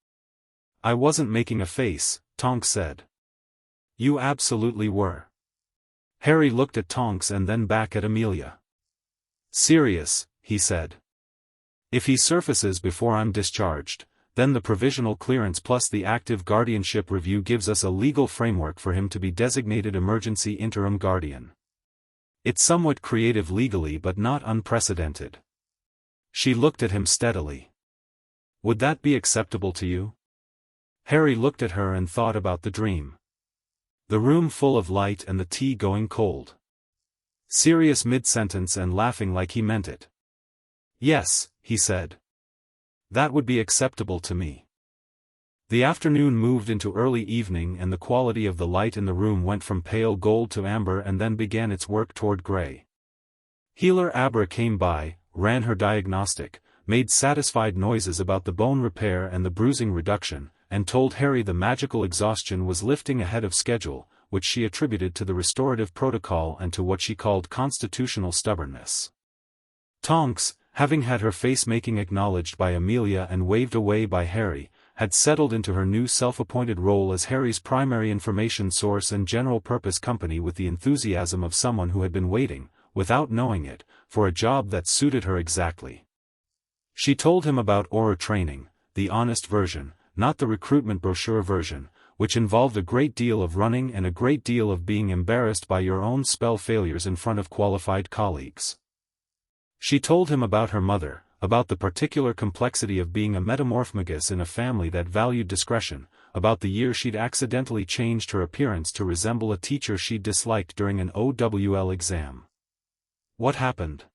I wasn't making a face, Tonks said. You absolutely were. Harry looked at Tonks and then back at Amelia. Serious, he said. If he surfaces before I'm discharged, then the provisional clearance plus the active guardianship review gives us a legal framework for him to be designated emergency interim guardian. It's somewhat creative legally but not unprecedented. She looked at him steadily. Would that be acceptable to you? Harry looked at her and thought about the dream. The room full of light and the tea going cold. Serious mid-sentence and laughing like he meant it. Yes, he said. That would be acceptable to me. The afternoon moved into early evening and the quality of the light in the room went from pale gold to amber and then began its work toward gray. Healer Abra came by, ran her diagnostic, made satisfied noises about the bone repair and the bruising reduction, and told Harry the magical exhaustion was lifting ahead of schedule, which she attributed to the restorative protocol and to what she called constitutional stubbornness. Tonks, having had her face-making acknowledged by Amelia and waved away by Harry, had settled into her new self-appointed role as Harry's primary information source and general-purpose company with the enthusiasm of someone who had been waiting, without knowing it, for a job that suited her exactly. She told him about Aura training, the honest version, not the recruitment brochure version, which involved a great deal of running and a great deal of being embarrassed by your own spell failures in front of qualified colleagues. She told him about her mother, about the particular complexity of being a metamorphmagus in a family that valued discretion, about the year she'd accidentally changed her appearance to resemble a teacher she'd disliked during an OWL exam. What happened?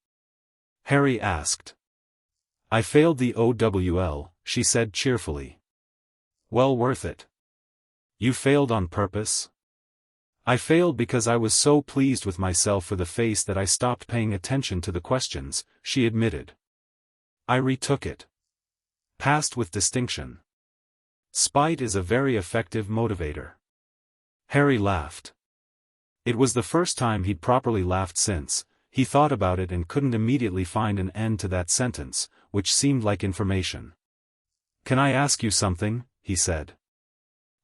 Harry asked. I failed the OWL, she said cheerfully. Well worth it. You failed on purpose? I failed because I was so pleased with myself for the face that I stopped paying attention to the questions, she admitted. I retook it. Passed with distinction. Spite is a very effective motivator. Harry laughed. It was the first time he'd properly laughed since. He thought about it and couldn't immediately find an end to that sentence, which seemed like information. Can I ask you something? He said.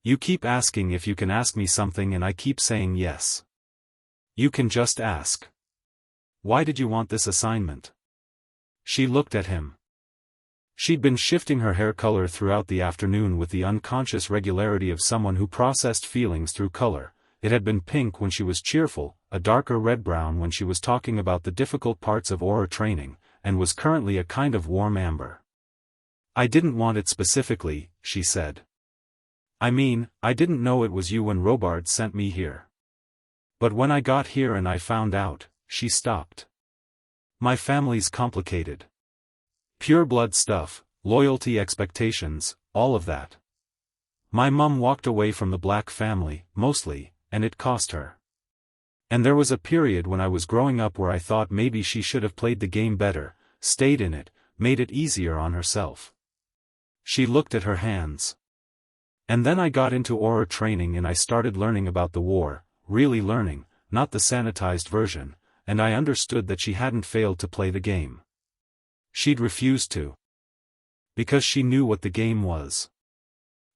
You keep asking if you can ask me something and I keep saying yes. You can just ask. Why did you want this assignment? She looked at him. She'd been shifting her hair color throughout the afternoon with the unconscious regularity of someone who processed feelings through color. It had been pink when she was cheerful, a darker red-brown when she was talking about the difficult parts of Aura training, and was currently a kind of warm amber. "I didn't want it specifically," she said. "I mean, I didn't know it was you when Robard sent me here. But when I got here and I found out," she stopped. "My family's complicated. Pure blood stuff, loyalty expectations, all of that. My mum walked away from the black family, mostly, and it cost her. And there was a period when I was growing up where I thought maybe she should have played the game better, stayed in it, made it easier on herself." She looked at her hands. "And then I got into Auror training and I started learning about the war, really learning, not the sanitized version, and I understood that she hadn't failed to play the game. She'd refused to. Because she knew what the game was."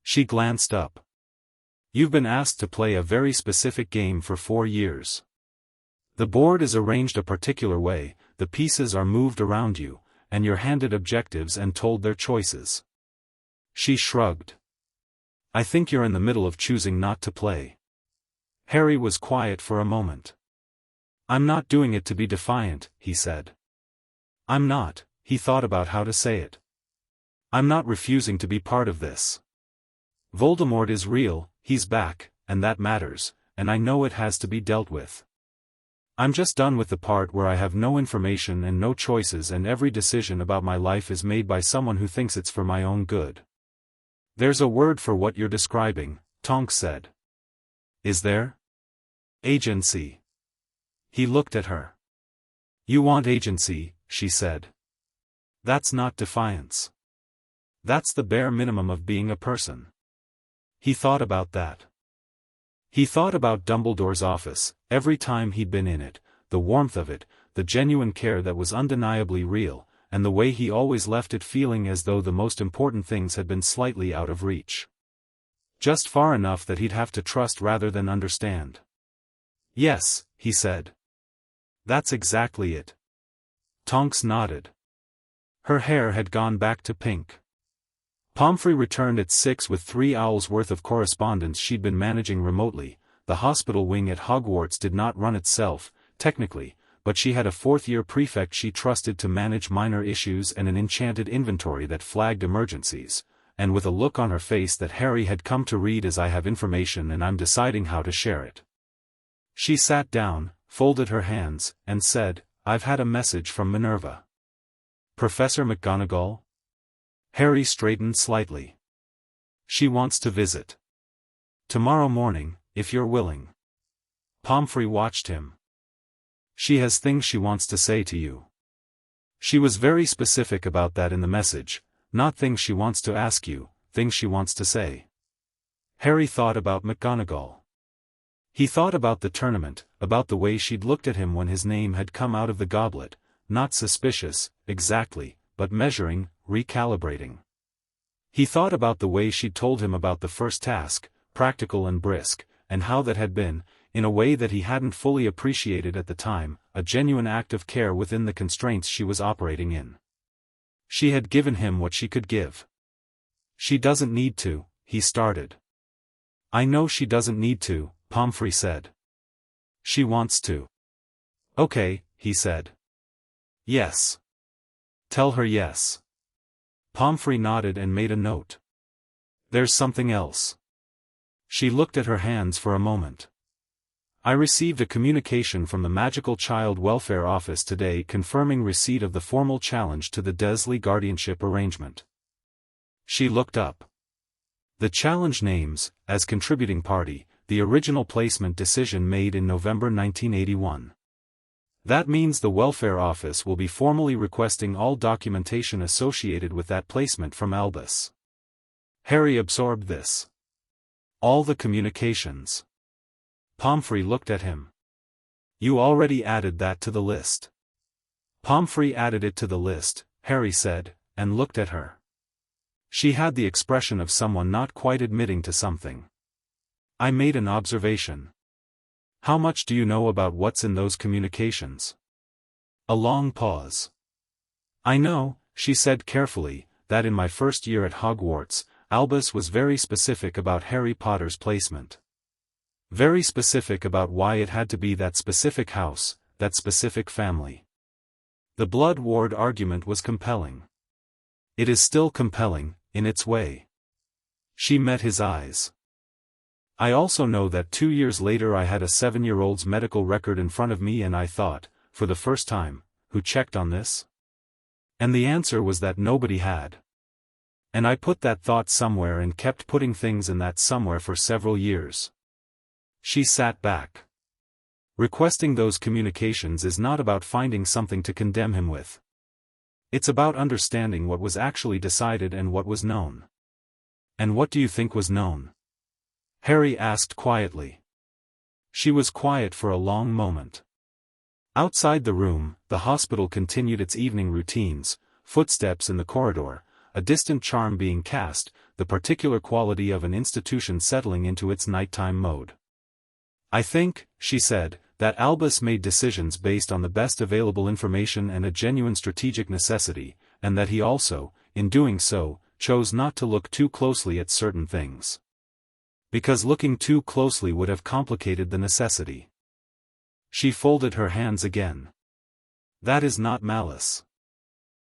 She glanced up. "You've been asked to play a very specific game for 4 years. The board is arranged a particular way, the pieces are moved around you, and you're handed objectives and told their choices." She shrugged. "I think you're in the middle of choosing not to play." Harry was quiet for a moment. "I'm not doing it to be defiant," he said. "I'm not," he thought about how to say it. "I'm not refusing to be part of this. Voldemort is real, he's back, and that matters, and I know it has to be dealt with. I'm just done with the part where I have no information and no choices and every decision about my life is made by someone who thinks it's for my own good." "There's a word for what you're describing," Tonks said. "Is there?" "Agency." He looked at her. "You want agency," she said. "That's not defiance. That's the bare minimum of being a person." He thought about that. He thought about Dumbledore's office, every time he'd been in it, the warmth of it, the genuine care that was undeniably real, and the way he always left it feeling as though the most important things had been slightly out of reach. Just far enough that he'd have to trust rather than understand. "Yes," he said. "That's exactly it." Tonks nodded. Her hair had gone back to pink. Pomfrey returned at 6 with 3 hours worth of correspondence she'd been managing remotely. The hospital wing at Hogwarts did not run itself, technically, but she had a fourth-year prefect she trusted to manage minor issues and an enchanted inventory that flagged emergencies, and with a look on her face that Harry had come to read as "I have information and I'm deciding how to share it." She sat down, folded her hands, and said, "I've had a message from Minerva." "Professor McGonagall?" Harry straightened slightly. "She wants to visit. Tomorrow morning, if you're willing." Pomfrey watched him. "She has things she wants to say to you. She was very specific about that in the message, not things she wants to ask you, things she wants to say." Harry thought about McGonagall. He thought about the tournament, about the way she'd looked at him when his name had come out of the goblet, not suspicious, exactly, but measuring, recalibrating. He thought about the way she'd told him about the first task, practical and brisk, and how that had been, in a way that he hadn't fully appreciated at the time, a genuine act of care within the constraints she was operating in. She had given him what she could give. "She doesn't need to," he started. "I know she doesn't need to," Pomfrey said. "She wants to." "Okay," he said. "Yes. Tell her yes." Pomfrey nodded and made a note. "There's something else." She looked at her hands for a moment. "I received a communication from the Magical Child Welfare Office today confirming receipt of the formal challenge to the Desley guardianship arrangement." She looked up. The challenge names, as contributing party, the original placement decision made in November 1981. That means the Welfare Office will be formally requesting all documentation associated with that placement from Albus. Harry absorbed this. All the communications. Pomfrey looked at him. "You already added that to the list." Pomfrey added it to the list, Harry said, and looked at her. She had the expression of someone not quite admitting to something. "I made an observation." "How much do you know about what's in those communications?" A long pause. "I know," she said carefully, "that in my first year at Hogwarts, Albus was very specific about Harry Potter's placement. Very specific about why it had to be that specific house, that specific family. The Blood Ward argument was compelling. It is still compelling, in its way. She met his eyes. I also know that 2 years later I had a 7-year-old's medical record in front of me and I thought, for the first time, who checked on this? And the answer was that nobody had. And I put that thought somewhere and kept putting things in that somewhere for several years. She sat back. Requesting those communications is not about finding something to condemn him with. It's about understanding what was actually decided and what was known. And what do you think was known? Harry asked quietly. She was quiet for a long moment. Outside the room, the hospital continued its evening routines, footsteps in the corridor, a distant charm being cast, the particular quality of an institution settling into its nighttime mode. I think, she said, that Albus made decisions based on the best available information and a genuine strategic necessity, and that he also, in doing so, chose not to look too closely at certain things. Because looking too closely would have complicated the necessity. She folded her hands again. That is not malice.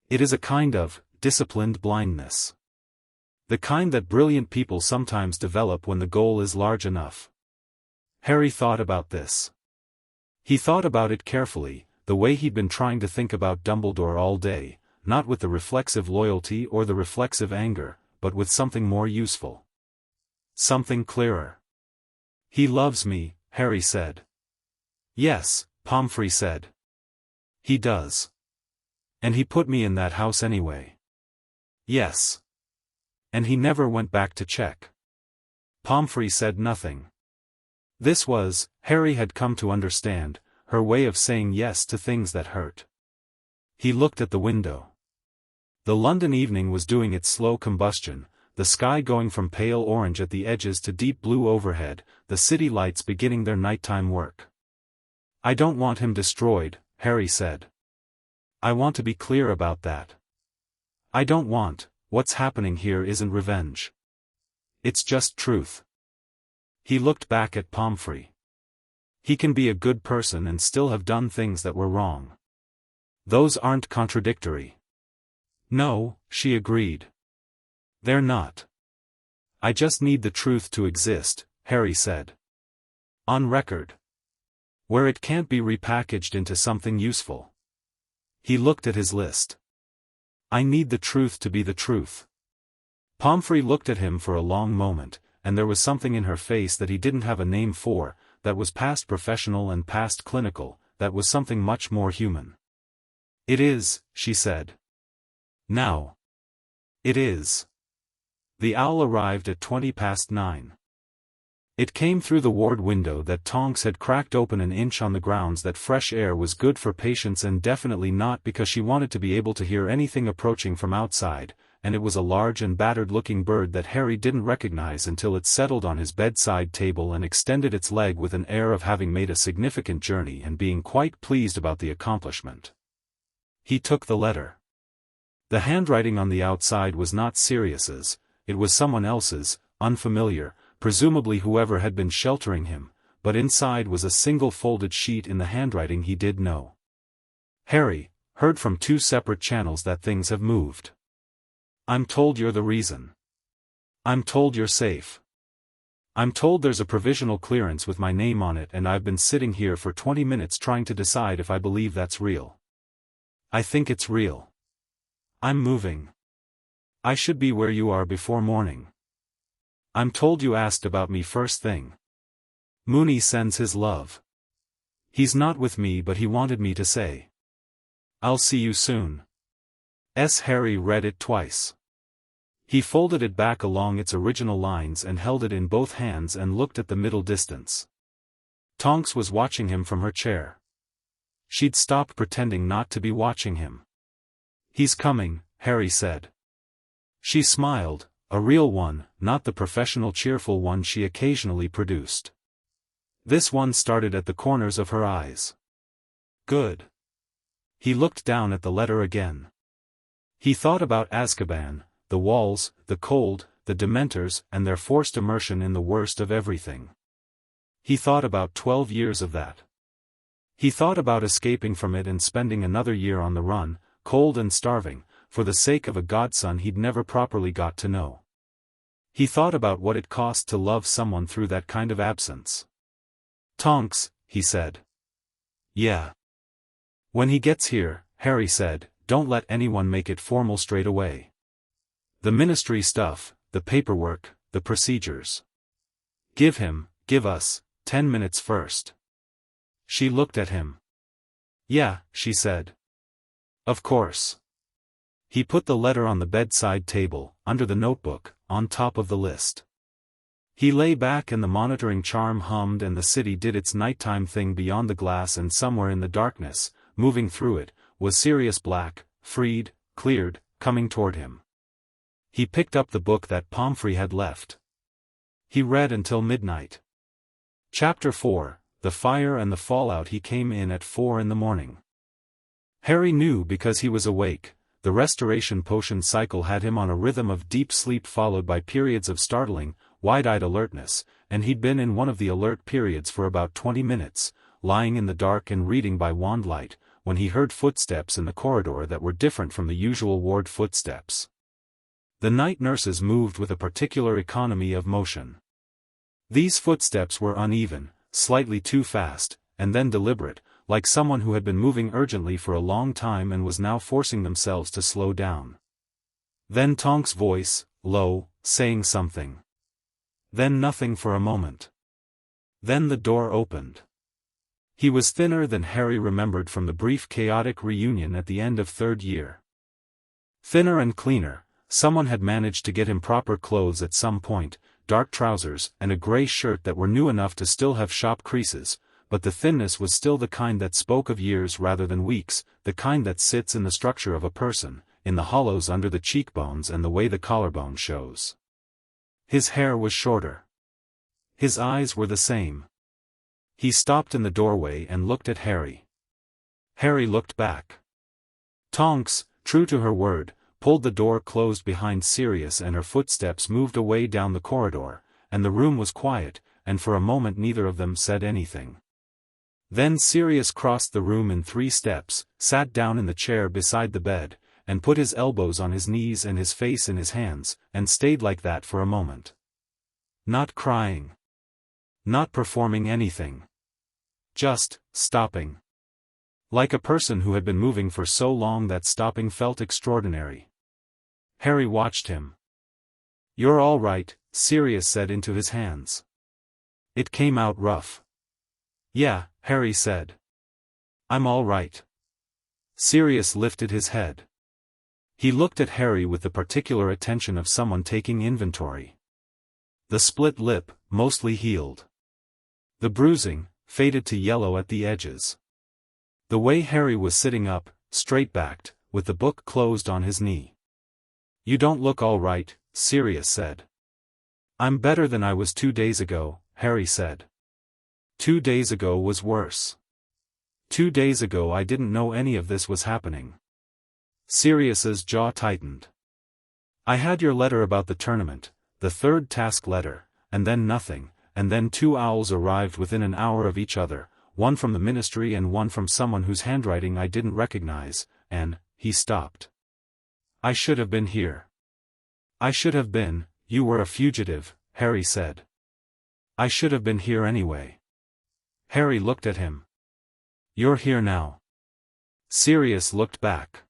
It is a kind of disciplined blindness. The kind that brilliant people sometimes develop when the goal is large enough. Harry thought about this. He thought about it carefully, the way he'd been trying to think about Dumbledore all day, not with the reflexive loyalty or the reflexive anger, but with something more useful. Something clearer. He loves me, Harry said. Yes, Pomfrey said. He does. And he put me in that house anyway. Yes. And he never went back to check. Pomfrey said nothing. This was, Harry had come to understand, her way of saying yes to things that hurt. He looked at the window. The London evening was doing its slow combustion, the sky going from pale orange at the edges to deep blue overhead, the city lights beginning their nighttime work. I don't want him destroyed, Harry said. I want to be clear about that. I don't want, what's happening here isn't revenge. It's just truth. He looked back at Pomfrey. He can be a good person and still have done things that were wrong. Those aren't contradictory. No, she agreed. They're not. I just need the truth to exist, Harry said. On record. Where it can't be repackaged into something useful. He looked at his list. I need the truth to be the truth. Pomfrey looked at him for a long moment, and there was something in her face that he didn't have a name for, that was past professional and past clinical, that was something much more human. It is, she said. Now. It is. The owl arrived at 9:20. It came through the ward window that Tonks had cracked open an inch on the grounds that fresh air was good for patients and definitely not because she wanted to be able to hear anything approaching from outside, and it was a large and battered-looking bird that Harry didn't recognize until it settled on his bedside table and extended its leg with an air of having made a significant journey and being quite pleased about the accomplishment. He took the letter. The handwriting on the outside was not Sirius's, it was someone else's, unfamiliar, presumably whoever had been sheltering him, but inside was a single folded sheet in the handwriting he did know. Harry, heard from 2 separate channels that things have moved. I'm told you're the reason. I'm told you're safe. I'm told there's a provisional clearance with my name on it and I've been sitting here for 20 minutes trying to decide if I believe that's real. I think it's real. I'm moving. I should be where you are before morning. I'm told you asked about me first thing. Mooney sends his love. He's not with me but he wanted me to say. I'll see you soon. Harry read it twice. He folded it back along its original lines and held it in both hands and looked at the middle distance. Tonks was watching him from her chair. She'd stopped pretending not to be watching him. He's coming, Harry said. She smiled, a real one, not the professional cheerful one she occasionally produced. This one started at the corners of her eyes. Good. He looked down at the letter again. He thought about Azkaban, the walls, the cold, the Dementors and their forced immersion in the worst of everything. He thought about 12 years of that. He thought about escaping from it and spending another year on the run, cold and starving, for the sake of a godson he'd never properly got to know. He thought about what it cost to love someone through that kind of absence. "Tonks," he said. "Yeah." "When he gets here," Harry said, "don't let anyone make it formal straight away. The ministry stuff, the paperwork, the procedures. Give us, 10 minutes first." She looked at him. "Yeah," she said. "Of course." He put the letter on the bedside table, under the notebook, on top of the list. He lay back and the monitoring charm hummed and the city did its nighttime thing beyond the glass, and somewhere in the darkness, moving through it, was Sirius Black, freed, cleared, coming toward him. He picked up the book that Pomfrey had left. He read until midnight. Chapter 4, The Fire and the Fallout. He came in at 4 in the morning. Harry knew because he was awake. The restoration potion cycle had him on a rhythm of deep sleep followed by periods of startling, wide-eyed alertness, and he'd been in one of the alert periods for about 20 minutes, lying in the dark and reading by wandlight, when he heard footsteps in the corridor that were different from the usual ward footsteps. The night nurses moved with a particular economy of motion. These footsteps were uneven, slightly too fast, and then deliberate, like someone who had been moving urgently for a long time and was now forcing themselves to slow down. Then Tonk's voice, low, saying something. Then nothing for a moment. Then the door opened. He was thinner than Harry remembered from the brief chaotic reunion at the end of third year. Thinner and cleaner. Someone had managed to get him proper clothes at some point, dark trousers and a grey shirt that were new enough to still have shop creases, but the thinness was still the kind that spoke of years rather than weeks, the kind that sits in the structure of a person, in the hollows under the cheekbones and the way the collarbone shows. His hair was shorter. His eyes were the same. He stopped in the doorway and looked at Harry. Harry looked back. Tonks, true to her word, pulled the door closed behind Sirius and her footsteps moved away down the corridor, and the room was quiet, and for a moment neither of them said anything. Then Sirius crossed the room in 3 steps, sat down in the chair beside the bed, and put his elbows on his knees and his face in his hands, and stayed like that for a moment. Not crying. Not performing anything. Just stopping. Like a person who had been moving for so long that stopping felt extraordinary. Harry watched him. "You're all right," Sirius said into his hands. "It came out rough." "Yeah," Harry said. "I'm all right." Sirius lifted his head. He looked at Harry with the particular attention of someone taking inventory. The split lip, mostly healed. The bruising, faded to yellow at the edges. The way Harry was sitting up, straight-backed, with the book closed on his knee. "You don't look all right," Sirius said. "I'm better than I was 2 days ago," Harry said. 2 days ago was worse. 2 days ago I didn't know any of this was happening." Sirius's jaw tightened. "I had your letter about the tournament, the 3rd task letter, and then nothing, and then 2 owls arrived within an hour of each other, one from the ministry and one from someone whose handwriting I didn't recognize, and," he stopped. "I should have been here." "I should have been, you were a fugitive," Harry said. "I should have been here anyway." Harry looked at him. "You're here now." Sirius looked back.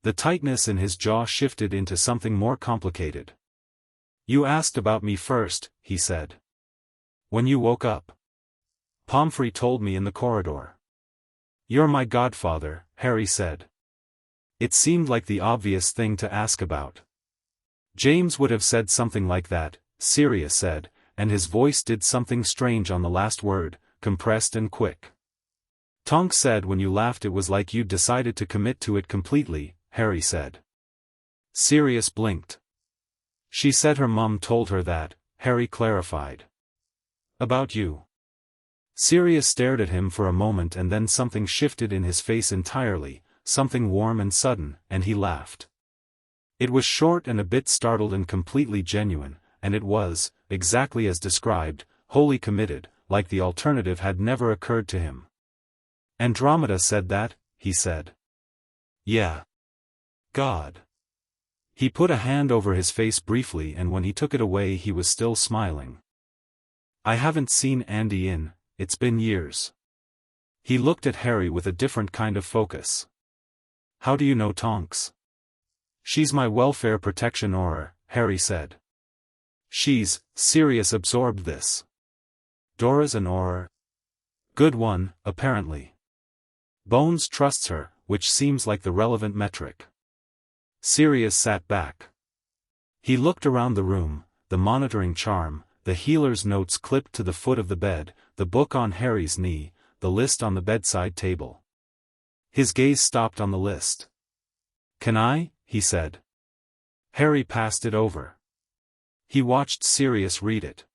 The tightness in his jaw shifted into something more complicated. "You asked about me first," he said. "When you woke up. Pomfrey told me in the corridor." "You're my godfather," Harry said. It seemed like the obvious thing to ask about. "James would have said something like that," Sirius said, and his voice did something strange on the last word, compressed and quick. "Tonk said when you laughed it was like you'd decided to commit to it completely," Harry said. Sirius blinked. "She said her mum told her that," Harry clarified. "About you." Sirius stared at him for a moment and then something shifted in his face entirely, something warm and sudden, and he laughed. It was short and a bit startled and completely genuine, and it was, exactly as described, wholly committed, like the alternative had never occurred to him. Andromeda said that, he said. Yeah. God. He put a hand over his face briefly, and when he took it away he was still smiling. I haven't seen Andy it's been years. He looked at Harry with a different kind of focus. How do you know Tonks? She's my welfare protection aura, Harry said. Sirius absorbed this. Dora's an aura. Good one, apparently. Bones trusts her, which seems like the relevant metric. Sirius sat back. He looked around the room, the monitoring charm, the healer's notes clipped to the foot of the bed, the book on Harry's knee, the list on the bedside table. His gaze stopped on the list. Can I? He said. Harry passed it over. He watched Sirius read it.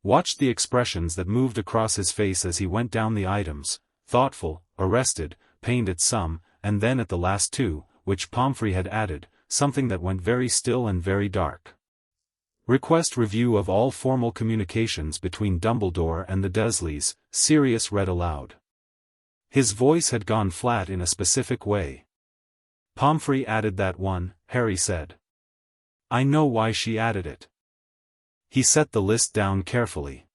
Watched the expressions that moved across his face as he went down the items, thoughtful, arrested, pained at some, and then at the last two, which Pomfrey had added, something that went very still and very dark. Request review of all formal communications between Dumbledore and the Dursleys, Sirius read aloud. His voice had gone flat in a specific way. Pomfrey added that one, Harry said. I know why she added it. He set the list down carefully.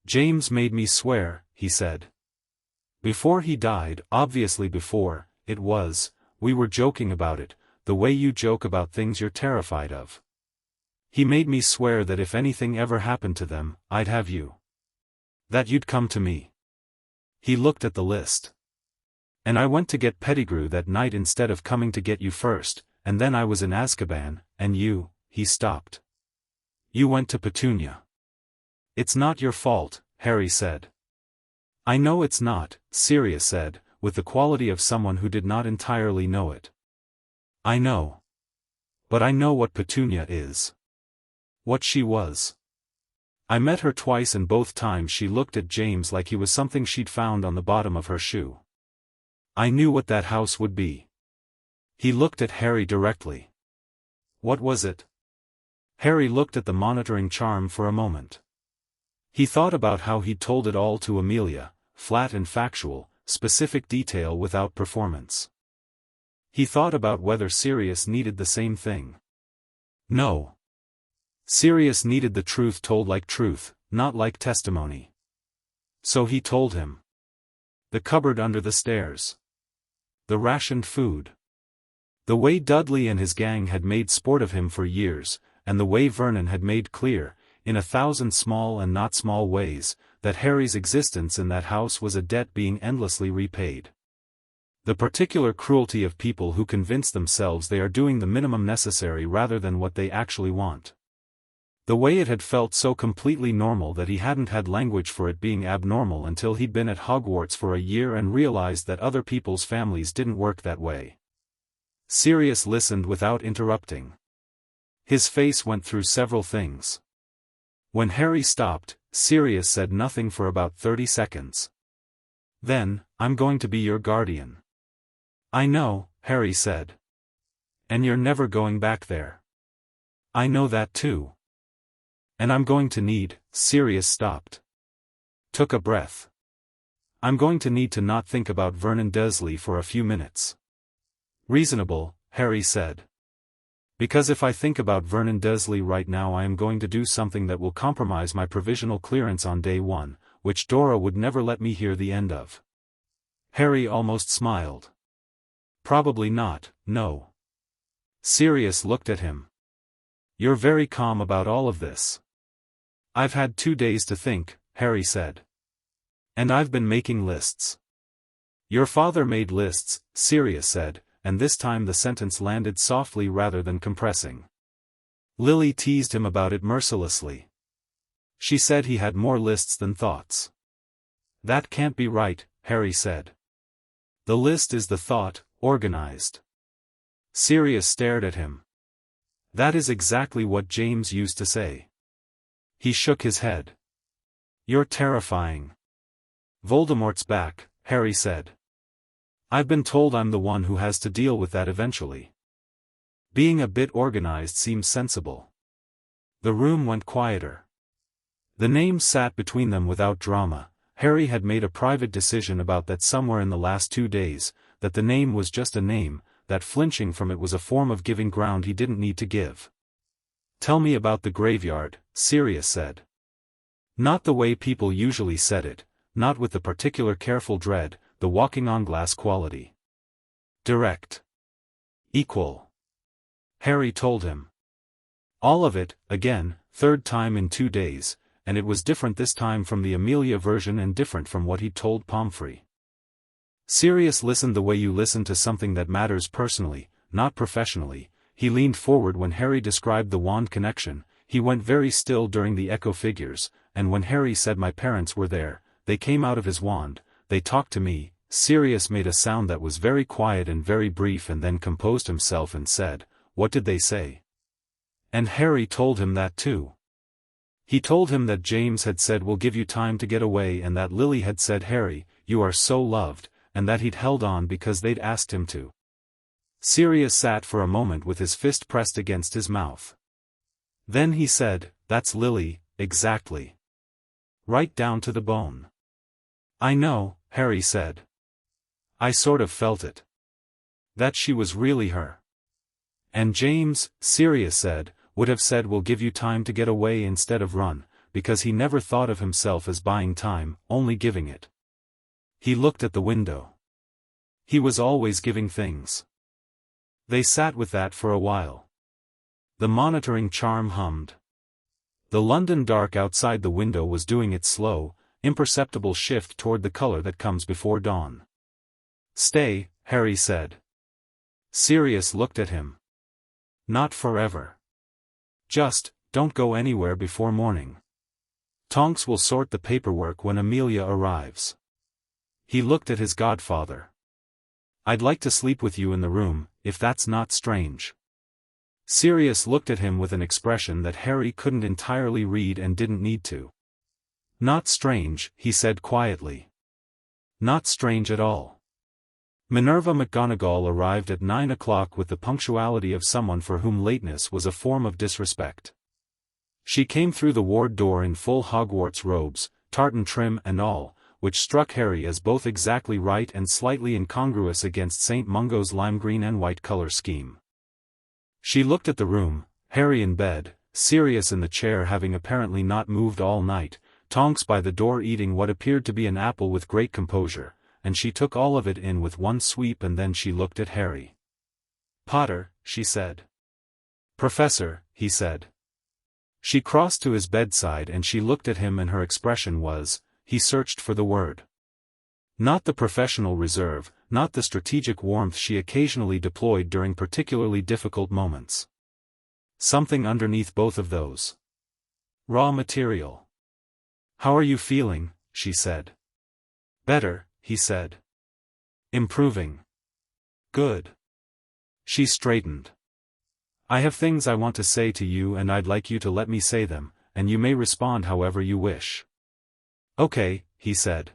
James made me swear, he said. Before he died, obviously before, we were joking about it, the way you joke about things you're terrified of. He made me swear that if anything ever happened to them, I'd have you. That you'd come to me. He looked at the list. And I went to get Pettigrew that night instead of coming to get you first, and then I was in Azkaban, and you, he stopped. You went to Petunia. It's not your fault, Harry said. I know it's not, Sirius said, with the quality of someone who did not entirely know it. I know. But I know what Petunia is. What she was. I met her twice and both times she looked at James like he was something she'd found on the bottom of her shoe. I knew what that house would be. He looked at Harry directly. What was it? Harry looked at the monitoring charm for a moment. He thought about how he'd told it all to Amelia, flat and factual, specific detail without performance. He thought about whether Sirius needed the same thing. No. Sirius needed the truth told like truth, not like testimony. So he told him. The cupboard under the stairs. The rationed food. The way Dudley and his gang had made sport of him for years, and the way Vernon had made clear, in 1,000 small and not small ways, that Harry's existence in that house was a debt being endlessly repaid. The particular cruelty of people who convince themselves they are doing the minimum necessary rather than what they actually want. The way it had felt so completely normal that he hadn't had language for it being abnormal until he'd been at Hogwarts for a year and realized that other people's families didn't work that way. Sirius listened without interrupting. His face went through several things. When Harry stopped, Sirius said nothing for about 30 seconds. Then, I'm going to be your guardian. I know, Harry said. And you're never going back there. I know that too. And I'm going to need, Sirius stopped. Took a breath. I'm going to need to not think about Vernon Dursley for a few minutes. Reasonable, Harry said. Because if I think about Vernon Dursley right now I am going to do something that will compromise my provisional clearance on day one, which Dora would never let me hear the end of. Harry almost smiled. Probably not, no. Sirius looked at him. You're very calm about all of this. I've had 2 days to think, Harry said. And I've been making lists. Your father made lists, Sirius said, and this time the sentence landed softly rather than compressing. Lily teased him about it mercilessly. She said he had more lists than thoughts. That can't be right, Harry said. The list is the thought, organized. Sirius stared at him. That is exactly what James used to say. He shook his head. You're terrifying. Voldemort's back, Harry said. I've been told I'm the one who has to deal with that eventually. Being a bit organized seems sensible. The room went quieter. The names sat between them without drama, Harry had made a private decision about that somewhere in the last 2 days, that the name was just a name, that flinching from it was a form of giving ground he didn't need to give. "Tell me about the graveyard," Sirius said. Not the way people usually said it, not with the particular careful dread, the walking on glass quality. Direct. Equal. Harry told him. All of it, again, third time in 2 days, and it was different this time from the Amelia version and different from what he'd told Pomfrey. Sirius listened the way you listen to something that matters personally, not professionally. He leaned forward when Harry described the wand connection, he went very still during the echo figures, and when Harry said my parents were there, they came out of his wand, they talked to me. Sirius made a sound that was very quiet and very brief and then composed himself and said, "What did they say?" And Harry told him that too. He told him that James had said we'll give you time to get away and that Lily had said Harry, you are so loved, and that he'd held on because they'd asked him to. Sirius sat for a moment with his fist pressed against his mouth. Then he said, "That's Lily, exactly. Right down to the bone." "I know," Harry said. "I sort of felt it. That she was really her." "And James," Sirius said, "would have said we'll give you time to get away instead of run, because he never thought of himself as buying time, only giving it." He looked at the window. He was always giving things. They sat with that for a while. The monitoring charm hummed. The London dark outside the window was doing its slow, imperceptible shift toward the color that comes before dawn. "Stay," Harry said. Sirius looked at him. "Not forever. Just, don't go anywhere before morning. Tonks will sort the paperwork when Amelia arrives." He looked at his godfather. "I'd like to sleep with you in the room, if that's not strange." Sirius looked at him with an expression that Harry couldn't entirely read and didn't need to. "Not strange," he said quietly. "Not strange at all." Minerva McGonagall arrived at 9 o'clock with the punctuality of someone for whom lateness was a form of disrespect. She came through the ward door in full Hogwarts robes, tartan trim and all, which struck Harry as both exactly right and slightly incongruous against St Mungo's lime green and white color scheme. She looked at the room, Harry in bed, Sirius in the chair having apparently not moved all night, Tonks by the door eating what appeared to be an apple with great composure, and she took all of it in with one sweep and then she looked at Harry. "Potter," she said. "Professor," he said. She crossed to his bedside and she looked at him and her expression was, he searched for the word. Not the professional reserve, not the strategic warmth she occasionally deployed during particularly difficult moments. Something underneath both of those. Raw material. "How are you feeling?" she said. "Better," he said. "Improving." "Good." She straightened. "I have things I want to say to you and I'd like you to let me say them, and you may respond however you wish." "Okay," he said.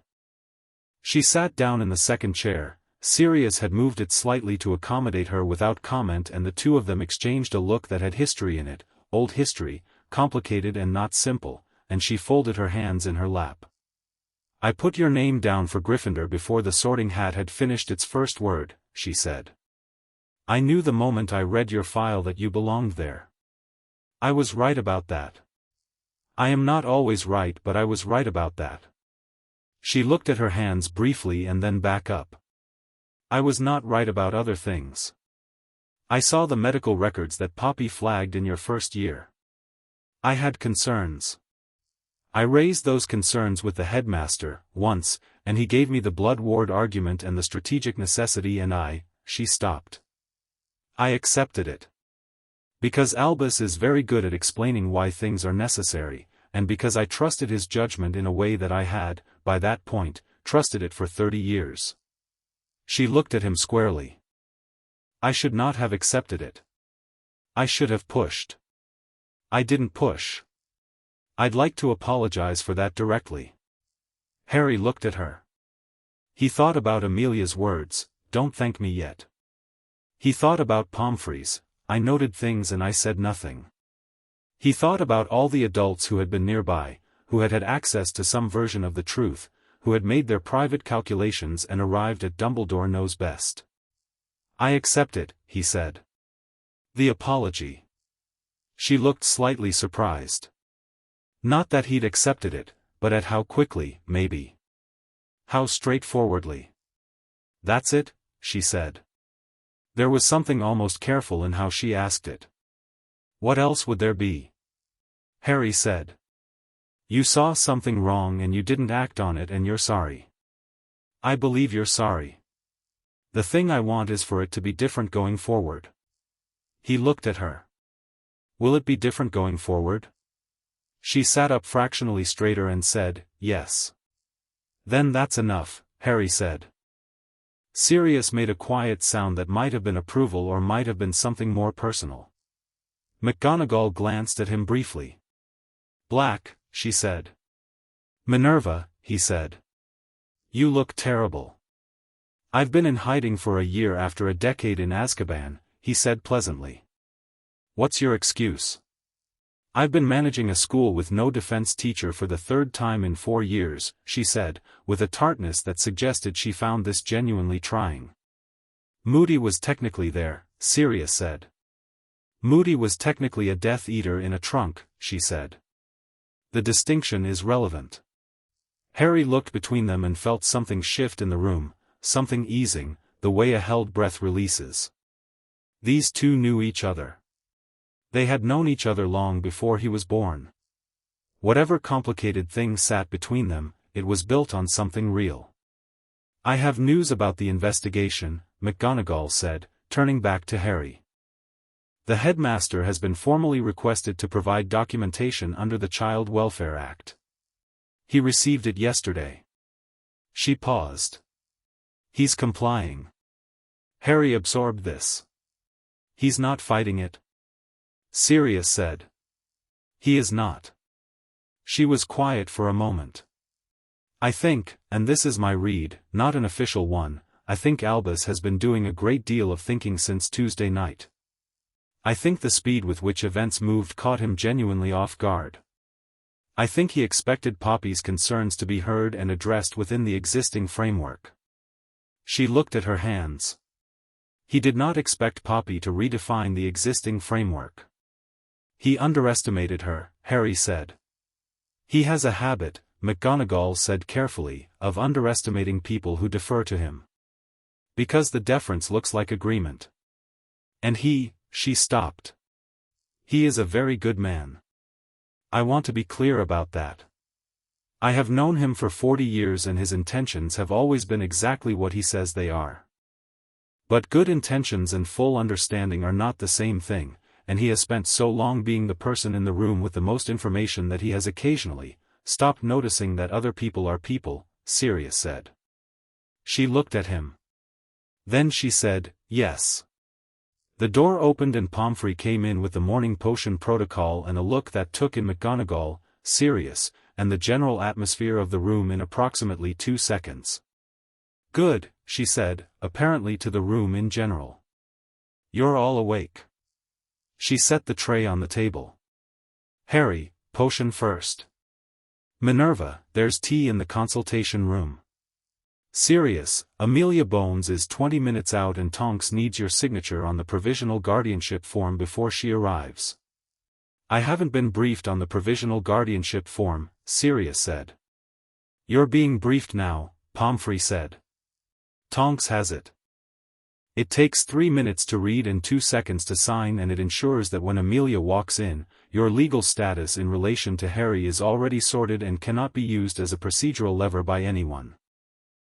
She sat down in the second chair. Sirius had moved it slightly to accommodate her without comment and the two of them exchanged a look that had history in it, old history, complicated and not simple, and she folded her hands in her lap. "I put your name down for Gryffindor before the Sorting Hat had finished its first word," she said. "I knew the moment I read your file that you belonged there. I was right about that. I am not always right but I was right about that." She looked at her hands briefly and then back up. "I was not right about other things. I saw the medical records that Poppy flagged in your first year. I had concerns. I raised those concerns with the headmaster, once, and he gave me the blood ward argument and the strategic necessity and she stopped. I accepted it. Because Albus is very good at explaining why things are necessary, and because I trusted his judgment in a way that I had, by that point, trusted it for 30 years. She looked at him squarely. I should not have accepted it. I should have pushed. I didn't push. I'd like to apologize for that directly. Harry looked at her. He thought about Amelia's words, "Don't thank me yet." He thought about Pomfrey's, "I noted things and I said nothing." He thought about all the adults who had been nearby, who had had access to some version of the truth, who had made their private calculations and arrived at Dumbledore knows best. "I accept it," he said. "The apology." She looked slightly surprised. Not that he'd accepted it, but at how quickly, maybe. How straightforwardly. "That's it," she said. There was something almost careful in how she asked it. "What else would there be?" Harry said. "You saw something wrong and you didn't act on it and you're sorry." "I believe you're sorry. The thing I want is for it to be different going forward." He looked at her. "Will it be different going forward?" She sat up fractionally straighter and said, "Yes." "Then that's enough," Harry said. Sirius made a quiet sound that might have been approval or might have been something more personal. McGonagall glanced at him briefly. "Black," she said. "Minerva," he said. "You look terrible." "I've been in hiding for a year after a decade in Azkaban," he said pleasantly. "What's your excuse?" "I've been managing a school with no defense teacher for the third time in 4 years," she said, with a tartness that suggested she found this genuinely trying. "Moody was technically there," Sirius said. "Moody was technically a Death Eater in a trunk," she said. "The distinction is relevant." Harry looked between them and felt something shift in the room, something easing, the way a held breath releases. These two knew each other. They had known each other long before he was born. Whatever complicated thing sat between them, it was built on something real. "I have news about the investigation," McGonagall said, turning back to Harry. "The headmaster has been formally requested to provide documentation under the Child Welfare Act. He received it yesterday." She paused. "He's complying." Harry absorbed this. "He's not fighting it?" Sirius said. "He is not." She was quiet for a moment. "I think, and this is my read, not an official one, I think Albus has been doing a great deal of thinking since Tuesday night. I think the speed with which events moved caught him genuinely off guard. I think he expected Poppy's concerns to be heard and addressed within the existing framework." She looked at her hands. "He did not expect Poppy to redefine the existing framework. He underestimated her," Harry said. "He has a habit," McGonagall said carefully, "of underestimating people who defer to him. Because the deference looks like agreement. And she stopped. "He is a very good man. I want to be clear about that. I have known him for 40 years and his intentions have always been exactly what he says they are. But good intentions and full understanding are not the same thing, and he has spent so long being the person in the room with the most information that he has occasionally stopped noticing that other people are people," Sirius said. She looked at him. Then she said, "Yes." The door opened and Pomfrey came in with the morning potion protocol and a look that took in McGonagall, Sirius, and the general atmosphere of the room in approximately 2 seconds. "Good," she said, apparently to the room in general. "You're all awake." She set the tray on the table. "Harry, potion first." "Minerva, there's tea in the consultation room." "Sirius, Amelia Bones is 20 minutes out and Tonks needs your signature on the provisional guardianship form before she arrives." "I haven't been briefed on the provisional guardianship form," Sirius said. "You're being briefed now," Pomfrey said. "Tonks has it. It takes 3 minutes to read and 2 seconds to sign, and it ensures that when Amelia walks in, your legal status in relation to Harry is already sorted and cannot be used as a procedural lever by anyone."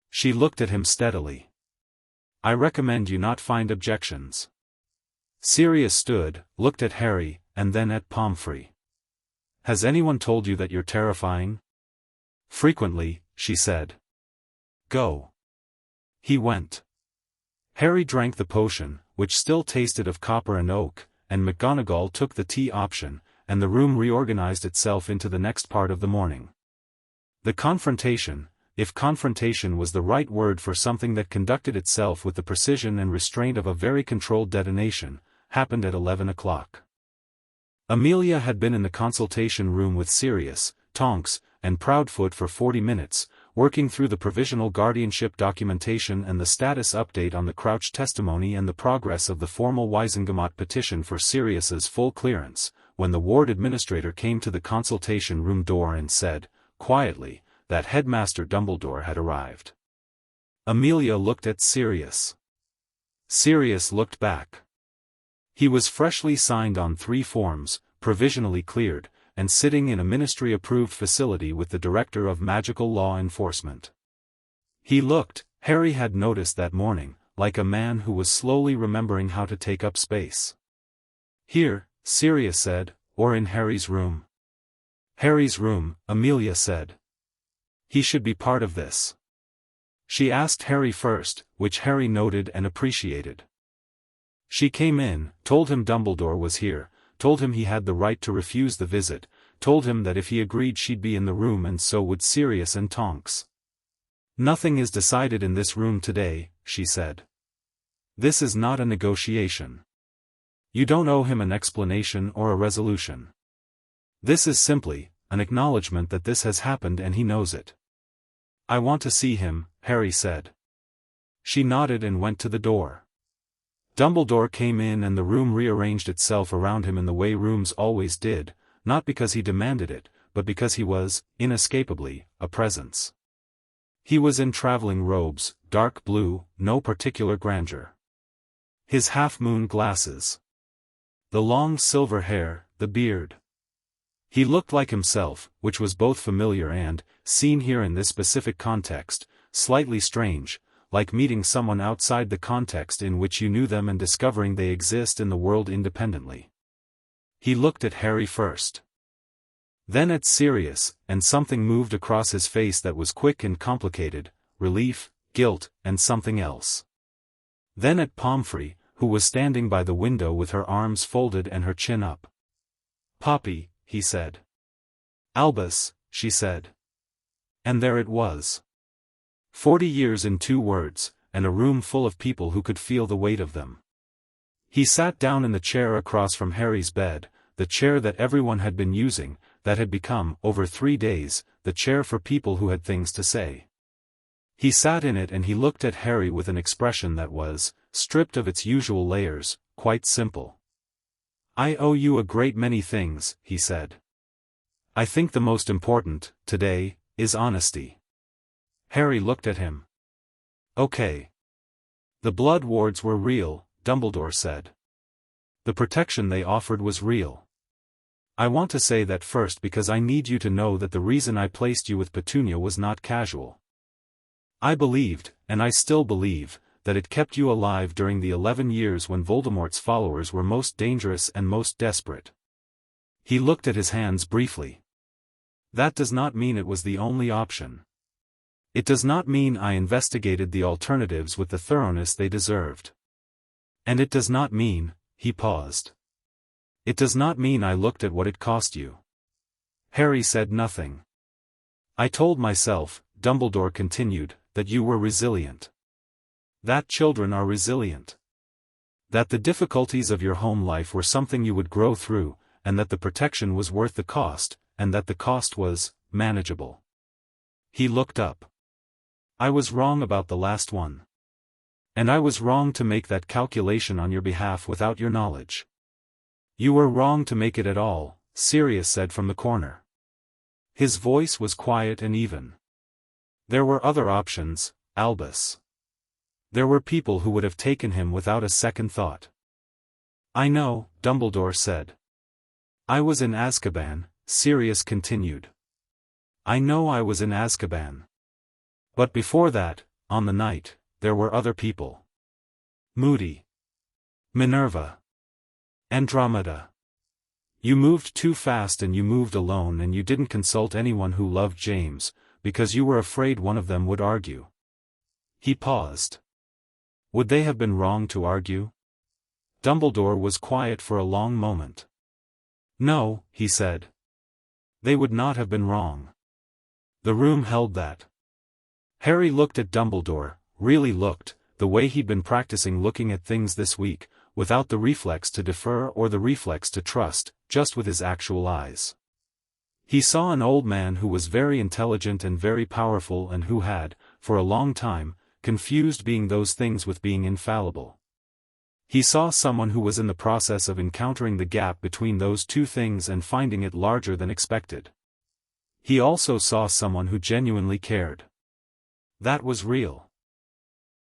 She looked at him steadily. "I recommend you not find objections." Sirius stood, looked at Harry, and then at Pomfrey. "Has anyone told you that you're terrifying?" "Frequently," she said. "Go." He went. Harry drank the potion, which still tasted of copper and oak, and McGonagall took the tea option, and the room reorganized itself into the next part of the morning. The confrontation, if confrontation was the right word for something that conducted itself with the precision and restraint of a very controlled detonation, happened at 11 o'clock. Amelia had been in the consultation room with Sirius, Tonks, and Proudfoot for 40 minutes, working through the provisional guardianship documentation and the status update on the Crouch testimony and the progress of the formal Wisengamot petition for Sirius's full clearance, when the ward administrator came to the consultation room door and said, quietly, that Headmaster Dumbledore had arrived. Amelia looked at Sirius. Sirius looked back. He was freshly signed on 3 forms, provisionally cleared, and sitting in a ministry-approved facility with the Director of Magical Law Enforcement. He looked, Harry had noticed that morning, like a man who was slowly remembering how to take up space. Here, Sirius said, or in Harry's room. Harry's room, Amelia said. He should be part of this. She asked Harry first, which Harry noted and appreciated. She came in, told him Dumbledore was here, told him he had the right to refuse the visit, told him that if he agreed she'd be in the room and so would Sirius and Tonks. Nothing is decided in this room today, she said. This is not a negotiation. You don't owe him an explanation or a resolution. This is simply an acknowledgement that this has happened and he knows it. I want to see him, Harry said. She nodded and went to the door. Dumbledore came in and the room rearranged itself around him in the way rooms always did, not because he demanded it, but because he was, inescapably, a presence. He was in traveling robes, dark blue, no particular grandeur. His half-moon glasses. The long silver hair, the beard. He looked like himself, which was both familiar and, seen here in this specific context, slightly strange, like meeting someone outside the context in which you knew them and discovering they exist in the world independently. He looked at Harry first. Then at Sirius, and something moved across his face that was quick and complicated, relief, guilt, and something else. Then at Pomfrey, who was standing by the window with her arms folded and her chin up. Poppy, he said. Albus, she said. And there it was. 40 years in 2 words, and a room full of people who could feel the weight of them. He sat down in the chair across from Harry's bed, the chair that everyone had been using, that had become, over 3 days, the chair for people who had things to say. He sat in it and he looked at Harry with an expression that was, stripped of its usual layers, quite simple. I owe you a great many things, he said. I think the most important, today, is honesty. Harry looked at him. Okay. The blood wards were real, Dumbledore said. The protection they offered was real. I want to say that first because I need you to know that the reason I placed you with Petunia was not casual. I believed, and I still believe, that it kept you alive during the 11 years when Voldemort's followers were most dangerous and most desperate. He looked at his hands briefly. That does not mean it was the only option. It does not mean I investigated the alternatives with the thoroughness they deserved. And it does not mean, he paused. It does not mean I looked at what it cost you. Harry said nothing. I told myself, Dumbledore continued, that you were resilient. That children are resilient. That the difficulties of your home life were something you would grow through, and that the protection was worth the cost, and that the cost was manageable. He looked up. I was wrong about the last one. And I was wrong to make that calculation on your behalf without your knowledge. You were wrong to make it at all, Sirius said from the corner. His voice was quiet and even. There were other options, Albus. There were people who would have taken him without a second thought. I know, Dumbledore said. I was in Azkaban, Sirius continued. I know I was in Azkaban. But before that, on the night, there were other people. Moody. Minerva. Andromeda. You moved too fast and you moved alone and you didn't consult anyone who loved James, because you were afraid one of them would argue. He paused. Would they have been wrong to argue? Dumbledore was quiet for a long moment. No, he said. They would not have been wrong. The room held that. Harry looked at Dumbledore, really looked, the way he'd been practicing looking at things this week, without the reflex to defer or the reflex to trust, just with his actual eyes. He saw an old man who was very intelligent and very powerful and who had, for a long time, confused being those things with being infallible. He saw someone who was in the process of encountering the gap between those two things and finding it larger than expected. He also saw someone who genuinely cared. That was real.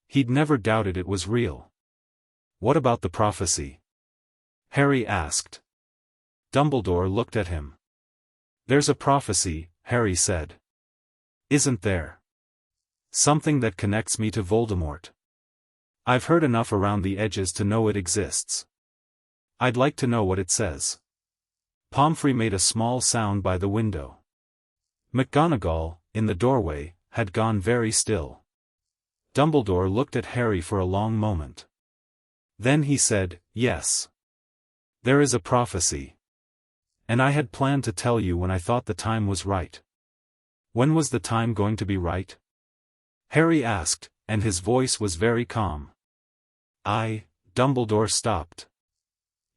He'd never doubted it was real. What about the prophecy? Harry asked. Dumbledore looked at him. There's a prophecy, Harry said. Isn't there? Something that connects me to Voldemort. I've heard enough around the edges to know it exists. I'd like to know what it says. Pomfrey made a small sound by the window. McGonagall, in the doorway, had gone very still. Dumbledore looked at Harry for a long moment. Then he said, yes. There is a prophecy. And I had planned to tell you when I thought the time was right. When was the time going to be right? Harry asked, and his voice was very calm. Dumbledore stopped.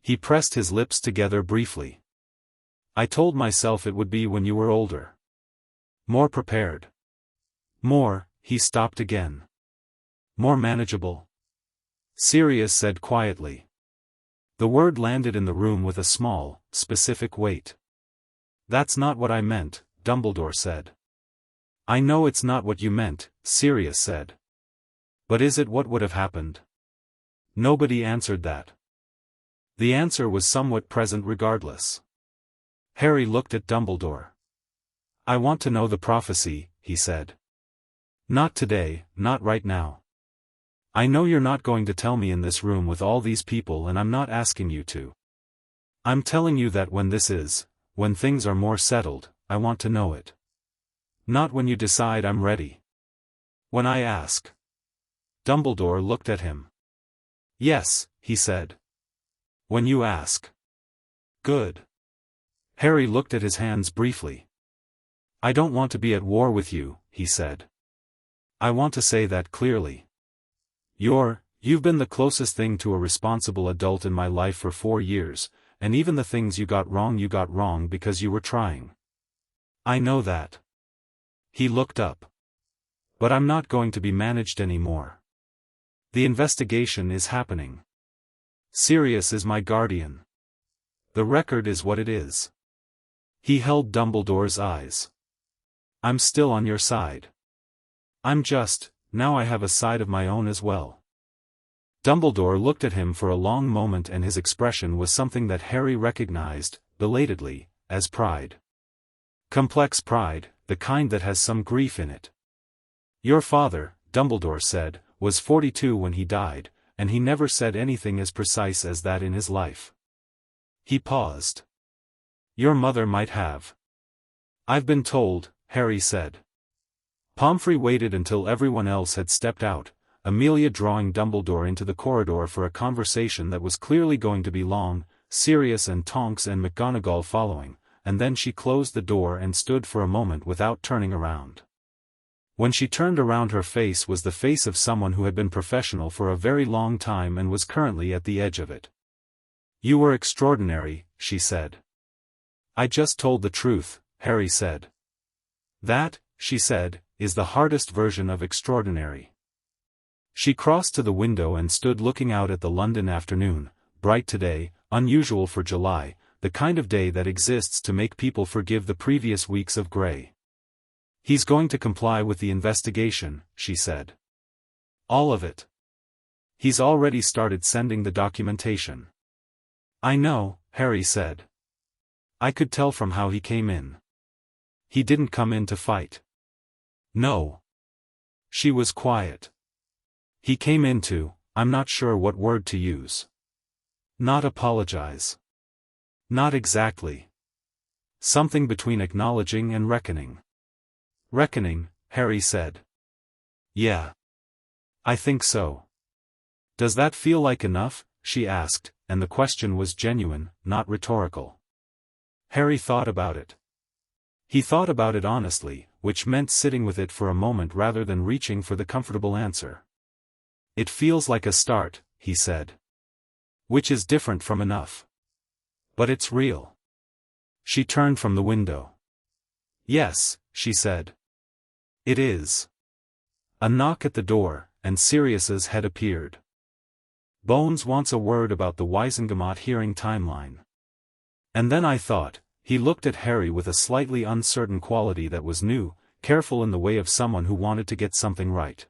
He pressed his lips together briefly. I told myself it would be when you were older. More prepared. More, he stopped again. More manageable. Sirius said quietly. The word landed in the room with a small, specific weight. That's not what I meant, Dumbledore said. I know it's not what you meant, Sirius said. But is it what would have happened? Nobody answered that. The answer was somewhat present regardless. Harry looked at Dumbledore. I want to know the prophecy, he said. Not today, not right now. I know you're not going to tell me in this room with all these people, and I'm not asking you to. I'm telling you that when things are more settled, I want to know it. Not when you decide I'm ready. When I ask. Dumbledore looked at him. Yes, he said. When you ask. Good. Harry looked at his hands briefly. I don't want to be at war with you, he said. I want to say that clearly. You've been the closest thing to a responsible adult in my life for 4 years, and even the things you got wrong because you were trying. I know that. He looked up. But I'm not going to be managed anymore. The investigation is happening. Sirius is my guardian. The record is what it is. He held Dumbledore's eyes. I'm still on your side. Now I have a side of my own as well. Dumbledore looked at him for a long moment, and his expression was something that Harry recognized, belatedly, as pride. Complex pride, the kind that has some grief in it. Your father, Dumbledore said, was 42 when he died, and he never said anything as precise as that in his life. He paused. Your mother might have. I've been told, Harry said. Pomfrey waited until everyone else had stepped out, Amelia drawing Dumbledore into the corridor for a conversation that was clearly going to be long, Sirius and Tonks and McGonagall following, and then she closed the door and stood for a moment without turning around. When she turned around, her face was the face of someone who had been professional for a very long time and was currently at the edge of it. You were extraordinary, she said. I just told the truth, Harry said. That, she said, is the hardest version of extraordinary. She crossed to the window and stood looking out at the London afternoon, bright today, unusual for July, the kind of day that exists to make people forgive the previous weeks of grey. He's going to comply with the investigation, she said. All of it. He's already started sending the documentation. I know, Harry said. I could tell from how he came in. He didn't come in to fight. No. She was quiet. He came in to, I'm not sure what word to use. Not apologize. Not exactly. Something between acknowledging and reckoning. Reckoning, Harry said. Yeah. I think so. Does that feel like enough? She asked, and the question was genuine, not rhetorical. Harry thought about it. He thought about it honestly, which meant sitting with it for a moment rather than reaching for the comfortable answer. It feels like a start, he said. Which is different from enough. But it's real. She turned from the window. Yes, she said. It is. A knock at the door, and Sirius's head appeared. Bones wants a word about the Wisengamot hearing timeline. And then I thought, he looked at Harry with a slightly uncertain quality that was new, careful in the way of someone who wanted to get something right.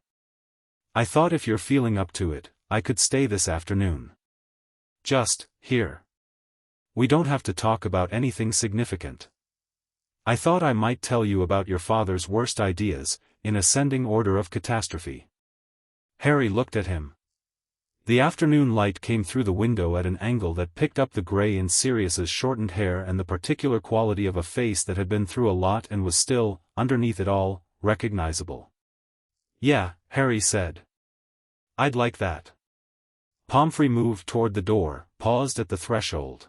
I thought if you're feeling up to it, I could stay this afternoon. Just, here. We don't have to talk about anything significant. I thought I might tell you about your father's worst ideas, in ascending order of catastrophe. Harry looked at him. The afternoon light came through the window at an angle that picked up the gray in Sirius's shortened hair and the particular quality of a face that had been through a lot and was still, underneath it all, recognizable. Yeah, Harry said. I'd like that. Pomfrey moved toward the door, paused at the threshold.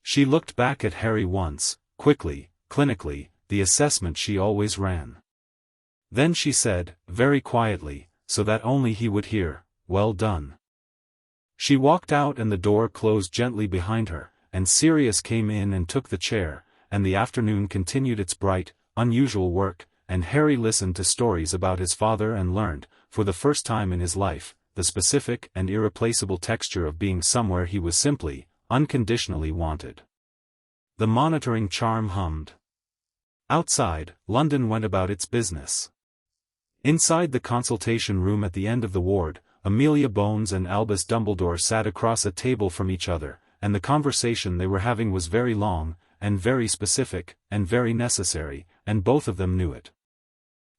She looked back at Harry once, quickly, clinically, the assessment she always ran. Then she said, very quietly, so that only he would hear, well done. She walked out and the door closed gently behind her, and Sirius came in and took the chair, and the afternoon continued its bright, unusual work, and Harry listened to stories about his father and learned, for the first time in his life, the specific and irreplaceable texture of being somewhere he was simply, unconditionally wanted. The monitoring charm hummed. Outside, London went about its business. Inside the consultation room at the end of the ward, Amelia Bones and Albus Dumbledore sat across a table from each other, and the conversation they were having was very long, and very specific, and very necessary, and both of them knew it.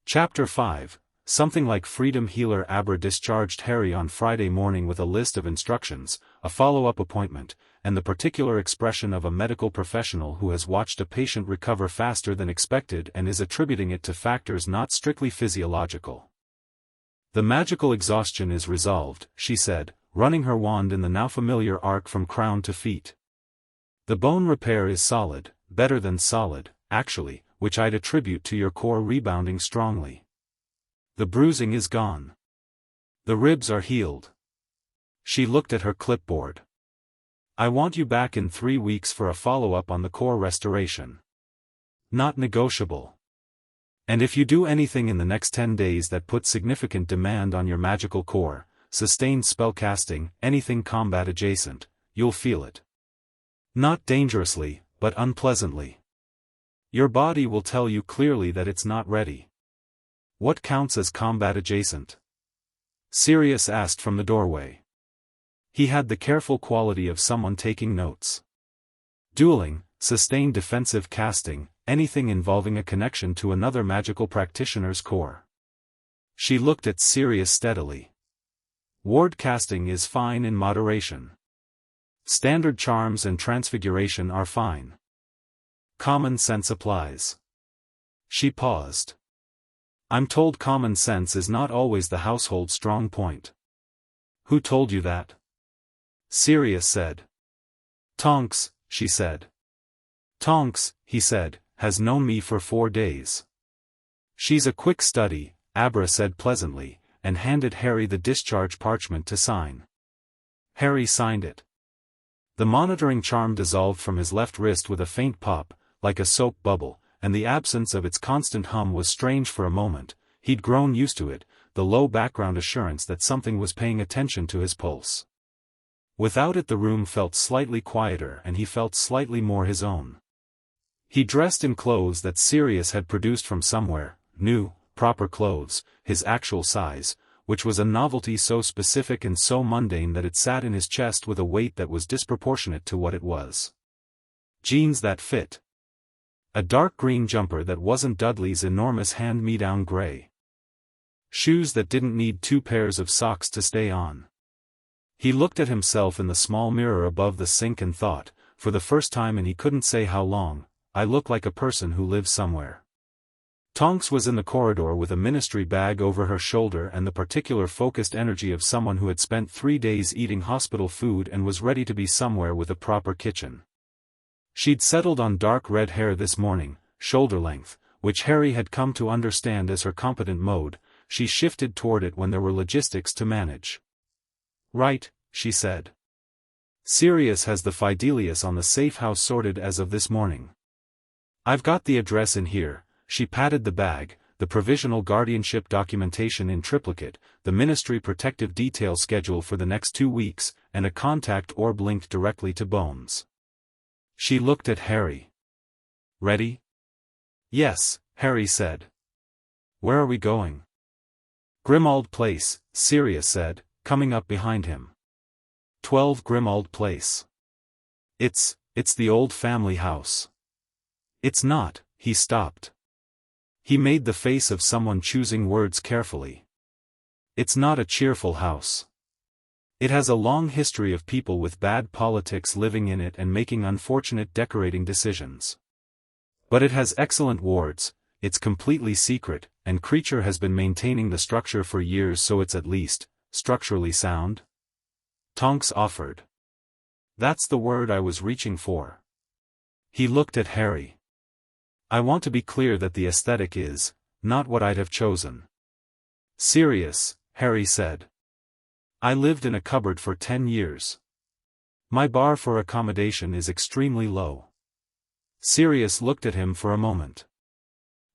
Chapter 5, something like Freedom Healer Abra discharged Harry on Friday morning with a list of instructions, a follow-up appointment, and the particular expression of a medical professional who has watched a patient recover faster than expected and is attributing it to factors not strictly physiological. The magical exhaustion is resolved, she said, running her wand in the now familiar arc from crown to feet. The bone repair is solid, better than solid, actually, which I'd attribute to your core rebounding strongly. The bruising is gone. The ribs are healed. She looked at her clipboard. I want you back in 3 weeks for a follow-up on the core restoration. Not negotiable. And if you do anything in the next 10 days that puts significant demand on your magical core, sustained spellcasting, anything combat adjacent, you'll feel it. Not dangerously, but unpleasantly. Your body will tell you clearly that it's not ready. What counts as combat adjacent? Sirius asked from the doorway. He had the careful quality of someone taking notes. Dueling, sustained defensive casting, anything involving a connection to another magical practitioner's core. She looked at Sirius steadily. Ward casting is fine in moderation. Standard charms and transfiguration are fine. Common sense applies. She paused. I'm told common sense is not always the household strong point. Who told you that? Sirius said. Tonks, she said. Tonks, he said, has known me for 4 days. She's a quick study, Abra said pleasantly, and handed Harry the discharge parchment to sign. Harry signed it. The monitoring charm dissolved from his left wrist with a faint pop, like a soap bubble, and the absence of its constant hum was strange for a moment. He'd grown used to it, the low background assurance that something was paying attention to his pulse. Without it the room felt slightly quieter and he felt slightly more his own. He dressed in clothes that Sirius had produced from somewhere, new, proper clothes, his actual size, which was a novelty so specific and so mundane that it sat in his chest with a weight that was disproportionate to what it was. Jeans that fit. A dark green jumper that wasn't Dudley's enormous hand-me-down gray. Shoes that didn't need 2 pairs of socks to stay on. He looked at himself in the small mirror above the sink and thought, for the first time and he couldn't say how long, I look like a person who lives somewhere. Tonks was in the corridor with a ministry bag over her shoulder and the particular focused energy of someone who had spent 3 days eating hospital food and was ready to be somewhere with a proper kitchen. She'd settled on dark red hair this morning, shoulder length, which Harry had come to understand as her competent mode. She shifted toward it when there were logistics to manage. Right, she said. Sirius has the Fidelius on the safe house sorted as of this morning. I've got the address in here. She patted the bag, the provisional guardianship documentation in triplicate, the ministry protective detail schedule for the next 2 weeks, and a contact orb linked directly to Bones. She looked at Harry. Ready? Yes, Harry said. Where are we going? Grimmauld Place, Sirius said, coming up behind him. 12 Grimmauld Place. It's the old family house. It's not, he stopped. He made the face of someone choosing words carefully. It's not a cheerful house. It has a long history of people with bad politics living in it and making unfortunate decorating decisions. But it has excellent wards, it's completely secret, and Creature has been maintaining the structure for years, so it's at least structurally sound. Tonks offered. That's the word I was reaching for. He looked at Harry. I want to be clear that the aesthetic is not what I'd have chosen. Sirius, Harry said. I lived in a cupboard for 10 years. My bar for accommodation is extremely low. Sirius looked at him for a moment.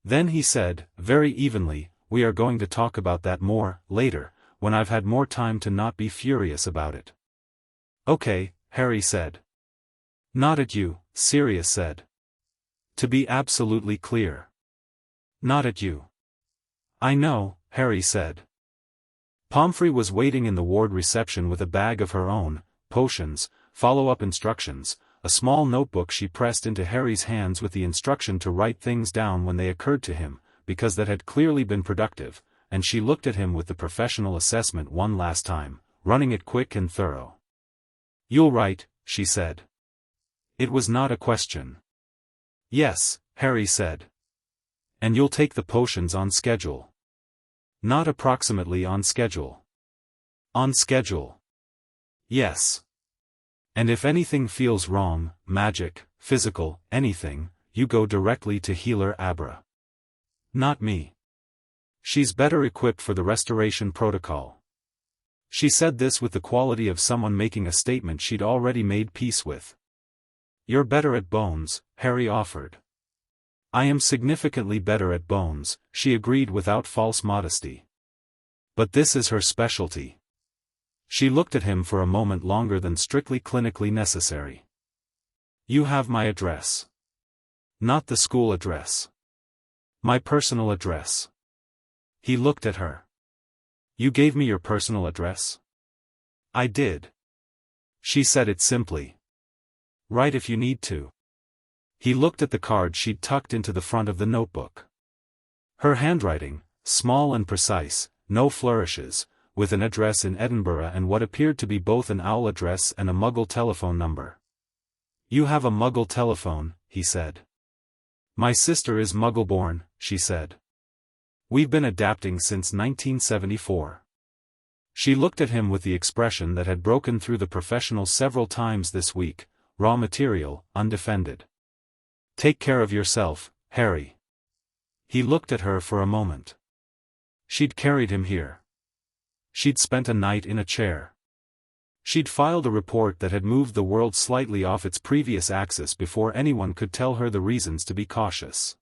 Then he said, very evenly, we are going to talk about that more later, when I've had more time to not be furious about it. Okay, Harry said. Not at you, Sirius said. To be absolutely clear. Not at you. I know, Harry said. Pomfrey was waiting in the ward reception with a bag of her own, potions, follow-up instructions, a small notebook she pressed into Harry's hands with the instruction to write things down when they occurred to him, because that had clearly been productive, and she looked at him with the professional assessment one last time, running it quick and thorough. You'll write, she said. It was not a question. Yes, Harry said. And you'll take the potions on schedule. Not approximately on schedule. On schedule. Yes. And if anything feels wrong, magic, physical, anything, you go directly to Healer Abra. Not me. She's better equipped for the restoration protocol. She said this with the quality of someone making a statement she'd already made peace with. You're better at Bones, Harry offered. I am significantly better at Bones, she agreed without false modesty. But this is her specialty. She looked at him for a moment longer than strictly clinically necessary. You have my address. Not the school address. My personal address. He looked at her. You gave me your personal address? I did. She said it simply. Write if you need to. He looked at the card she'd tucked into the front of the notebook. Her handwriting, small and precise, no flourishes, with an address in Edinburgh and what appeared to be both an owl address and a Muggle telephone number. You have a Muggle telephone, he said. My sister is Muggle-born, she said. We've been adapting since 1974. She looked at him with the expression that had broken through the professional several times this week, raw material, undefended. Take care of yourself, Harry. He looked at her for a moment. She'd carried him here. She'd spent a night in a chair. She'd filed a report that had moved the world slightly off its previous axis before anyone could tell her the reasons to be cautious.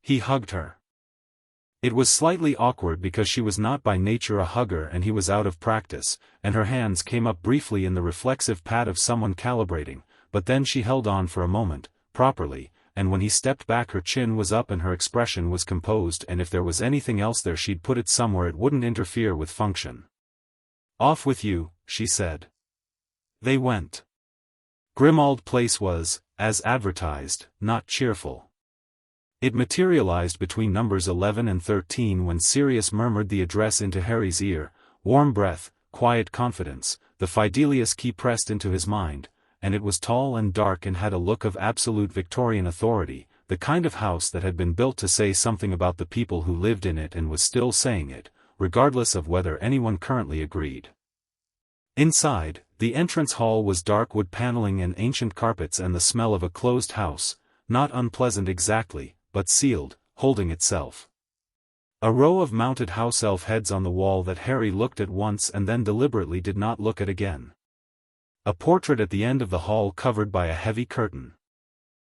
He hugged her. It was slightly awkward because she was not by nature a hugger and he was out of practice, and her hands came up briefly in the reflexive pat of someone calibrating, but then she held on for a moment, properly, and when he stepped back her chin was up and her expression was composed, and if there was anything else there she'd put it somewhere it wouldn't interfere with function. Off with you, she said. They went. Grimmauld Place was, as advertised, not cheerful. It materialized between numbers 11 and 13 when Sirius murmured the address into Harry's ear, warm breath, quiet confidence, the Fidelius key pressed into his mind, and it was tall and dark and had a look of absolute Victorian authority, the kind of house that had been built to say something about the people who lived in it and was still saying it, regardless of whether anyone currently agreed. Inside, the entrance hall was dark wood paneling and ancient carpets and the smell of a closed house, not unpleasant exactly, but sealed, holding itself. A row of mounted house elf heads on the wall that Harry looked at once and then deliberately did not look at again. A portrait at the end of the hall covered by a heavy curtain.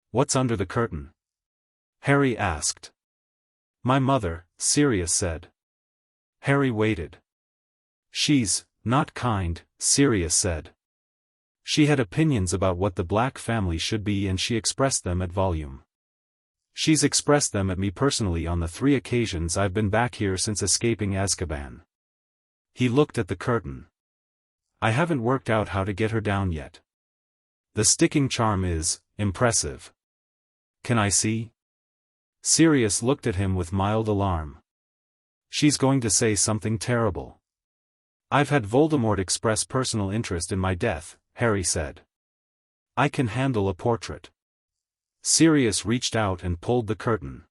What's under the curtain? Harry asked. My mother, Sirius said. Harry waited. She's not kind, Sirius said. She had opinions about what the Black family should be and she expressed them at volume. She's expressed them at me personally on the 3 occasions I've been back here since escaping Azkaban. He looked at the curtain. I haven't worked out how to get her down yet. The sticking charm is impressive. Can I see? Sirius looked at him with mild alarm. She's going to say something terrible. I've had Voldemort express personal interest in my death, Harry said. I can handle a portrait. Sirius reached out and pulled the curtain.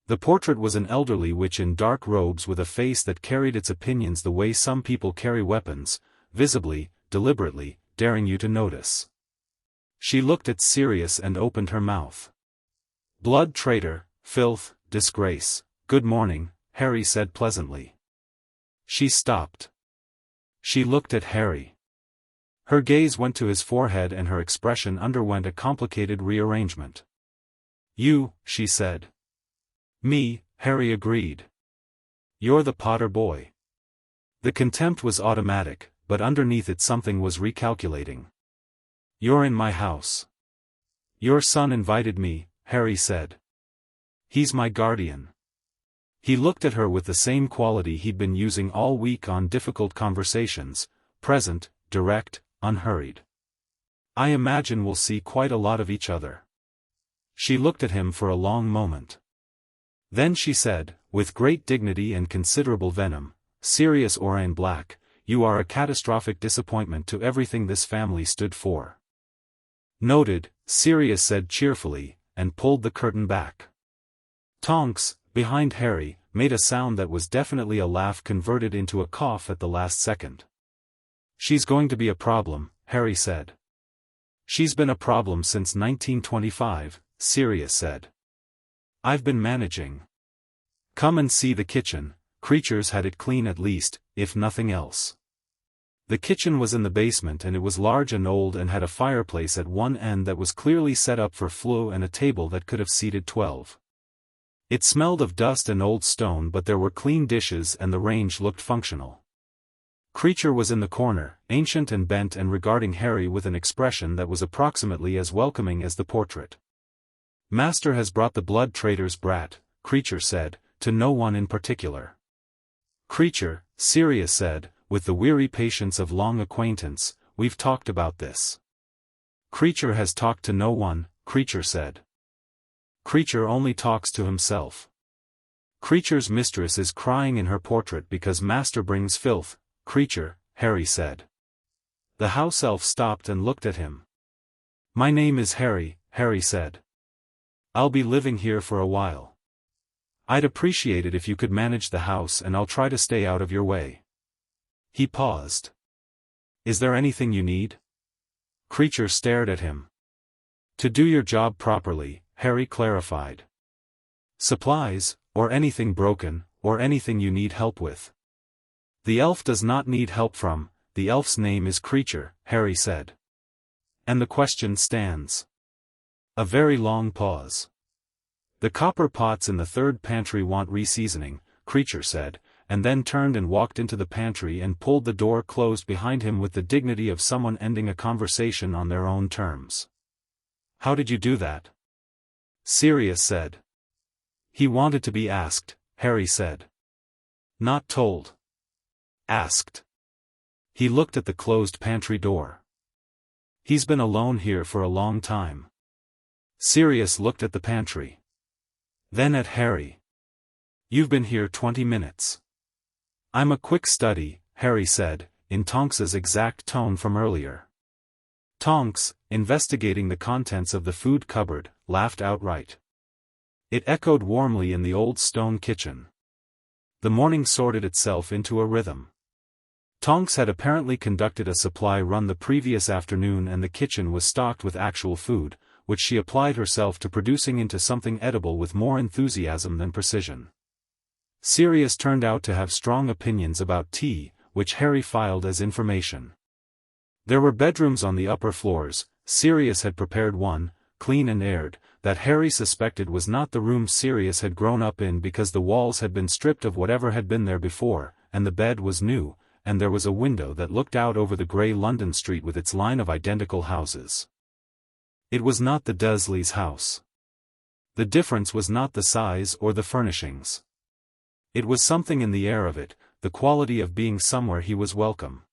The portrait was an elderly witch in dark robes with a face that carried its opinions the way some people carry weapons, visibly, deliberately, daring you to notice. She looked at Sirius and opened her mouth. Blood, traitor, filth, disgrace. Good morning, Harry said pleasantly. She stopped. She looked at Harry. Her gaze went to his forehead and her expression underwent a complicated rearrangement. You, she said. Me, Harry agreed. You're the Potter boy. The contempt was automatic, but underneath it something was recalculating. You're in my house. Your son invited me, Harry said. He's my guardian. He looked at her with the same quality he'd been using all week on difficult conversations, present, direct, unhurried. I imagine we'll see quite a lot of each other. She looked at him for a long moment. Then she said, with great dignity and considerable venom, Sirius Orain Black, you are a catastrophic disappointment to everything this family stood for. Noted, Sirius said cheerfully, and pulled the curtain back. Tonks, behind Harry, made a sound that was definitely a laugh converted into a cough at the last second. She's going to be a problem, Harry said. She's been a problem since 1925, Sirius said. I've been managing. Come and see the kitchen. Creatures had it clean at least, if nothing else. The kitchen was in the basement and it was large and old and had a fireplace at one end that was clearly set up for Flo and a table that could have seated 12. It smelled of dust and old stone but there were clean dishes and the range looked functional. Creature was in the corner, ancient and bent and regarding Harry with an expression that was approximately as welcoming as the portrait. Master has brought the blood traitor's brat, Creature said, to no one in particular. Creature, Sirius said, with the weary patience of long acquaintance, we've talked about this. Creature has talked to no one, Creature said. Creature only talks to himself. Creature's mistress is crying in her portrait because Master brings filth, Creature, Harry said. The house elf stopped and looked at him. My name is Harry, Harry said. I'll be living here for a while. I'd appreciate it if you could manage the house and I'll try to stay out of your way. He paused. Is there anything you need? Creature stared at him. To do your job properly, Harry clarified. Supplies, or anything broken, or anything you need help with. The elf does not need help from, the elf's name is Creature, Harry said. And the question stands. A very long pause. The copper pots in the third pantry want reseasoning, Creature said, and then turned and walked into the pantry and pulled the door closed behind him with the dignity of someone ending a conversation on their own terms. How did you do that? Sirius said. He wanted to be asked, Harry said. Not told. Asked. He looked at the closed pantry door. He's been alone here for a long time. Sirius looked at the pantry. Then at Harry. You've been here 20 minutes. I'm a quick study, Harry said, in Tonks's exact tone from earlier. Tonks, investigating the contents of the food cupboard, laughed outright. It echoed warmly in the old stone kitchen. The morning sorted itself into a rhythm. Tonks had apparently conducted a supply run the previous afternoon and the kitchen was stocked with actual food, which she applied herself to producing into something edible with more enthusiasm than precision. Sirius turned out to have strong opinions about tea, which Harry filed as information. There were bedrooms on the upper floors. Sirius had prepared one, clean and aired, that Harry suspected was not the room Sirius had grown up in because the walls had been stripped of whatever had been there before, and the bed was new, and there was a window that looked out over the grey London street with its line of identical houses. It was not the Dursleys' house. The difference was not the size or the furnishings. It was something in the air of it, the quality of being somewhere he was welcome.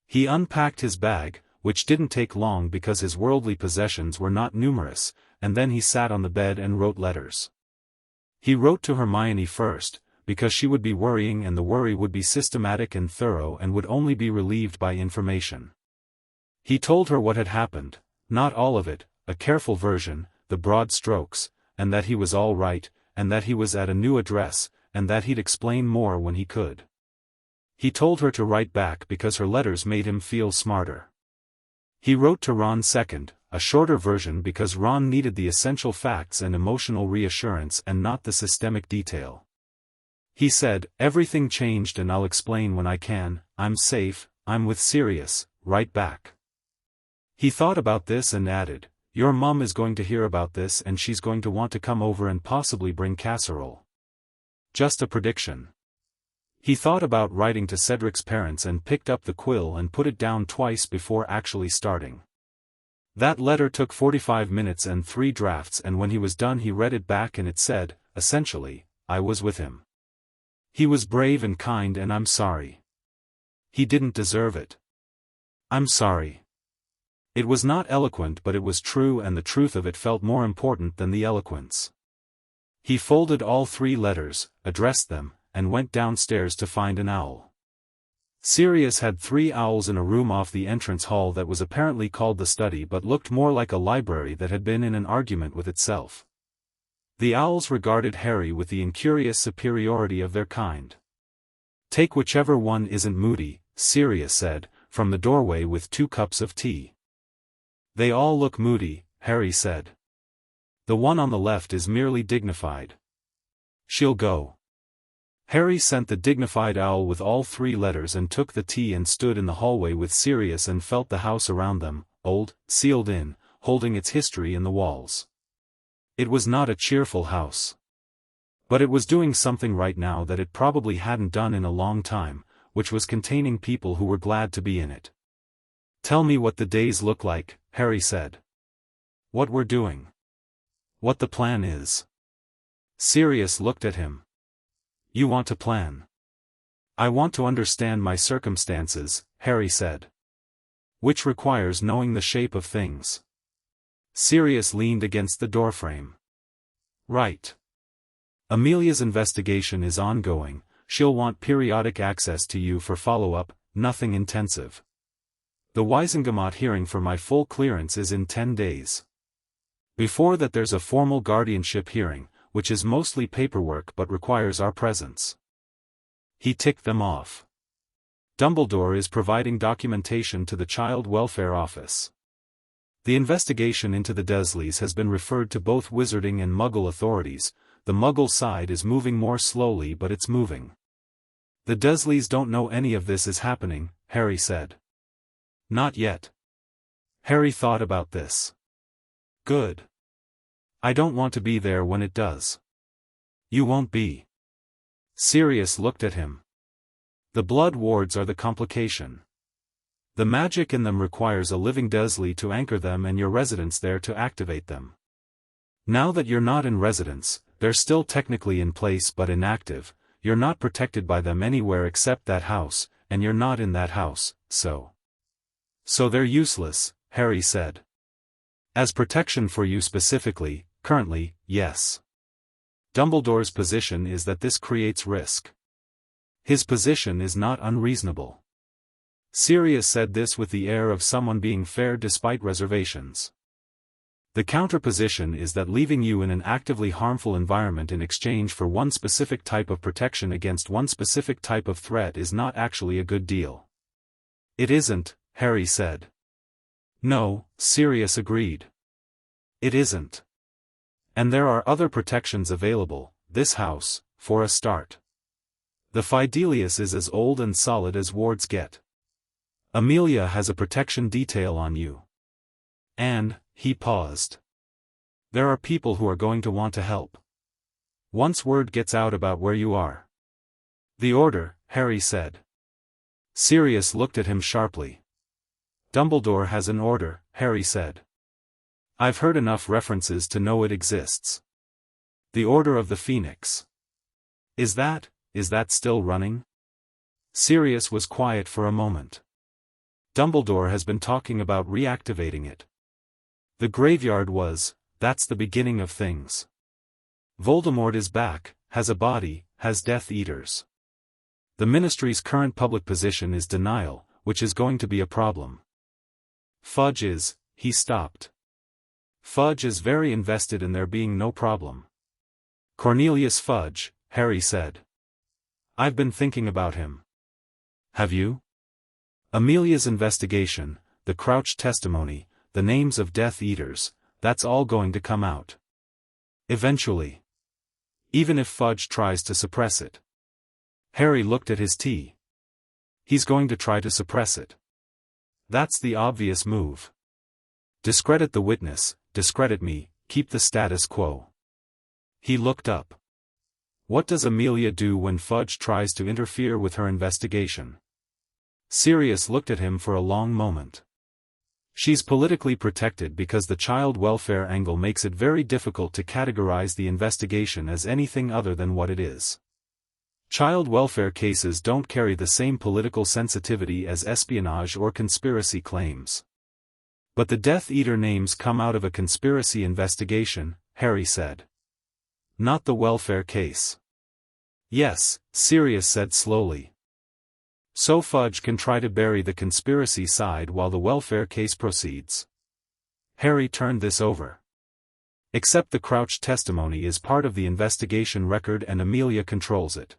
He unpacked his bag, which didn't take long because his worldly possessions were not numerous, and then he sat on the bed and wrote letters. He wrote to Hermione first, because she would be worrying and the worry would be systematic and thorough and would only be relieved by information. He told her what had happened, not all of it, a careful version, the broad strokes, and that he was all right, and that he was at a new address, and that he'd explain more when he could. He told her to write back because her letters made him feel smarter. He wrote to Ron second, a shorter version because Ron needed the essential facts and emotional reassurance and not the systemic detail. He said, "Everything changed and I'll explain when I can, I'm safe, I'm with Sirius, write back." He thought about this and added, "Your mum is going to hear about this and she's going to want to come over and possibly bring casserole. Just a prediction." He thought about writing to Cedric's parents and picked up the quill and put it down twice before actually starting. That letter took 45 minutes and 3 drafts, and when he was done he read it back and it said, essentially, I was with him. He was brave and kind and I'm sorry. He didn't deserve it. I'm sorry. It was not eloquent but it was true, and the truth of it felt more important than the eloquence. He folded all 3 letters, addressed them, and went downstairs to find an owl. Sirius had 3 owls in a room off the entrance hall that was apparently called the study but looked more like a library that had been in an argument with itself. The owls regarded Harry with the incurious superiority of their kind. "Take whichever one isn't moody," Sirius said, from the doorway with 2 cups of tea. "They all look moody," Harry said. "The one on the left is merely dignified. She'll go." Harry sent the dignified owl with all 3 letters and took the tea and stood in the hallway with Sirius and felt the house around them, old, sealed in, holding its history in the walls. It was not a cheerful house. But it was doing something right now that it probably hadn't done in a long time, which was containing people who were glad to be in it. "Tell me what the days look like," Harry said. "What we're doing. What the plan is." Sirius looked at him. "You want to plan?" "I want to understand my circumstances," Harry said. "Which requires knowing the shape of things." Sirius leaned against the doorframe. "Right. Amelia's investigation is ongoing, she'll want periodic access to you for follow-up, nothing intensive. The Wisengamot hearing for my full clearance is in 10 days. Before that there's a formal guardianship hearing, which is mostly paperwork but requires our presence." He ticked them off. "Dumbledore is providing documentation to the Child Welfare Office. The investigation into the Dursleys has been referred to both Wizarding and Muggle authorities. The Muggle side is moving more slowly but it's moving. The Dursleys don't know any of this is happening," Harry said. "Not yet." Harry thought about this. "Good. I don't want to be there when it does." "You won't be." Sirius looked at him. "The blood wards are the complication. The magic in them requires a living Dursley to anchor them and your residence there to activate them. Now that you're not in residence, they're still technically in place but inactive, you're not protected by them anywhere except that house, and you're not in that house, so they're useless," Harry said. "As protection for you specifically, currently, yes. Dumbledore's position is that this creates risk. His position is not unreasonable." Sirius said this with the air of someone being fair despite reservations. "The counterposition is that leaving you in an actively harmful environment in exchange for one specific type of protection against one specific type of threat is not actually a good deal." "It isn't," Harry said. "No," Sirius agreed. "It isn't. And there are other protections available, this house, for a start. The Fidelius is as old and solid as wards get. Amelia has a protection detail on you. And," he paused. There are people who are going to want to help. Once word gets out about where you are. The order, Harry said. Sirius looked at him sharply. Dumbledore has an order, Harry said. I've heard enough references to know it exists. The Order of the Phoenix. Is that still running? Sirius was quiet for a moment. Dumbledore has been talking about reactivating it. The graveyard that's the beginning of things. Voldemort is back, has a body, has Death Eaters. The Ministry's current public position is denial, which is going to be a problem. He stopped. Fudge is very invested in there being no problem. Cornelius Fudge, Harry said. I've been thinking about him. Have you? Amelia's investigation, the Crouch testimony, the names of Death Eaters, that's all going to come out. Eventually. Even if Fudge tries to suppress it. Harry looked at his tea. He's going to try to suppress it. That's the obvious move. Discredit the witness, discredit me, keep the status quo. He looked up. What does Amelia do when Fudge tries to interfere with her investigation? Sirius looked at him for a long moment. She's politically protected because the child welfare angle makes it very difficult to categorize the investigation as anything other than what it is. Child welfare cases don't carry the same political sensitivity as espionage or conspiracy claims. But the Death Eater names come out of a conspiracy investigation, Harry said. Not the welfare case. Yes, Sirius said slowly. So Fudge can try to bury the conspiracy side while the welfare case proceeds. Harry turned this over. Except the Crouch testimony is part of the investigation record and Amelia controls it.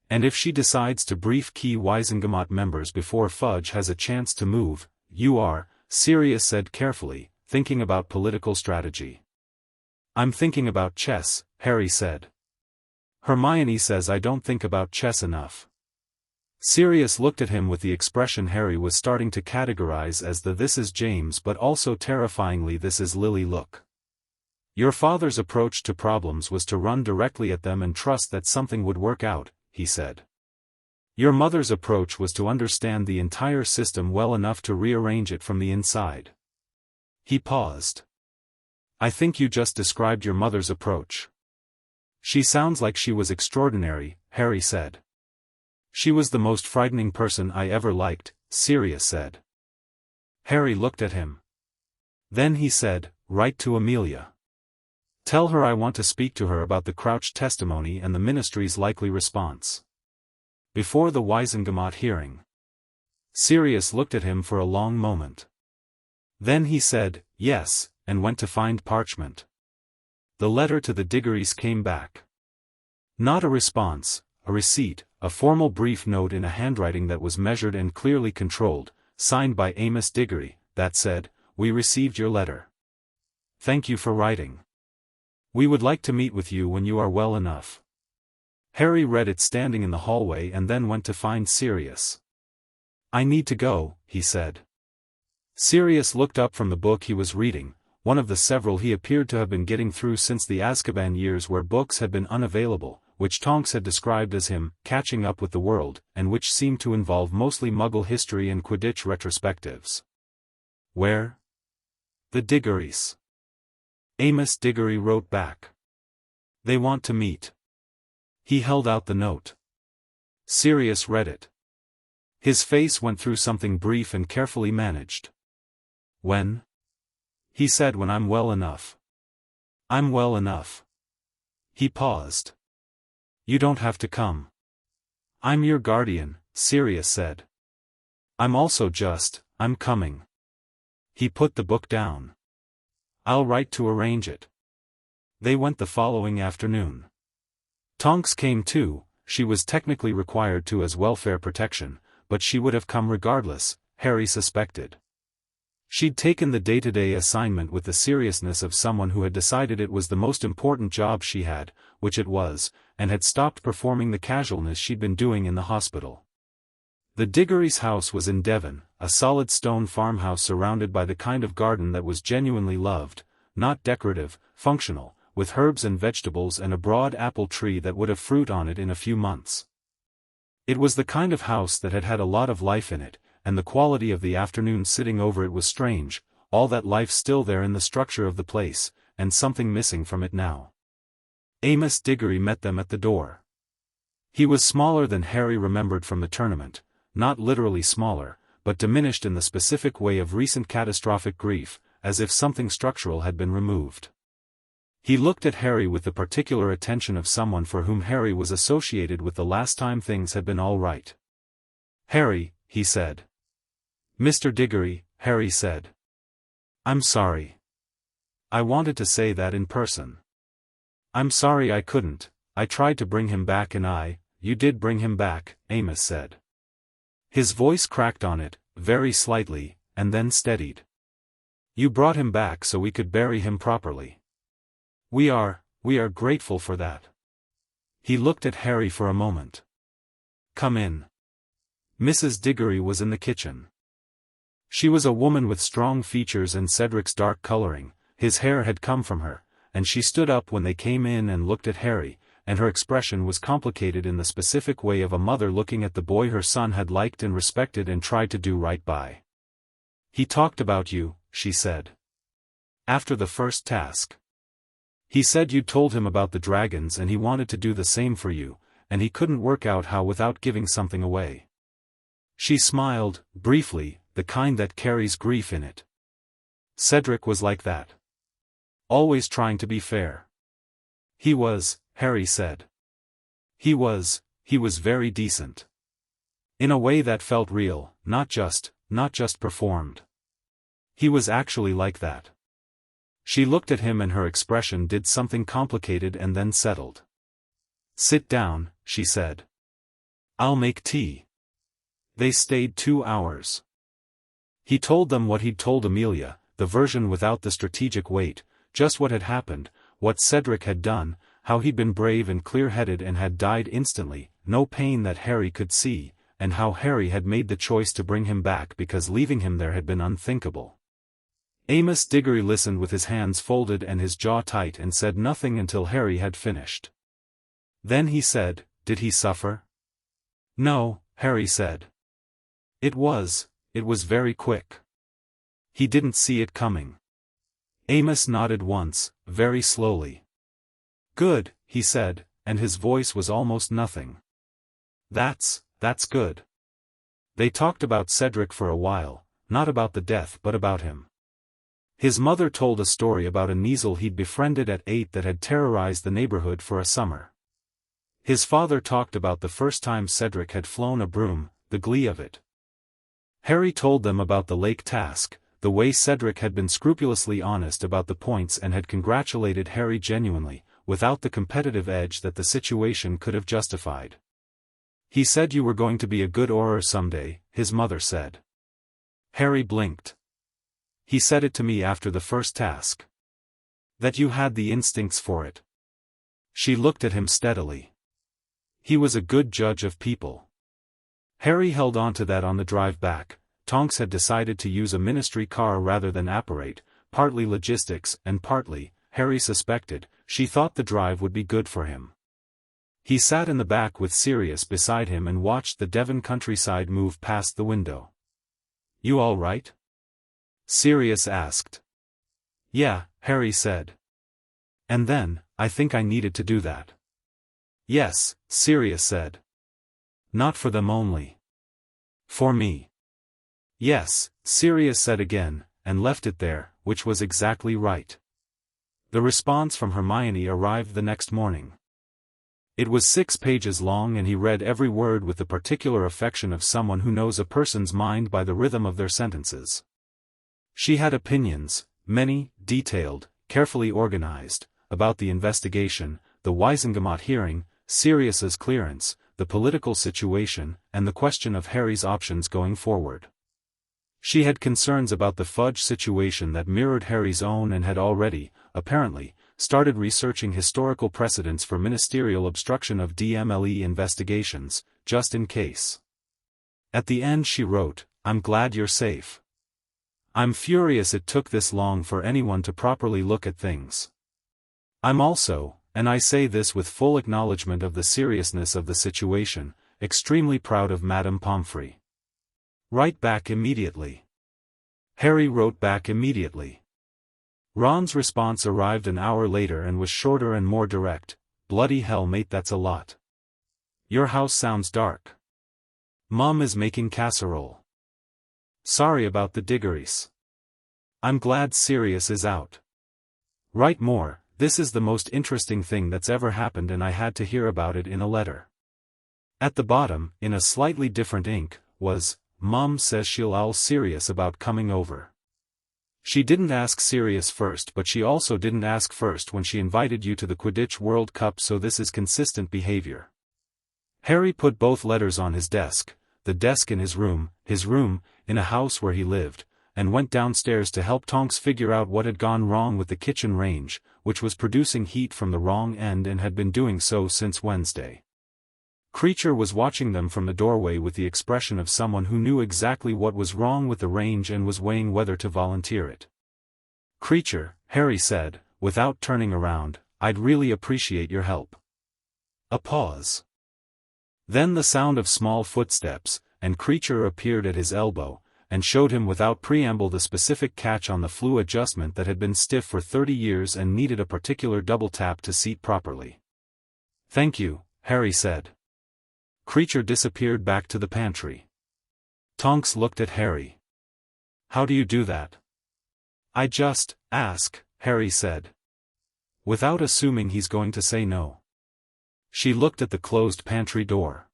And if she decides to brief key Wizengamot members before Fudge has a chance to move, you are, Sirius said carefully, thinking about political strategy. I'm thinking about chess, Harry said. Hermione says I don't think about chess enough. Sirius looked at him with the expression Harry was starting to categorize as the "this is James" but also terrifyingly "this is Lily" look. Your father's approach to problems was to run directly at them and trust that something would work out, he said. Your mother's approach was to understand the entire system well enough to rearrange it from the inside. He paused. I think you just described your mother's approach. She sounds like she was extraordinary, Harry said. She was the most frightening person I ever liked, Sirius said. Harry looked at him. Then he said, write to Amelia. Tell her I want to speak to her about the Crouch testimony and the Ministry's likely response. Before the Wizengamot hearing. Sirius looked at him for a long moment. Then he said, yes, and went to find parchment. The letter to the Diggories came back. Not a response, a receipt, a formal brief note in a handwriting that was measured and clearly controlled, signed by Amos Diggory, that said, we received your letter. Thank you for writing. We would like to meet with you when you are well enough. Harry read it standing in the hallway and then went to find Sirius. I need to go, he said. Sirius looked up from the book he was reading, one of the several he appeared to have been getting through since the Azkaban years where books had been unavailable, which Tonks had described as him catching up with the world, and which seemed to involve mostly Muggle history and Quidditch retrospectives. Where? The Diggories. Amos Diggory wrote back. They want to meet. He held out the note. Sirius read it. His face went through something brief and carefully managed. When? He said when I'm well enough. I'm well enough. He paused. You don't have to come. I'm your guardian, Sirius said. I'm coming. He put the book down. I'll write to arrange it. They went the following afternoon. Tonks came too. She was technically required to as welfare protection, but she would have come regardless, Harry suspected. She'd taken the day-to-day assignment with the seriousness of someone who had decided it was the most important job she had, which it was, and had stopped performing the casualness she'd been doing in the hospital. The Diggory's house was in Devon, a solid stone farmhouse surrounded by the kind of garden that was genuinely loved, not decorative, functional, with herbs and vegetables and a broad apple tree that would have fruit on it in a few months. It was the kind of house that had had a lot of life in it, and the quality of the afternoon sitting over it was strange, all that life still there in the structure of the place, and something missing from it now. Amos Diggory met them at the door. He was smaller than Harry remembered from the tournament, not literally smaller, but diminished in the specific way of recent catastrophic grief, as if something structural had been removed. He looked at Harry with the particular attention of someone for whom Harry was associated with the last time things had been all right. "Harry," he said. "Mr. Diggory," Harry said. "I'm sorry. I wanted to say that in person. I'm sorry I couldn't. I tried to bring him back and you did bring him back," Amos said. His voice cracked on it, very slightly, and then steadied. "You brought him back so we could bury him properly. We are grateful for that." He looked at Harry for a moment. "Come in." Mrs. Diggory was in the kitchen. She was a woman with strong features and Cedric's dark coloring. His hair had come from her, and she stood up when they came in and looked at Harry, and her expression was complicated in the specific way of a mother looking at the boy her son had liked and respected and tried to do right by. "He talked about you," she said. "After the first task. He said you told him about the dragons and he wanted to do the same for you, and he couldn't work out how without giving something away." She smiled, briefly, the kind that carries grief in it. Cedric was like that. Always trying to be fair. "He was," Harry said. He was very decent. In a way that felt real, not just performed. He was actually like that." She looked at him and her expression did something complicated and then settled. "Sit down," she said. "I'll make tea." They stayed 2 hours. He told them what he'd told Amelia, the version without the strategic weight, just what had happened, what Cedric had done, how he'd been brave and clear-headed and had died instantly, no pain that Harry could see, and how Harry had made the choice to bring him back because leaving him there had been unthinkable. Amos Diggory listened with his hands folded and his jaw tight and said nothing until Harry had finished. Then he said, "Did he suffer?" "No," Harry said. It was very quick. He didn't see it coming." Amos nodded once, very slowly. "Good," he said, and his voice was almost nothing. That's good." They talked about Cedric for a while, not about the death but about him. His mother told a story about a Kneazle he'd befriended at 8 that had terrorized the neighborhood for a summer. His father talked about the first time Cedric had flown a broom, the glee of it. Harry told them about the lake task, the way Cedric had been scrupulously honest about the points and had congratulated Harry genuinely, without the competitive edge that the situation could have justified. "He said you were going to be a good orar someday," his mother said. Harry blinked. "He said it to me after the first task. That you had the instincts for it." She looked at him steadily. He was a good judge of people. Harry held on to that on the drive back. Tonks had decided to use a ministry car rather than apparate, partly logistics and partly, Harry suspected, she thought the drive would be good for him. He sat in the back with Sirius beside him and watched the Devon countryside move past the window. "You all right?" Sirius asked. "Yeah," Harry said. "And then, I think I needed to do that." "Yes," Sirius said. "Not for them only. For me." "Yes," Sirius said again, and left it there, which was exactly right. The response from Hermione arrived the next morning. It was 6 pages long and he read every word with the particular affection of someone who knows a person's mind by the rhythm of their sentences. She had opinions, many, detailed, carefully organized, about the investigation, the Wisengamot hearing, Sirius's clearance, the political situation, and the question of Harry's options going forward. She had concerns about the Fudge situation that mirrored Harry's own and had already, apparently, started researching historical precedents for ministerial obstruction of DMLE investigations, just in case. At the end she wrote, "I'm glad you're safe. I'm furious it took this long for anyone to properly look at things. I'm also, and I say this with full acknowledgement of the seriousness of the situation, extremely proud of Madame Pomfrey. Write back immediately. Harry wrote back immediately. Ron's response arrived an hour later and was shorter and more direct. Bloody hell mate, that's a lot. Your house sounds dark. Mum is making casserole. Sorry about the diggories. I'm glad Sirius is out. Write more, this is the most interesting thing that's ever happened and I had to hear about it in a letter. At the bottom, in a slightly different ink, was, Mum says she'll ask Sirius about coming over. She didn't ask Sirius first, but she also didn't ask first when she invited you to the Quidditch World Cup, so this is consistent behavior. Harry put both letters on his desk, the desk in his room, in a house where he lived, and went downstairs to help Tonks figure out what had gone wrong with the kitchen range, which was producing heat from the wrong end and had been doing so since Wednesday. Kreacher was watching them from the doorway with the expression of someone who knew exactly what was wrong with the range and was weighing whether to volunteer it. Kreacher, Harry said, without turning around, I'd really appreciate your help. A pause. Then the sound of small footsteps, and Kreacher appeared at his elbow, and showed him without preamble the specific catch on the flue adjustment that had been stiff for 30 years and needed a particular double tap to seat properly. Thank you, Harry said. Kreacher disappeared back to the pantry. Tonks looked at Harry. How do you do that? I just ask, Harry said. Without assuming he's going to say no. She looked at the closed pantry door.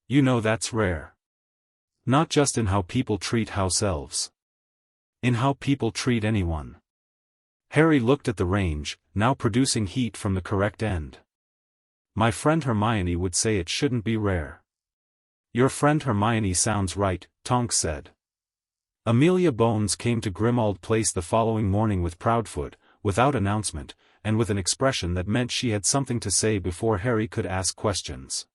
You know that's rare. Not just in how people treat house elves. In how people treat anyone. Harry looked at the range, now producing heat from the correct end. My friend Hermione would say it shouldn't be rare. Your friend Hermione sounds right, Tonks said. Amelia Bones came to Grimmauld Place the following morning with Proudfoot, without announcement, and with an expression that meant she had something to say before Harry could ask questions.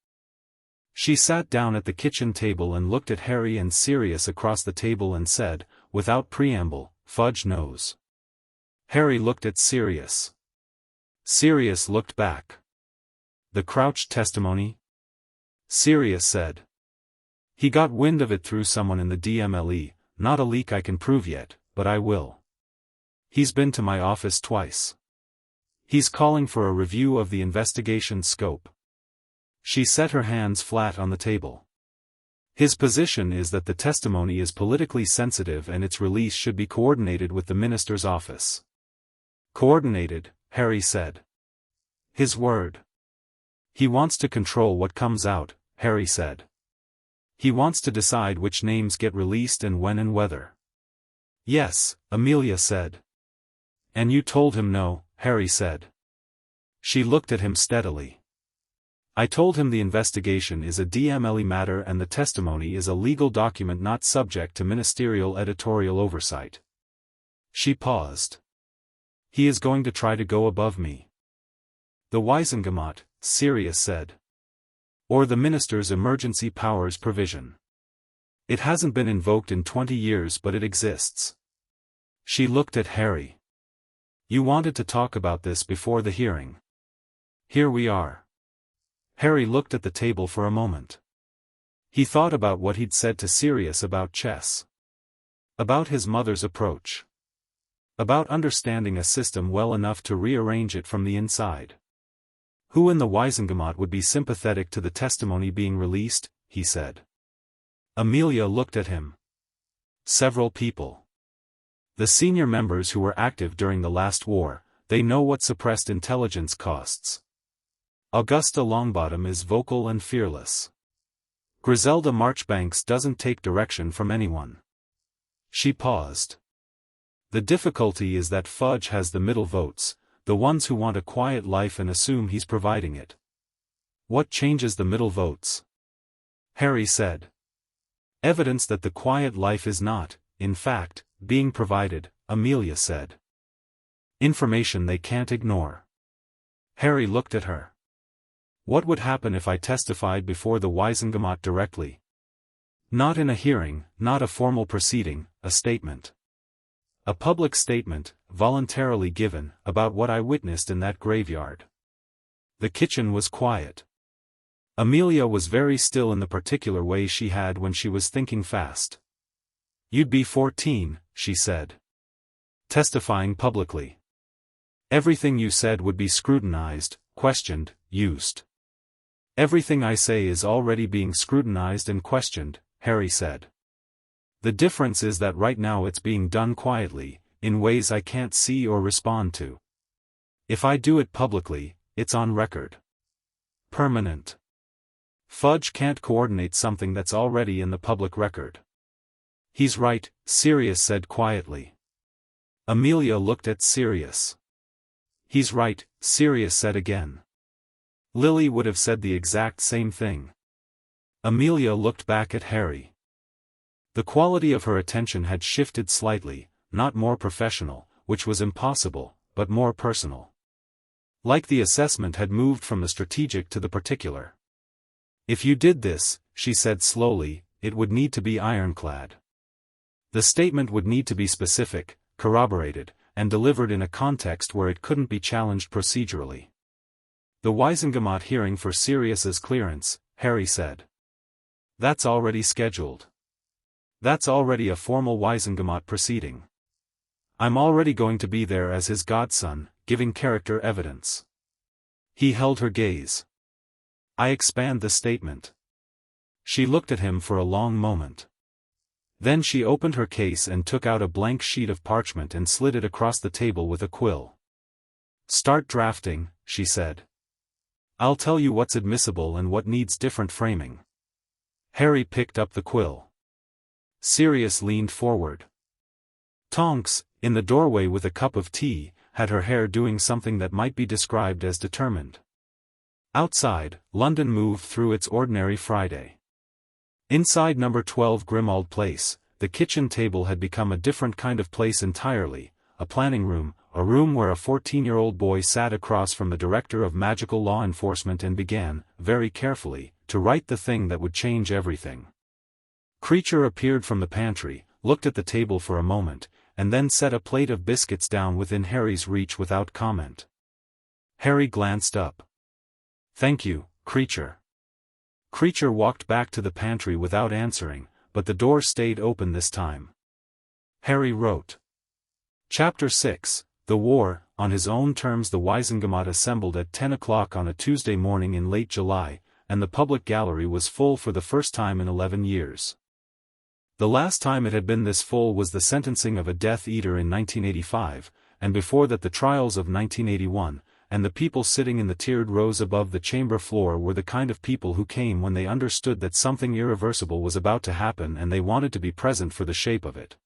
She sat down at the kitchen table and looked at Harry and Sirius across the table and said, without preamble, Fudge knows. Harry looked at Sirius. Sirius looked back. The Crouch testimony? Sirius said. He got wind of it through someone in the DMLE, not a leak I can prove yet, but I will. He's been to my office twice. He's calling for a review of the investigation's scope. She set her hands flat on the table. His position is that the testimony is politically sensitive and its release should be coordinated with the minister's office. Coordinated, Harry said. His word. He wants to control what comes out, Harry said. He wants to decide which names get released and when and whether. Yes, Amelia said. And you told him no, Harry said. She looked at him steadily. I told him the investigation is a DMLE matter and the testimony is a legal document not subject to ministerial editorial oversight. She paused. He is going to try to go above me. The Wisengamot, Sirius said. Or the minister's emergency powers provision. It hasn't been invoked in 20 years but it exists. She looked at Harry. You wanted to talk about this before the hearing. Here we are. Harry looked at the table for a moment. He thought about what he'd said to Sirius about chess. About his mother's approach. About understanding a system well enough to rearrange it from the inside. Who in the Wisengamot would be sympathetic to the testimony being released, he said. Amelia looked at him. Several people. The senior members who were active during the last war, they know what suppressed intelligence costs. Augusta Longbottom is vocal and fearless. Griselda Marchbanks doesn't take direction from anyone. She paused. The difficulty is that Fudge has the middle votes, the ones who want a quiet life and assume he's providing it. What changes the middle votes? Harry said. Evidence that the quiet life is not, in fact, being provided, Amelia said. Information they can't ignore. Harry looked at her. What would happen if I testified before the Wisengamot directly? Not in a hearing, not a formal proceeding, a statement. A public statement, voluntarily given, about what I witnessed in that graveyard. The kitchen was quiet. Amelia was very still in the particular way she had when she was thinking fast. "You'd be 14, she said. Testifying publicly. Everything you said would be scrutinized, questioned, used." "Everything I say is already being scrutinized and questioned," Harry said. "The difference is that right now it's being done quietly, in ways I can't see or respond to. If I do it publicly, it's on record. Permanent. Fudge can't coordinate something that's already in the public record." "He's right," Sirius said quietly. Amelia looked at Sirius. "He's right," Sirius said again. Lily would have said the exact same thing. Amelia looked back at Harry. The quality of her attention had shifted slightly, not more professional, which was impossible, but more personal. Like the assessment had moved from the strategic to the particular. "If you did this," she said slowly, "it would need to be ironclad. The statement would need to be specific, corroborated, and delivered in a context where it couldn't be challenged procedurally." "The Wisengamot hearing for Sirius's clearance," Harry said. "That's already scheduled. That's already a formal Wisengamot proceeding. I'm already going to be there as his godson, giving character evidence." He held her gaze. "I expand the statement." She looked at him for a long moment. Then she opened her case and took out a blank sheet of parchment and slid it across the table with a quill. "Start drafting," she said. "I'll tell you what's admissible and what needs different framing." Harry picked up the quill. Sirius leaned forward. Tonks, in the doorway with a cup of tea, had her hair doing something that might be described as determined. Outside, London moved through its ordinary Friday. Inside number 12 Grimald Place, the kitchen table had become a different kind of place entirely, a planning room, a room where a 14-year-old boy sat across from the director of magical law enforcement and began, very carefully, to write the thing that would change everything. Creature appeared from the pantry, looked at the table for a moment, and then set a plate of biscuits down within Harry's reach without comment. Harry glanced up. "Thank you, Creature." Creature walked back to the pantry without answering, but the door stayed open this time. Harry wrote. Chapter 6, The War. On his own terms, the Wisengamot assembled at 10 o'clock on a Tuesday morning in late July, and the public gallery was full for the first time in 11 years. The last time it had been this full was the sentencing of a Death Eater in 1985, and before that the trials of 1981, and the people sitting in the tiered rows above the chamber floor were the kind of people who came when they understood that something irreversible was about to happen and they wanted to be present for the shape of it.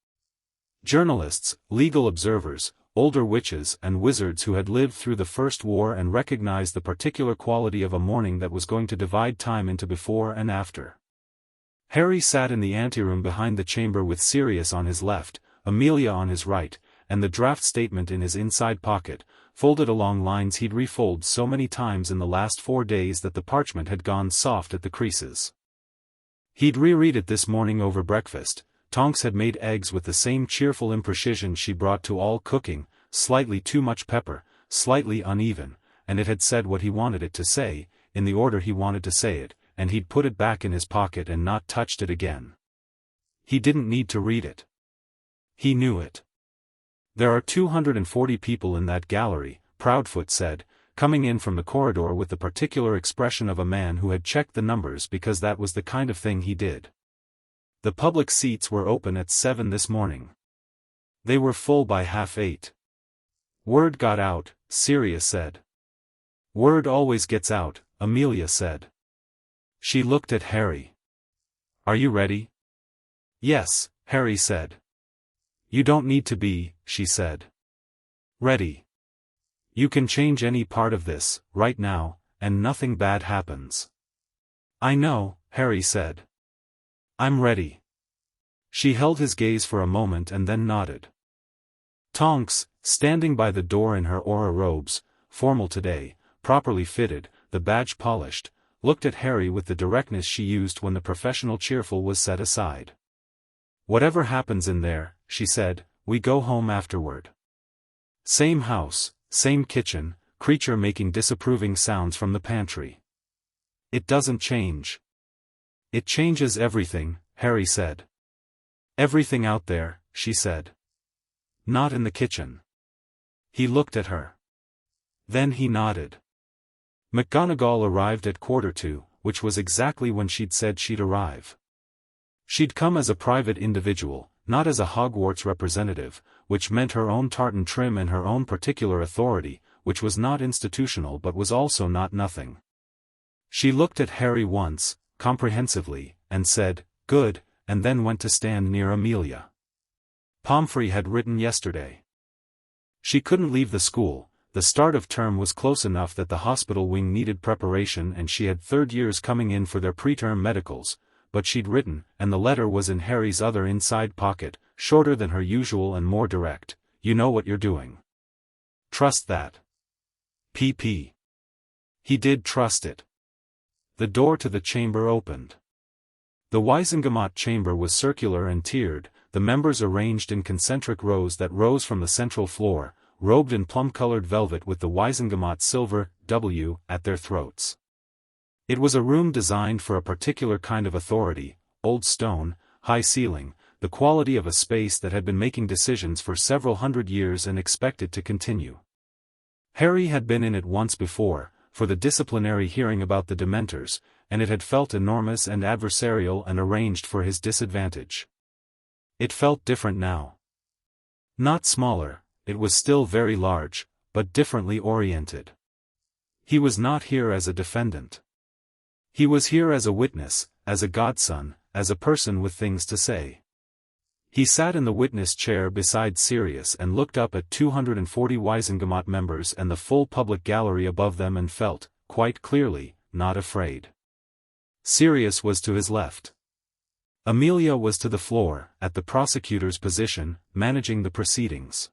Journalists, legal observers, older witches and wizards who had lived through the First War and recognized the particular quality of a morning that was going to divide time into before and after. Harry sat in the anteroom behind the chamber with Sirius on his left, Amelia on his right, and the draft statement in his inside pocket, folded along lines he'd refold so many times in the last 4 days that the parchment had gone soft at the creases. He'd reread it this morning over breakfast. Tonks had made eggs with the same cheerful imprecision she brought to all cooking, slightly too much pepper, slightly uneven, and it had said what he wanted it to say, in the order he wanted to say it, and he'd put it back in his pocket and not touched it again. He didn't need to read it. He knew it. "There are 240 people in that gallery," Proudfoot said, coming in from the corridor with the particular expression of a man who had checked the numbers because that was the kind of thing he did. "The public seats were open at 7 this morning. They were full by 7:30. "Word got out," Sirius said. "Word always gets out," Amelia said. She looked at Harry. "Are you ready?" "Yes," Harry said. "You don't need to be," she said. "Ready. You can change any part of this, right now, and nothing bad happens." "I know," Harry said. "I'm ready." She held his gaze for a moment and then nodded. Tonks, standing by the door in her aura robes, formal today, properly fitted, the badge polished, looked at Harry with the directness she used when the professional cheerful was set aside. "Whatever happens in there," she said, we go home afterward. Same house, same kitchen, creature making disapproving sounds from the pantry. It doesn't change. It changes everything, Harry said. Everything out there, she said. Not in the kitchen. He looked at her. Then he nodded. McGonagall arrived at 1:45, which was exactly when she'd said she'd arrive. She'd come as a private individual, not as a Hogwarts representative, which meant her own tartan trim and her own particular authority, which was not institutional but was also not nothing. She looked at Harry once, comprehensively, and said, "Good," and then went to stand near Amelia. Pomfrey had written yesterday. She couldn't leave the school. The start of term was close enough that the hospital wing needed preparation and she had third years coming in for their preterm medicals, but she'd written, and the letter was in Harry's other inside pocket, shorter than her usual and more direct. "You know what you're doing. Trust that. PP." He did trust it. The door to the chamber opened. The Wizengamot chamber was circular and tiered, the members arranged in concentric rows that rose from the central floor, robed in plum-colored velvet with the Wizengamot silver W at their throats. It was a room designed for a particular kind of authority, old stone, high ceiling, the quality of a space that had been making decisions for several hundred years and expected to continue. Harry had been in it once before, for the disciplinary hearing about the Dementors, and it had felt enormous and adversarial and arranged for his disadvantage. It felt different now. Not smaller, it was still very large, but differently oriented. He was not here as a defendant. He was here as a witness, as a godson, as a person with things to say. He sat in the witness chair beside Sirius and looked up at 240 Wizengamot members and the full public gallery above them and felt, quite clearly, not afraid. Sirius was to his left. Amelia was to the floor, at the prosecutor's position, managing the proceedings.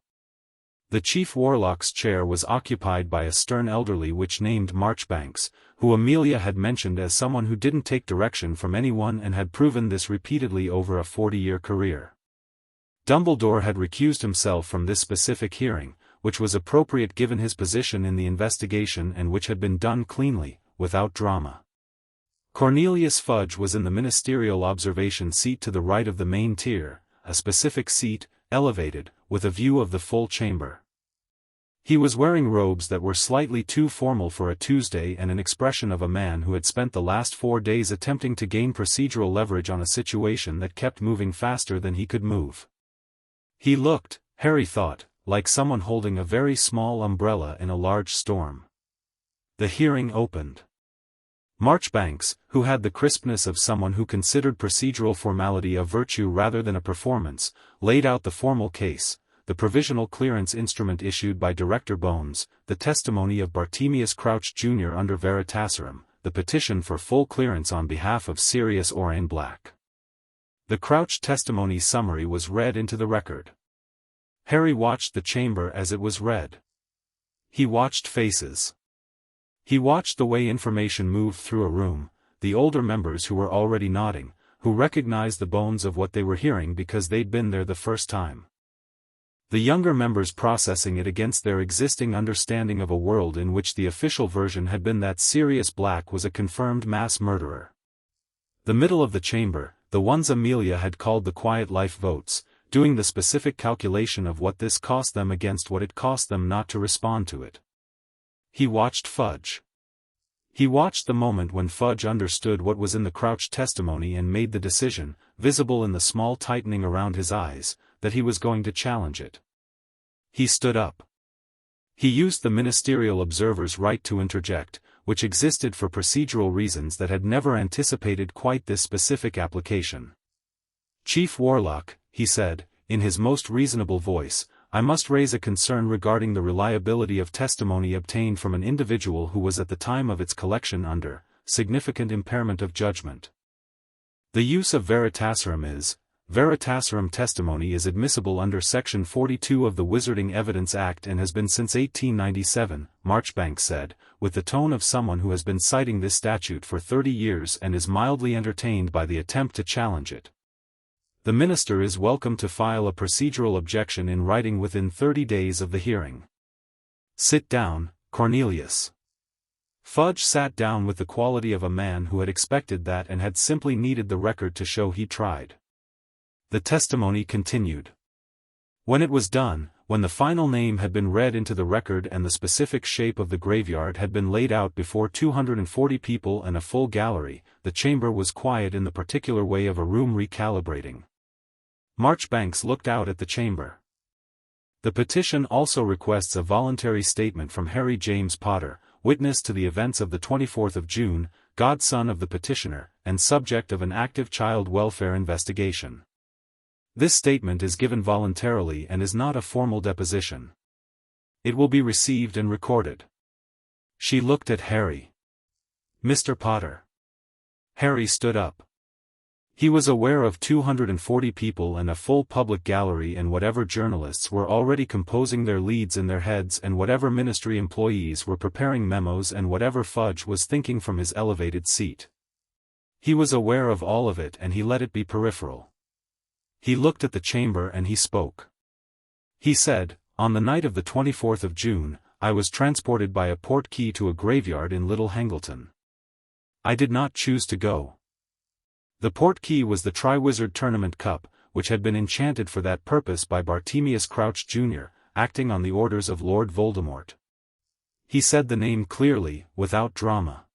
The chief warlock's chair was occupied by a stern elderly witch named Marchbanks, who Amelia had mentioned as someone who didn't take direction from anyone and had proven this repeatedly over a 40-year career. Dumbledore had recused himself from this specific hearing, which was appropriate given his position in the investigation and which had been done cleanly, without drama. Cornelius Fudge was in the ministerial observation seat to the right of the main tier, a specific seat, elevated, with a view of the full chamber. He was wearing robes that were slightly too formal for a Tuesday and an expression of a man who had spent the last 4 days attempting to gain procedural leverage on a situation that kept moving faster than he could move. He looked, Harry thought, like someone holding a very small umbrella in a large storm. The hearing opened. Marchbanks, who had the crispness of someone who considered procedural formality a virtue rather than a performance, laid out the formal case, the provisional clearance instrument issued by Director Bones, the testimony of Bartemius Crouch Jr. under Veritaserum, the petition for full clearance on behalf of Sirius Orain Black. The Crouch testimony summary was read into the record. Harry watched the chamber as it was read. He watched faces. He watched the way information moved through a room, the older members who were already nodding, who recognized the bones of what they were hearing because they'd been there the first time. The younger members processing it against their existing understanding of a world in which the official version had been that Sirius Black was a confirmed mass murderer. The middle of the chamber, the ones Amelia had called the quiet life votes, doing the specific calculation of what this cost them against what it cost them not to respond to it. He watched Fudge. He watched the moment when Fudge understood what was in the Crouch testimony and made the decision, visible in the small tightening around his eyes, that he was going to challenge it. He stood up. He used the ministerial observer's right to interject, which existed for procedural reasons that had never anticipated quite this specific application. "Chief Warlock," he said, in his most reasonable voice, "I must raise a concern regarding the reliability of testimony obtained from an individual who was at the time of its collection under significant impairment of judgment. The use of Veritaserum testimony is admissible under Section 42 of the Wizarding Evidence Act and has been since 1897, Marchbanks said, with the tone of someone who has been citing this statute for 30 years and is mildly entertained by the attempt to challenge it. The minister is welcome to file a procedural objection in writing within 30 days of the hearing. Sit down, Cornelius. Fudge sat down with the quality of a man who had expected that and had simply needed the record to show he tried. The testimony continued. When it was done, when the final name had been read into the record and the specific shape of the graveyard had been laid out before 240 people and a full gallery, the chamber was quiet in the particular way of a room recalibrating. Marchbanks looked out at the chamber. The petition also requests a voluntary statement from Harry James Potter, witness to the events of the 24th of June, godson of the petitioner, and subject of an active child welfare investigation. This statement is given voluntarily and is not a formal deposition. It will be received and recorded. She looked at Harry. Mr. Potter. Harry stood up. He was aware of 240 people and a full public gallery and whatever journalists were already composing their leads in their heads and whatever ministry employees were preparing memos and whatever Fudge was thinking from his elevated seat. He was aware of all of it and he let it be peripheral. He looked at the chamber and he spoke. He said, "On the night of the 24th of June, I was transported by a portkey to a graveyard in Little Hangleton. I did not choose to go. The portkey was the Triwizard Tournament Cup, which had been enchanted for that purpose by Bartemius Crouch Jr., acting on the orders of Lord Voldemort." He said the name clearly, without drama.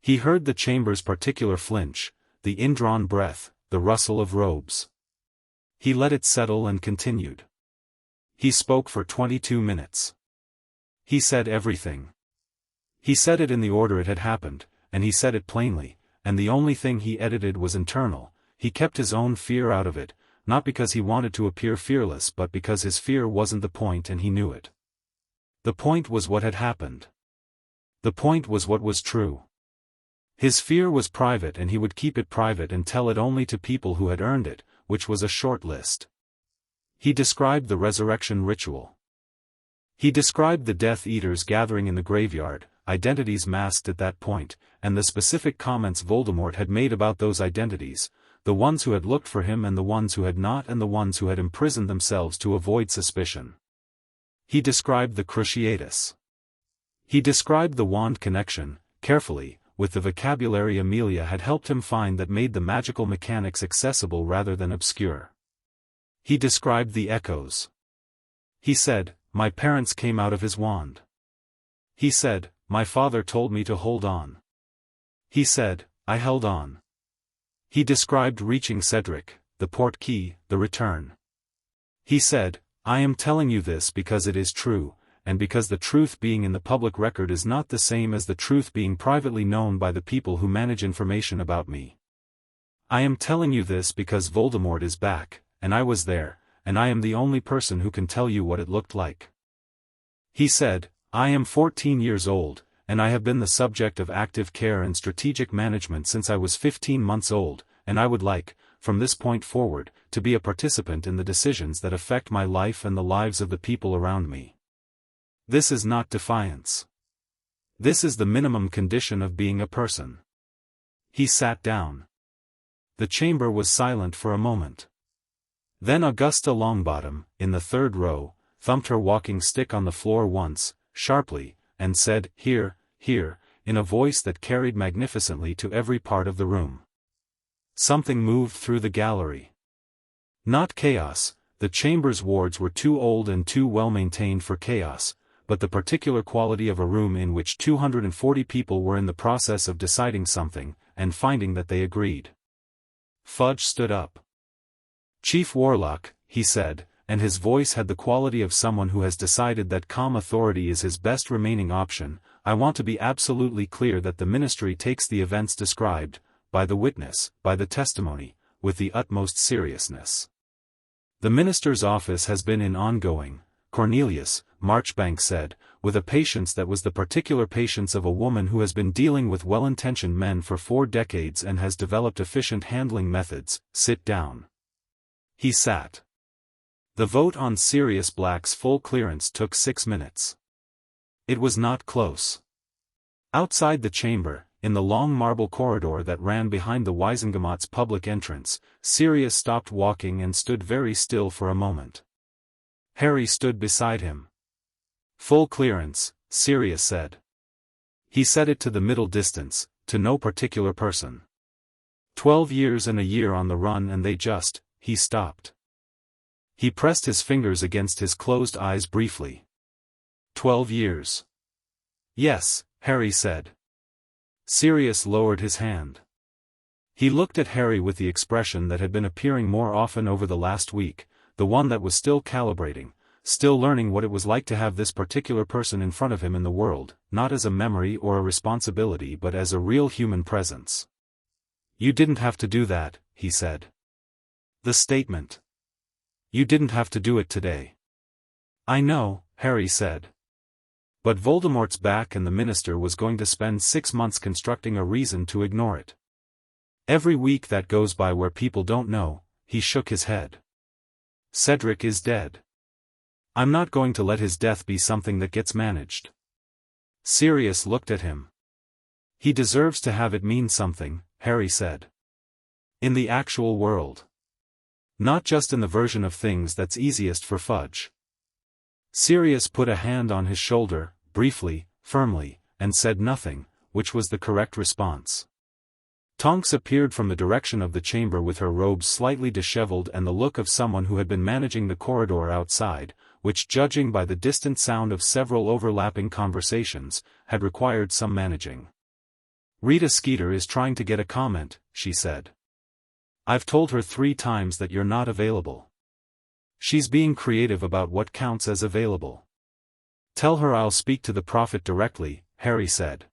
He heard the chamber's particular flinch, the indrawn breath, the rustle of robes. He let it settle and continued. He spoke for 22 minutes. He said everything. He said it in the order it had happened, and he said it plainly, and the only thing he edited was internal. He kept his own fear out of it, not because he wanted to appear fearless but because his fear wasn't the point and he knew it. The point was what had happened. The point was what was true. His fear was private and he would keep it private and tell it only to people who had earned it, which was a short list. He described the resurrection ritual. He described the Death Eaters gathering in the graveyard, identities masked at that point, and the specific comments Voldemort had made about those identities, the ones who had looked for him and the ones who had not and the ones who had imprisoned themselves to avoid suspicion. He described the Cruciatus. He described the wand connection, carefully, with the vocabulary Amelia had helped him find that made the magical mechanics accessible rather than obscure. He described the echoes. He said, "My parents came out of his wand." He said, "My father told me to hold on." He said, "I held on." He described reaching Cedric, the portkey, the return. He said, "I am telling you this because it is true, and because the truth being in the public record is not the same as the truth being privately known by the people who manage information about me. I am telling you this because Voldemort is back, and I was there, and I am the only person who can tell you what it looked like." He said, "I am 14 years old, and I have been the subject of active care and strategic management since I was 15 months old, and I would like, from this point forward, to be a participant in the decisions that affect my life and the lives of the people around me. This is not defiance. This is the minimum condition of being a person." He sat down. The chamber was silent for a moment. Then Augusta Longbottom, in the third row, thumped her walking stick on the floor once, sharply, and said, "Here, here," in a voice that carried magnificently to every part of the room. Something moved through the gallery. Not chaos, the chamber's wards were too old and too well maintained for chaos, but the particular quality of a room in which 240 people were in the process of deciding something, and finding that they agreed. Fudge stood up. "Chief Warlock," he said, and his voice had the quality of someone who has decided that calm authority is his best remaining option, "I want to be absolutely clear that the ministry takes the events described, by the witness, by the testimony, with the utmost seriousness. The minister's office has been in ongoing, Cornelius," Marchbanks said, with a patience that was the particular patience of a woman who has been dealing with well-intentioned men for 4 decades and has developed efficient handling methods. "Sit down." He sat. The vote on Sirius Black's full clearance took 6 minutes. It was not close. Outside the chamber, in the long marble corridor that ran behind the Wiesengemot's public entrance, Sirius stopped walking and stood very still for a moment. Harry stood beside him. "Full clearance," Sirius said. He said it to the middle distance, to no particular person. 12 years and a year on the run and he stopped. He pressed his fingers against his closed eyes briefly. 12 years. "Yes," Harry said. Sirius lowered his hand. He looked at Harry with the expression that had been appearing more often over the last week, the one that was still calibrating, still learning what it was like to have this particular person in front of him in the world, not as a memory or a responsibility but as a real human presence. "You didn't have to do that," he said. "The statement. You didn't have to do it today." "I know," Harry said. But Voldemort's back and the minister was going to spend 6 months constructing a reason to ignore it. Every week that goes by where people don't know, he shook his head. "Cedric is dead. I'm not going to let his death be something that gets managed." Sirius looked at him. "He deserves to have it mean something," Harry said. "In the actual world. Not just in the version of things that's easiest for Fudge." Sirius put a hand on his shoulder, briefly, firmly, and said nothing, which was the correct response. Tonks appeared from the direction of the chamber with her robes slightly disheveled and the look of someone who had been managing the corridor outside, which, judging by the distant sound of several overlapping conversations, had required some managing. "Rita Skeeter is trying to get a comment," she said. "I've told her 3 times that you're not available. She's being creative about what counts as available." "Tell her I'll speak to the prophet directly," Harry said.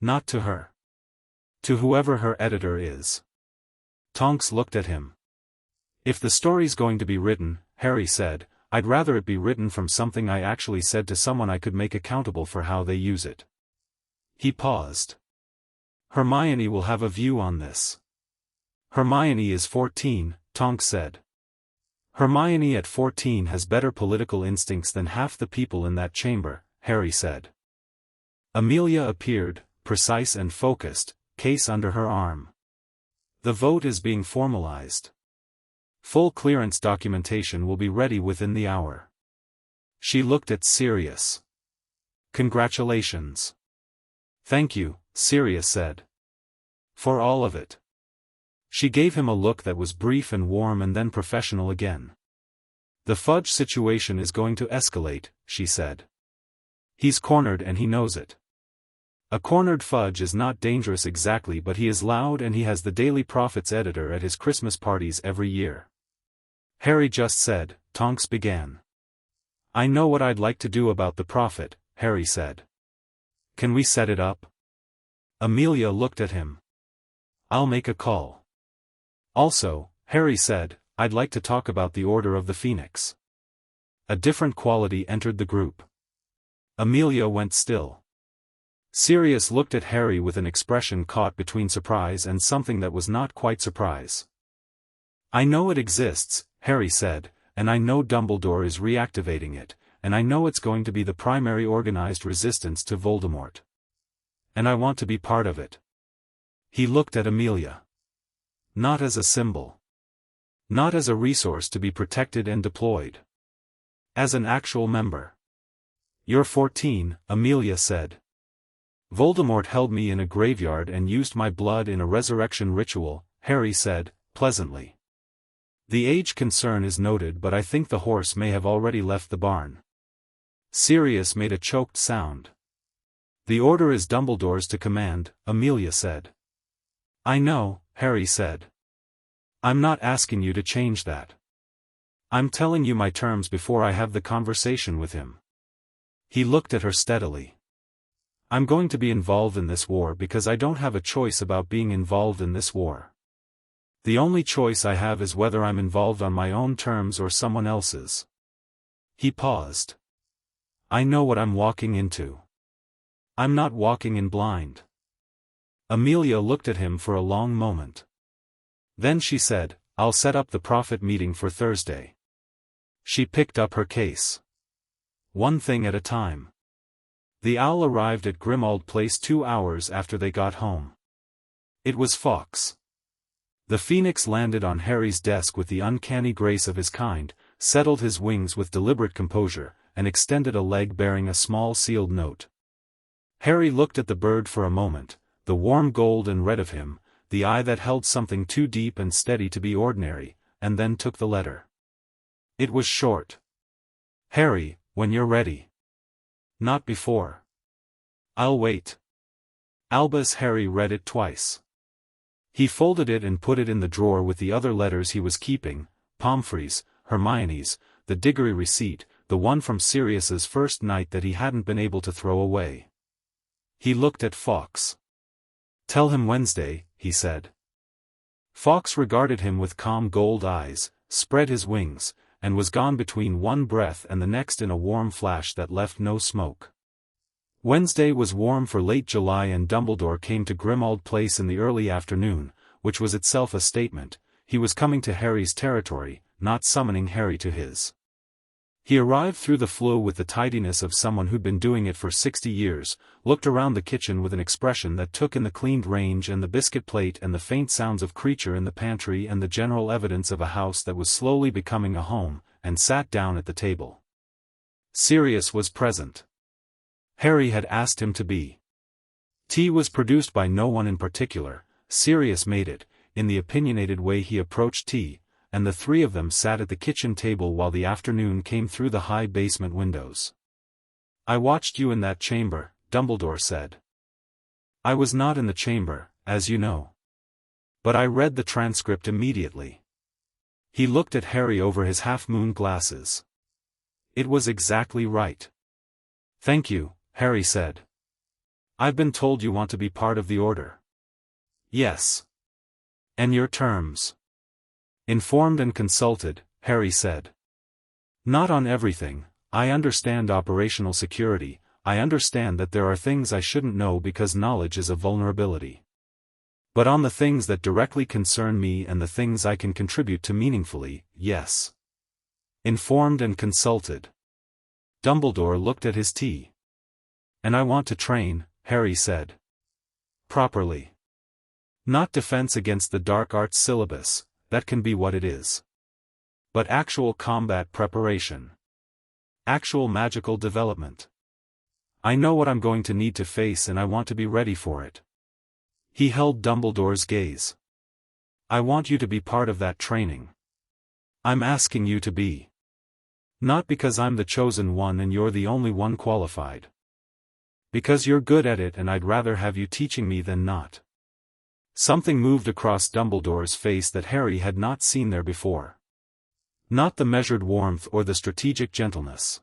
"Not to her. To whoever her editor is." Tonks looked at him. "If the story's going to be written," Harry said, "I'd rather it be written from something I actually said to someone I could make accountable for how they use it." He paused. "Hermione will have a view on this." "Hermione is 14, Tonks said. "Hermione at 14 has better political instincts than half the people in that chamber," Harry said. Amelia appeared, precise and focused, case under her arm. "The vote is being formalized. Full clearance documentation will be ready within the hour." She looked at Sirius. "Congratulations." "Thank you," Sirius said. "For all of it." She gave him a look that was brief and warm and then professional again. "The Fudge situation is going to escalate," she said. "He's cornered and he knows it. A cornered Fudge is not dangerous exactly, but he is loud and he has the Daily Prophet's editor at his Christmas parties every year." Harry just said, Tonks began. "I know what I'd like to do about the Prophet," Harry said. "Can we set it up?" Amelia looked at him. "I'll make a call." "Also," Harry said, "I'd like to talk about the Order of the Phoenix." A different quality entered the group. Amelia went still. Sirius looked at Harry with an expression caught between surprise and something that was not quite surprise. "I know it exists," Harry said, "and I know Dumbledore is reactivating it, and I know it's going to be the primary organized resistance to Voldemort. And I want to be part of it." He looked at Amelia. "Not as a symbol. Not as a resource to be protected and deployed. As an actual member." "You're 14, Amelia said. "Voldemort held me in a graveyard and used my blood in a resurrection ritual," Harry said, pleasantly. "The age concern is noted, but I think the horse may have already left the barn." Sirius made a choked sound. "The order is Dumbledore's to command," Amelia said. "I know," Harry said. "I'm not asking you to change that. I'm telling you my terms before I have the conversation with him." He looked at her steadily. "I'm going to be involved in this war because I don't have a choice about being involved in this war. The only choice I have is whether I'm involved on my own terms or someone else's." He paused. "I know what I'm walking into. I'm not walking in blind." Amelia looked at him for a long moment. Then she said, "I'll set up the Prophet meeting for Thursday." She picked up her case. "One thing at a time. The owl arrived at Grimmauld Place 2 hours after they got home. It was Fawkes. The phoenix landed on Harry's desk with the uncanny grace of his kind, settled his wings with deliberate composure, and extended a leg bearing a small sealed note. Harry looked at the bird for a moment, the warm gold and red of him, the eye that held something too deep and steady to be ordinary, and then took the letter. It was short. Harry, when you're ready. Not before. I'll wait. Albus. Harry read it twice. He folded it and put it in the drawer with the other letters he was keeping, Pomfrey's, Hermione's, the Diggory receipt, the one from Sirius's first night that he hadn't been able to throw away. He looked at Fawkes. Tell him Wednesday, he said. Fawkes regarded him with calm gold eyes, spread his wings, and was gone between one breath and the next in a warm flash that left no smoke. Wednesday was warm for late July, and Dumbledore came to Grimmauld Place in the early afternoon, which was itself a statement. He was coming to Harry's territory, not summoning Harry to his. He arrived through the flue with the tidiness of someone who'd been doing it for 60 years, looked around the kitchen with an expression that took in the cleaned range and the biscuit plate and the faint sounds of creature in the pantry and the general evidence of a house that was slowly becoming a home, and sat down at the table. Sirius was present. Harry had asked him to be. Tea was produced by no one in particular. Sirius made it, in the opinionated way he approached tea, and the three of them sat at the kitchen table while the afternoon came through the high basement windows. I watched you in that chamber, Dumbledore said. I was not in the chamber, as you know. But I read the transcript immediately. He looked at Harry over his half-moon glasses. It was exactly right. Thank you, Harry said. I've been told you want to be part of the Order. Yes. And your terms? Informed and consulted, Harry said. Not on everything. I understand operational security. I understand that there are things I shouldn't know because knowledge is a vulnerability. But on the things that directly concern me and the things I can contribute to meaningfully, yes. Informed and consulted. Dumbledore looked at his tea. And I want to train, Harry said. Properly. Not defense against the dark arts syllabus, that can be what it is. But actual combat preparation. Actual magical development. I know what I'm going to need to face and I want to be ready for it. He held Dumbledore's gaze. I want you to be part of that training. I'm asking you to be. Not because I'm the chosen one and you're the only one qualified. Because you're good at it and I'd rather have you teaching me than not. Something moved across Dumbledore's face that Harry had not seen there before. Not the measured warmth or the strategic gentleness.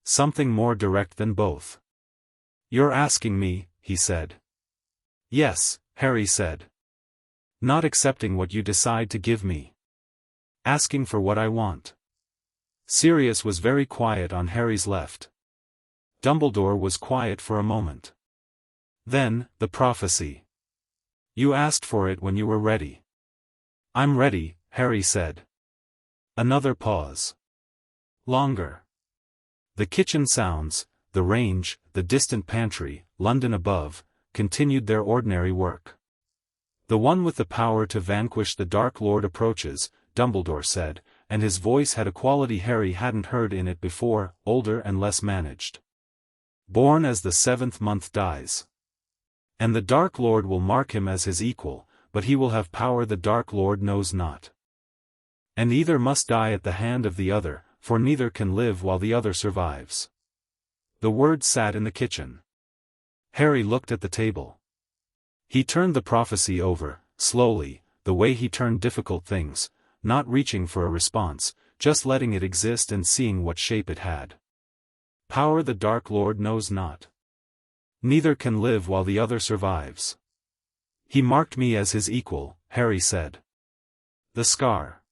Something more direct than both. You're asking me, he said. Yes, Harry said. Not accepting what you decide to give me. Asking for what I want. Sirius was very quiet on Harry's left. Dumbledore was quiet for a moment. Then, the prophecy. You asked for it when you were ready. I'm ready, Harry said. Another pause. Longer. The kitchen sounds, the range, the distant pantry, London above, continued their ordinary work. The one with the power to vanquish the Dark Lord approaches, Dumbledore said, and his voice had a quality Harry hadn't heard in it before, older and less managed. Born as the 7th month dies. And the Dark Lord will mark him as his equal, but he will have power the Dark Lord knows not. And either must die at the hand of the other, for neither can live while the other survives. The word sat in the kitchen. Harry looked at the table. He turned the prophecy over, slowly, the way he turned difficult things, not reaching for a response, just letting it exist and seeing what shape it had. Power the Dark Lord knows not. Neither can live while the other survives. He marked me as his equal, Harry said. The scar.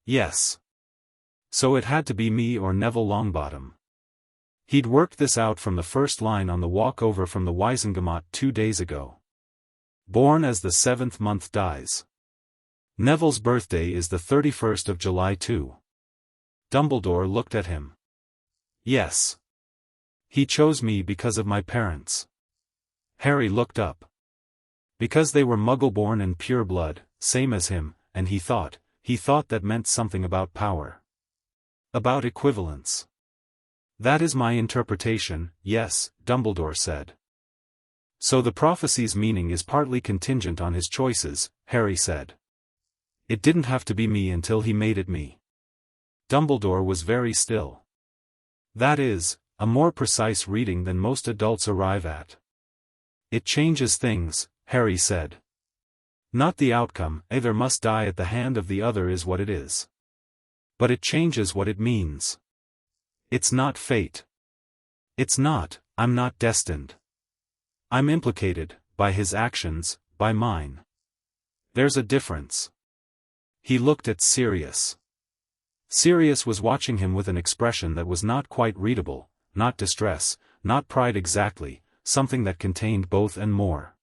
Yes. So it had to be me or Neville Longbottom. He'd worked this out from the first line on the walk over from the Wizengamot 2 days ago. Born as the 7th month dies. Neville's birthday is the 31st of July too. Dumbledore looked at him. Yes. He chose me because of my parents. Harry looked up. Because they were Muggle-born and pure blood, same as him, and he thought that meant something about power. About equivalence. That is my interpretation, yes, Dumbledore said. So the prophecy's meaning is partly contingent on his choices, Harry said. It didn't have to be me until he made it me. Dumbledore was very still. That is, a more precise reading than most adults arrive at. It changes things, Harry said. Not the outcome, either must die at the hand of the other is what it is. But it changes what it means. It's not fate. It's not, I'm not destined. I'm implicated, by his actions, by mine. There's a difference. He looked at Sirius. Sirius was watching him with an expression that was not quite readable, not distress, not pride exactly, something that contained both and more.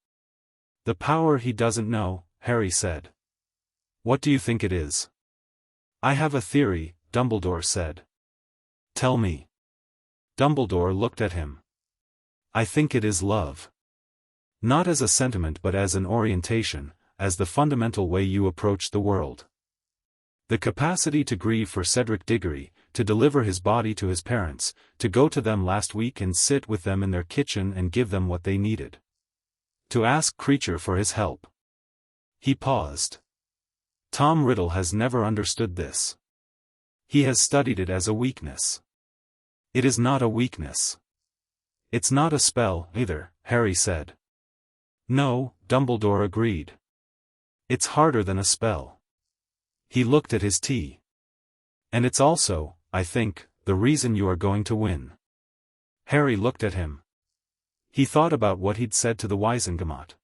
The power he doesn't know, Harry said. What do you think it is? I have a theory, Dumbledore said. Tell me. Dumbledore looked at him. I think it is love. Not as a sentiment but as an orientation, as the fundamental way you approach the world. The capacity to grieve for Cedric Diggory, to deliver his body to his parents, to go to them last week and sit with them in their kitchen and give them what they needed. To ask Creature for his help. He paused. Tom Riddle has never understood this. He has studied it as a weakness. It is not a weakness. It's not a spell, either, Harry said. No, Dumbledore agreed. It's harder than a spell. He looked at his tea. And it's also, I think, the reason you are going to win. Harry looked at him. He thought about what he'd said to the Wizengamot.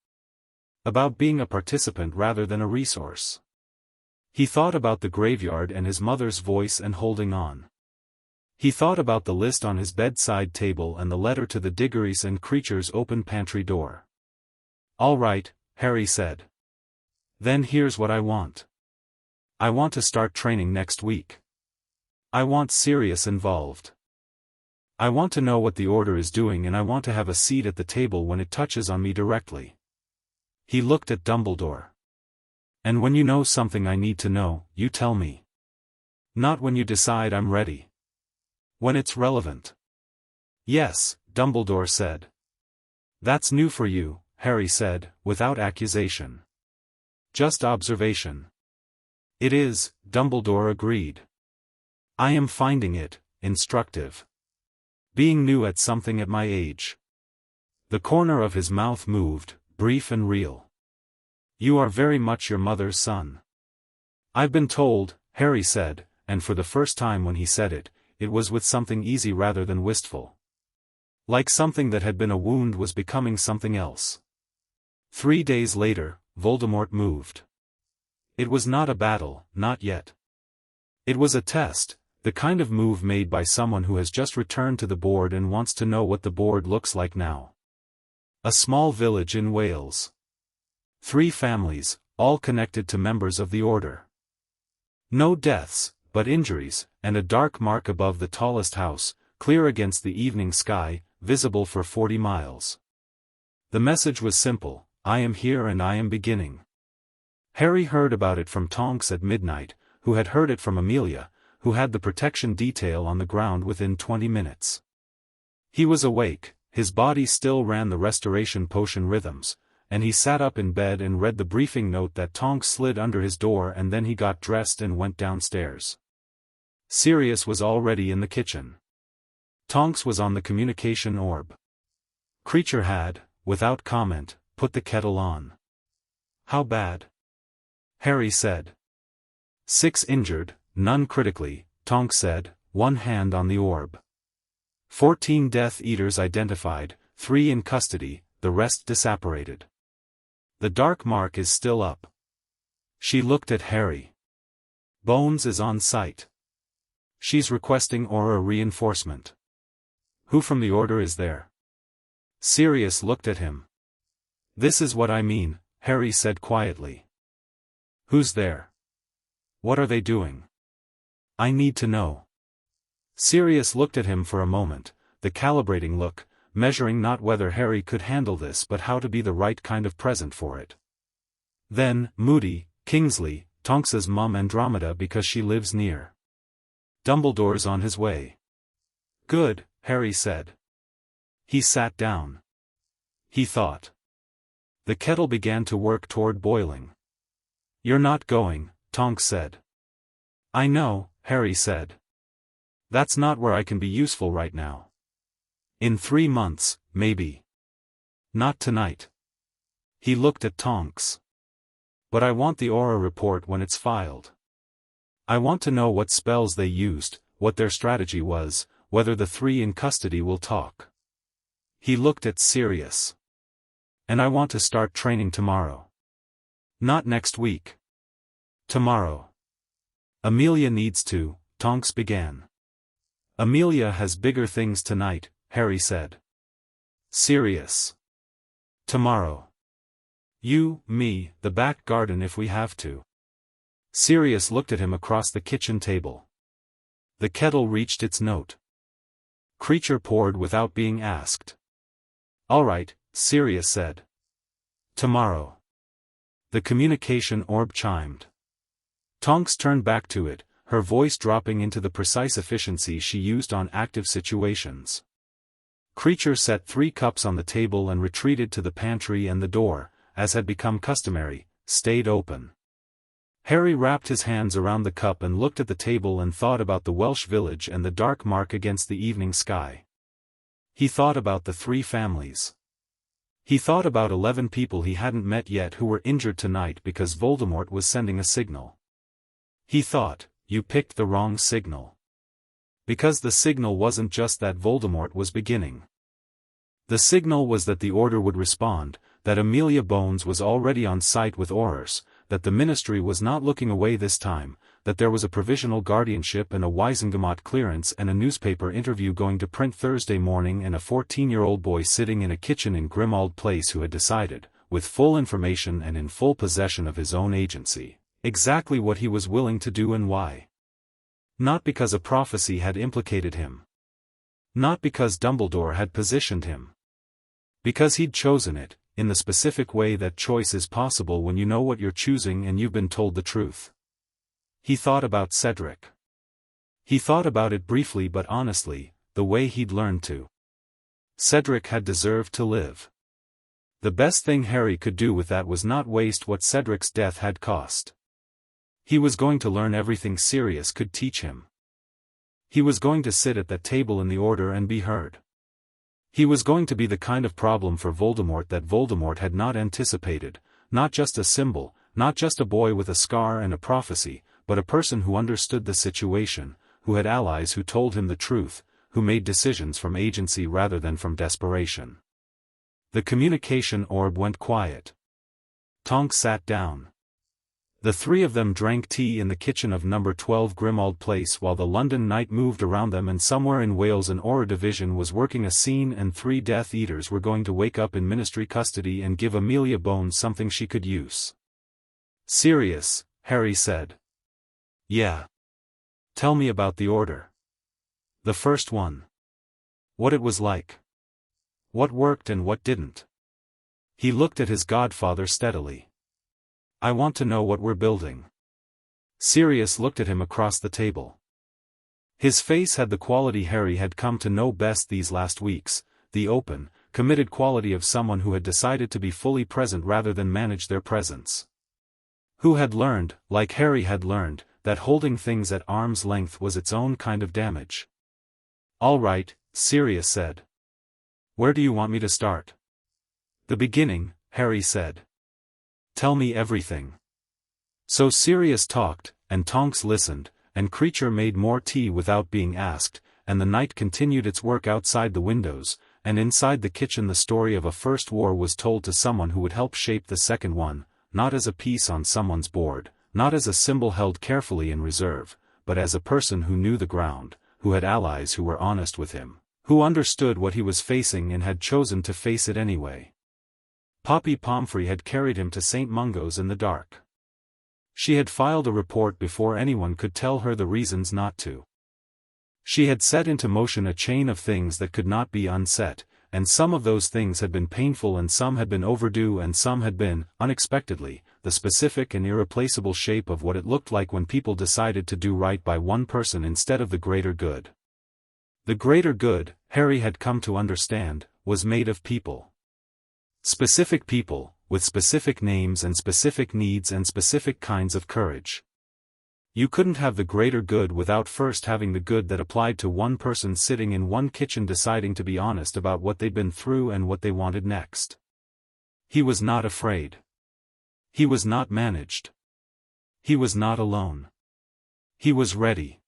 About being a participant rather than a resource. He thought about the graveyard and his mother's voice and holding on. He thought about the list on his bedside table and the letter to the Diggorys and Creature's open pantry door. All right, Harry said. Then here's what I want. I want to start training next week. I want Sirius involved. I want to know what the Order is doing and I want to have a seat at the table when it touches on me directly. He looked at Dumbledore. And when you know something I need to know, you tell me. Not when you decide I'm ready. When it's relevant. Yes, Dumbledore said. That's new for you, Harry said, without accusation. Just observation. It is, Dumbledore agreed. I am finding it instructive. Being new at something at my age. The corner of his mouth moved, brief and real. You are very much your mother's son. I've been told, Harry said, and for the first time when he said it, it was with something easy rather than wistful. Like something that had been a wound was becoming something else. 3 days later, Voldemort moved. It was not a battle, not yet. It was a test, the kind of move made by someone who has just returned to the board and wants to know what the board looks like now. A small village in Wales. 3 families, all connected to members of the Order. No deaths, but injuries, and a dark mark above the tallest house, clear against the evening sky, visible for 40 miles. The message was simple, I am here and I am beginning. Harry heard about it from Tonks at midnight, who had heard it from Amelia, who had the protection detail on the ground within 20 minutes. He was awake, his body still ran the restoration potion rhythms, and he sat up in bed and read the briefing note that Tonks slid under his door and then he got dressed and went downstairs. Sirius was already in the kitchen. Tonks was on the communication orb. Creature had, without comment, put the kettle on. How bad? Harry said. 6 injured, none critically, Tonks said, one hand on the orb. 14 Death Eaters identified, 3 in custody, the rest disapparated. The dark mark is still up. She looked at Harry. Bones is on site. She's requesting Aura reinforcement. Who from the Order is there? Sirius looked at him. This is what I mean, Harry said quietly. Who's there? What are they doing? I need to know. Sirius looked at him for a moment, the calibrating look, measuring not whether Harry could handle this but how to be the right kind of present for it. Then, Moody, Kingsley, Tonks's mum Andromeda because she lives near. Dumbledore's on his way. Good, Harry said. He sat down. He thought. The kettle began to work toward boiling. You're not going, Tonks said. I know, Harry said. That's not where I can be useful right now. In 3 months, maybe. Not tonight. He looked at Tonks. But I want the aura report when it's filed. I want to know what spells they used, what their strategy was, whether the 3 in custody will talk. He looked at Sirius. And I want to start training tomorrow. Not next week. Tomorrow. Amelia needs to, Tonks began. Amelia has bigger things tonight, Harry said. Sirius. Tomorrow. You, me, the back garden if we have to. Sirius looked at him across the kitchen table. The kettle reached its note. Creature poured without being asked. All right, Sirius said. Tomorrow. The communication orb chimed. Tonks turned back to it, her voice dropping into the precise efficiency she used on active situations. Creature set 3 cups on the table and retreated to the pantry, and the door, as had become customary, stayed open. Harry wrapped his hands around the cup and looked at the table and thought about the Welsh village and the dark mark against the evening sky. He thought about the 3 families. He thought about 11 people he hadn't met yet who were injured tonight because Voldemort was sending a signal. He thought, you picked the wrong signal. Because the signal wasn't just that Voldemort was beginning. The signal was that the Order would respond, that Amelia Bones was already on site with Aurors, that the Ministry was not looking away this time, that there was a provisional guardianship and a Wisengamot clearance and a newspaper interview going to print Thursday morning, and a 14-year-old boy sitting in a kitchen in Grimmauld Place who had decided, with full information and in full possession of his own agency, exactly what he was willing to do and why. Not because a prophecy had implicated him. Not because Dumbledore had positioned him. Because he'd chosen it, in the specific way that choice is possible when you know what you're choosing and you've been told the truth. He thought about Cedric. He thought about it briefly but honestly, the way he'd learned to. Cedric had deserved to live. The best thing Harry could do with that was not waste what Cedric's death had cost. He was going to learn everything Sirius could teach him. He was going to sit at that table in the Order and be heard. He was going to be the kind of problem for Voldemort that Voldemort had not anticipated, not just a symbol, not just a boy with a scar and a prophecy, but a person who understood the situation, who had allies who told him the truth, who made decisions from agency rather than from desperation. The communication orb went quiet. Tonks sat down. The 3 of them drank tea in the kitchen of number 12 Grimmauld Place while the London night moved around them, and somewhere in Wales an Aura division was working a scene and 3 Death Eaters were going to wake up in Ministry custody and give Amelia Bones something she could use. Sirius, Harry said. Yeah. Tell me about the Order. The first one. What it was like. What worked and what didn't. He looked at his godfather steadily. I want to know what we're building. Sirius looked at him across the table. His face had the quality Harry had come to know best these last weeks, the open, committed quality of someone who had decided to be fully present rather than manage their presence. Who had learned, like Harry had learned, that holding things at arm's length was its own kind of damage. All right, Sirius said. Where do you want me to start? The beginning, Harry said. Tell me everything. So Sirius talked, and Tonks listened, and Creature made more tea without being asked, and the night continued its work outside the windows, and inside the kitchen the story of a first war was told to someone who would help shape the second one, not as a piece on someone's board, not as a symbol held carefully in reserve, but as a person who knew the ground, who had allies who were honest with him, who understood what he was facing and had chosen to face it anyway. Poppy Pomfrey had carried him to St Mungo's in the dark. She had filed a report before anyone could tell her the reasons not to. She had set into motion a chain of things that could not be unset, and some of those things had been painful and some had been overdue and some had been, unexpectedly, the specific and irreplaceable shape of what it looked like when people decided to do right by one person instead of the greater good. The greater good, Harry had come to understand, was made of people. Specific people, with specific names and specific needs and specific kinds of courage. You couldn't have the greater good without first having the good that applied to one person sitting in one kitchen deciding to be honest about what they'd been through and what they wanted next. He was not afraid. He was not managed. He was not alone. He was ready.